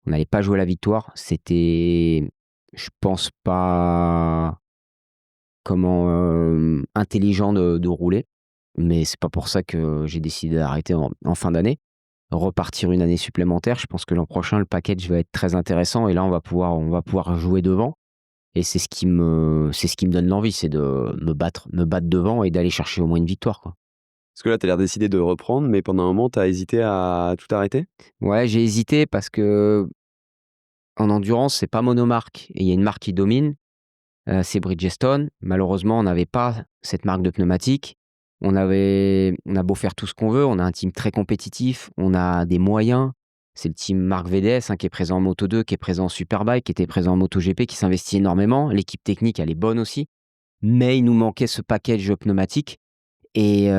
On n'allait pas jouer la victoire. C'était, je pense pas, intelligent de rouler, mais c'est pas pour ça que j'ai décidé d'arrêter en fin d'année. Repartir une année supplémentaire. Je pense que l'an prochain, le package va être très intéressant et là, on va pouvoir jouer devant et c'est ce qui me donne l'envie, c'est de me battre devant et d'aller chercher au moins une victoire, quoi. Parce que là, tu as l'air décidé de reprendre, mais pendant un moment, tu as hésité à tout arrêter? Ouais, j'ai hésité parce qu'en endurance, c'est pas monomarque et il y a une marque qui domine. C'est Bridgestone. Malheureusement, on n'avait pas cette marque de pneumatiques. On a beau faire tout ce qu'on veut, on a un team très compétitif, on a des moyens. C'est le team Marc VDS, hein, qui est présent en Moto2, qui est présent en Superbike, qui était présent en MotoGP, qui s'investit énormément. L'équipe technique, elle est bonne aussi, mais il nous manquait ce package pneumatique et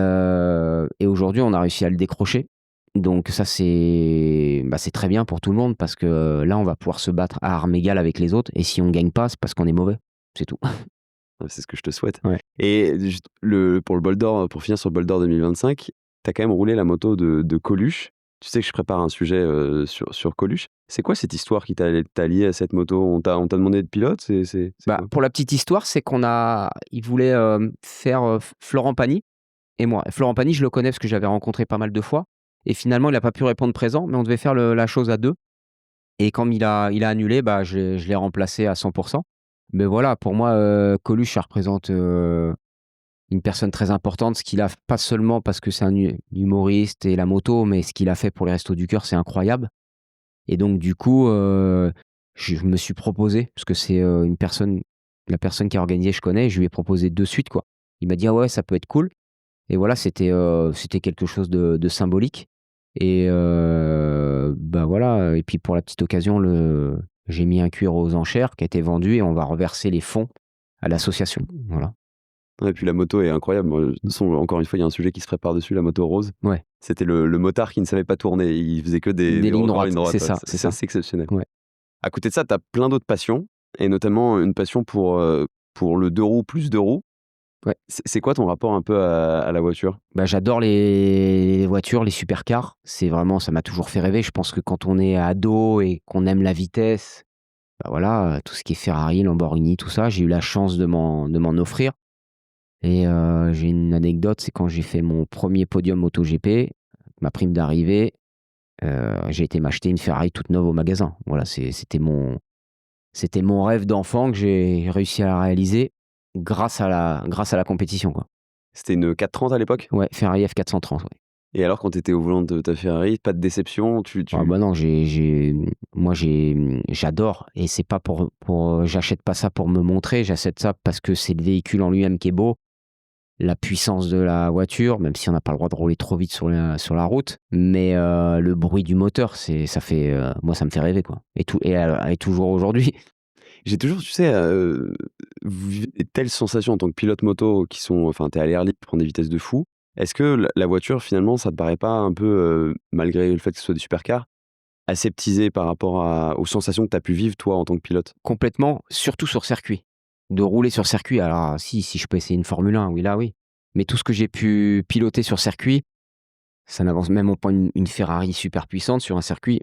aujourd'hui, on a réussi à le décrocher. Donc ça, c'est très bien pour tout le monde parce que, là, on va pouvoir se battre à armes égales avec les autres et si on gagne pas, c'est parce qu'on est mauvais. C'est tout. Ah, c'est ce que je te souhaite. Ouais. Et juste pour le Bol d'Or, pour finir sur le Bol d'Or 2025, tu as quand même roulé la moto de Coluche. Tu sais que je prépare un sujet, sur Coluche. C'est quoi cette histoire qui t'a lié à cette moto? On t'a demandé de pilote? C'est Bah, quoi? pour la petite histoire, c'est il voulait, faire, Florent Pagny et moi. Florent Pagny, je le connais parce que j'avais rencontré pas mal de fois et finalement, il a pas pu répondre présent, mais on devait faire la chose à 2 et comme il a annulé, bah, je l'ai remplacé à 100. Mais voilà, pour moi, Coluche, ça représente, une personne très importante. Ce qu'il a pas seulement parce que c'est un humoriste et la moto, mais ce qu'il a fait pour les Restos du Cœur, c'est incroyable et donc du coup, je me suis proposé parce que c'est, la personne qui a organisé, je connais, je lui ai proposé de suite, quoi. Il m'a dit: «Ah ouais, ça peut être cool» et voilà, c'était quelque chose de symbolique et bah, voilà et puis pour la petite occasion, j'ai mis un cuir aux enchères qui a été vendu et on va reverser les fonds à l'association, voilà. Ouais, et puis la moto est incroyable. Moi, de toute façon, encore une fois, il y a un sujet qui se prépare dessus, la moto rose. Ouais, C'était le motard qui ne savait pas tourner. Il faisait que des des lignes records en droites, ligne droite, c'est ouais. ça, c'est C'est ça. assez exceptionnel. Ouais. À côté de ça, tu as plein d'autres passions et notamment une passion pour le 2 roues plus 2 roues. Ouais. C'est quoi ton rapport un peu à la voiture? Bah, j'adore les voitures, les supercars. C'est vraiment ça m'a toujours fait rêver. Je pense que quand on est ado et qu'on aime la vitesse, bah, voilà, tout ce qui est Ferrari, Lamborghini, tout ça, j'ai eu la chance de m'en offrir et j'ai une anecdote, c'est quand j'ai fait mon premier podium MotoGP, ma prime d'arrivée, j'ai été m'acheter une Ferrari toute neuve au magasin. Voilà, c'était mon rêve d'enfant que j'ai réussi à la réaliser grâce à la compétition, quoi. C'était une 430 à l'époque? Ouais, Ferrari F430, ouais. Et alors, quand tu étais au volant de ta Ferrari, pas de déception? Ah bah non, moi j'adore, et c'est pas j'achète pas ça pour me montrer, j'achète ça parce que c'est le véhicule en lui-même qui est beau, la puissance de la voiture, même si on n'a pas le droit de rouler trop vite sur la route, mais le bruit du moteur, moi ça me fait rêver, quoi, et toujours aujourd'hui. J'ai toujours, tu sais, vous vivez des telles sensations en tant que pilote moto qui sont, enfin, tu es à l'air libre, tu prends des vitesses de fou. Est-ce que la voiture, finalement, ça te paraît pas un peu, malgré le fait que ce soit des supercars, aseptisé par rapport aux sensations que tu as pu vivre, toi, en tant que pilote? Complètement, surtout sur circuit. De rouler sur circuit, alors si je peux essayer une Formule 1, oui, là, oui. Mais tout ce que j'ai pu piloter sur circuit, ça n'avance même au point une Ferrari super puissante sur un circuit,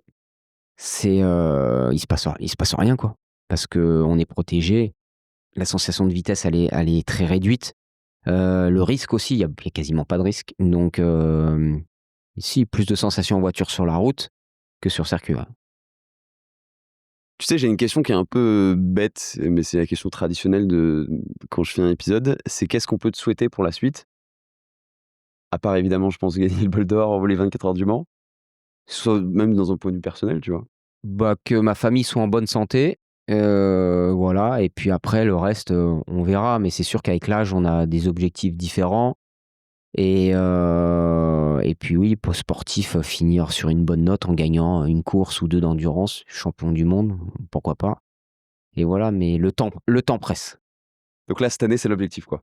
il se passe rien, quoi. Parce qu'on est protégé, la sensation de vitesse, elle est très réduite. Le risque aussi, il y a quasiment pas de risque. Donc, si, plus de sensations en voiture sur la route que sur circuit, ouais. Tu sais, j'ai une question qui est un peu bête, mais c'est la question traditionnelle de quand je fais un épisode, c'est qu'est-ce qu'on peut te souhaiter pour la suite? À part évidemment, je pense, gagner le bol d'or les 24 heures du Mans, soit même dans un point de vue personnel, tu vois? Bah, que ma famille soit en bonne santé, voilà, et puis après le reste, on verra. Mais c'est sûr qu'avec l'âge, on a des objectifs différents, et puis oui, pour sportif, finir sur une bonne note en gagnant une course ou 2 d'endurance, champion du monde, pourquoi pas, et voilà, mais le temps presse. Donc là, cette année, c'est l'objectif, quoi.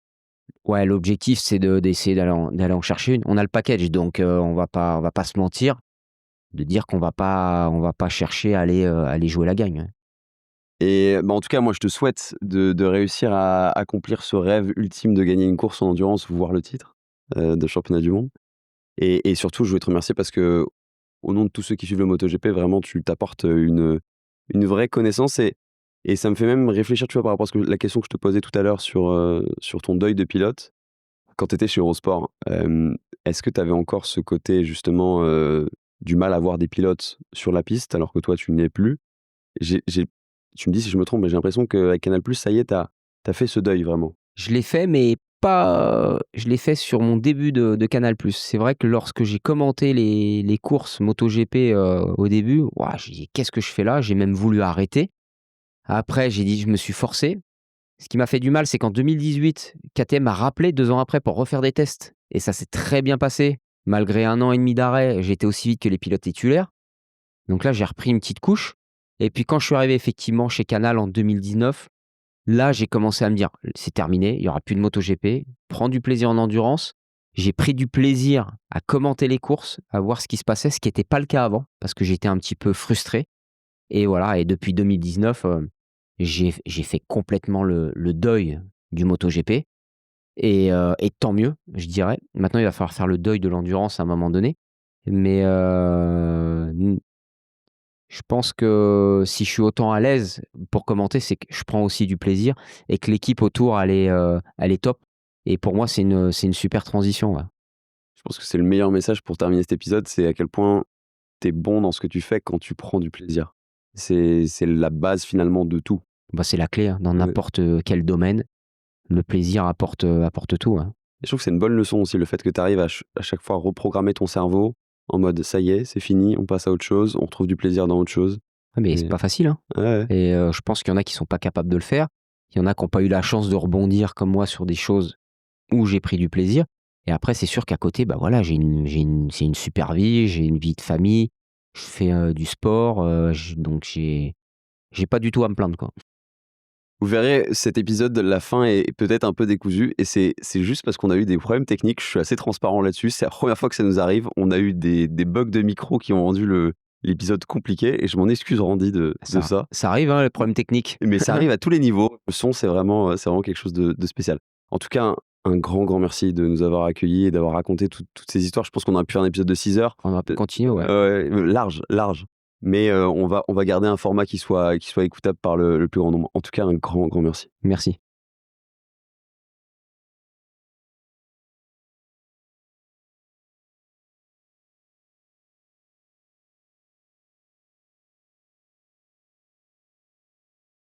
Ouais, l'objectif, c'est d'essayer d'aller en chercher une. On a le package, donc on va pas se mentir, de dire qu'on va pas chercher à aller jouer la gagne, ouais. Et bah, en tout cas, moi, je te souhaite de réussir à accomplir ce rêve ultime de gagner une course en endurance, voire le titre, de championnat du monde. Et surtout, je voulais te remercier parce que au nom de tous ceux qui suivent le MotoGP, vraiment, tu t'apportes, une vraie connaissance et ça me fait même réfléchir, tu vois, par rapport à la question que je te posais tout à l'heure sur ton deuil de pilote. Quand tu étais chez Eurosport, est-ce que tu avais encore ce côté justement, du mal à voir des pilotes sur la piste alors que toi tu n'y es plus? J'ai Tu me dis si je me trompe, mais j'ai l'impression qu'avec Canal+, ça y est, tu as fait ce deuil vraiment. Je l'ai fait, mais pas, je l'ai fait sur mon début de Canal+. C'est vrai que lorsque j'ai commenté les courses MotoGP, au début, waouh, j'ai dit: «Qu'est-ce que je fais là?» J'ai même voulu arrêter. Après, j'ai dit je me suis forcé. Ce qui m'a fait du mal, c'est qu'en 2018, KTM m'a rappelé 2 ans après pour refaire des tests, et ça s'est très bien passé. Malgré 1 an et demi d'arrêt, j'ai été aussi vite que les pilotes titulaires. Donc là, j'ai repris une petite couche, et puis quand je suis arrivé effectivement chez Canal en 2019, là, j'ai commencé à me dire: «C'est terminé, il y aura plus de MotoGP, prends du plaisir en endurance». J'ai pris du plaisir à commenter les courses, à voir ce qui se passait, ce qui était pas le cas avant, parce que j'étais un petit peu frustré, et voilà, et depuis 2019, j'ai fait complètement le deuil du MotoGP, et tant mieux, je dirais. Maintenant, il va falloir faire le deuil de l'endurance à un moment donné, mais je pense que si je suis autant à l'aise pour commenter, c'est que je prends aussi du plaisir, et que l'équipe autour, elle est top, et pour moi, c'est une super transition, ouais. Je pense que c'est le meilleur message pour terminer cet épisode, c'est à quel point tu es bon dans ce que tu fais quand tu prends du plaisir. C'est la base finalement de tout. Bah, c'est la clé, hein, dans Ouais. n'importe quel domaine, le plaisir apporte tout, hein. Et je trouve que c'est une bonne leçon aussi, le fait que tu arrives à chaque fois reprogrammer ton cerveau en mode: «Ça y est, c'est fini, on passe à autre chose, on retrouve du plaisir dans autre chose». Ah, mais c'est Et pas facile, hein, ouais, ouais. et je pense qu'il y en a qui sont pas capables de le faire. Il y en a qui ont pas eu la chance de rebondir comme moi sur des choses où j'ai pris du plaisir, et après c'est sûr qu'à côté, bah, voilà, c'est une super vie, j'ai une vie de famille, je fais, du sport, donc j'ai pas du tout à me plaindre, quoi. Vous verrez, cet épisode, la fin est peut-être un peu décousue et c'est juste parce qu'on a eu des problèmes techniques. Je suis assez transparent là-dessus. C'est la première fois que ça nous arrive. On a eu des bugs de micro qui ont rendu l'épisode compliqué et je m'en excuse Randy de Ça ça. ça arrive, hein, les problèmes techniques. Mais ça arrive à tous les niveaux. Le son, c'est vraiment quelque chose de spécial. En tout cas, un grand, grand merci de nous avoir accueillis et d'avoir raconté toutes ces histoires. Je pense qu'on aurait pu faire un épisode de 6 heures. On va continuer, ouais. Ouais, large, large. Mais on va garder un format qui soit écoutable par le plus grand nombre. En tout cas, un grand, grand merci. Merci.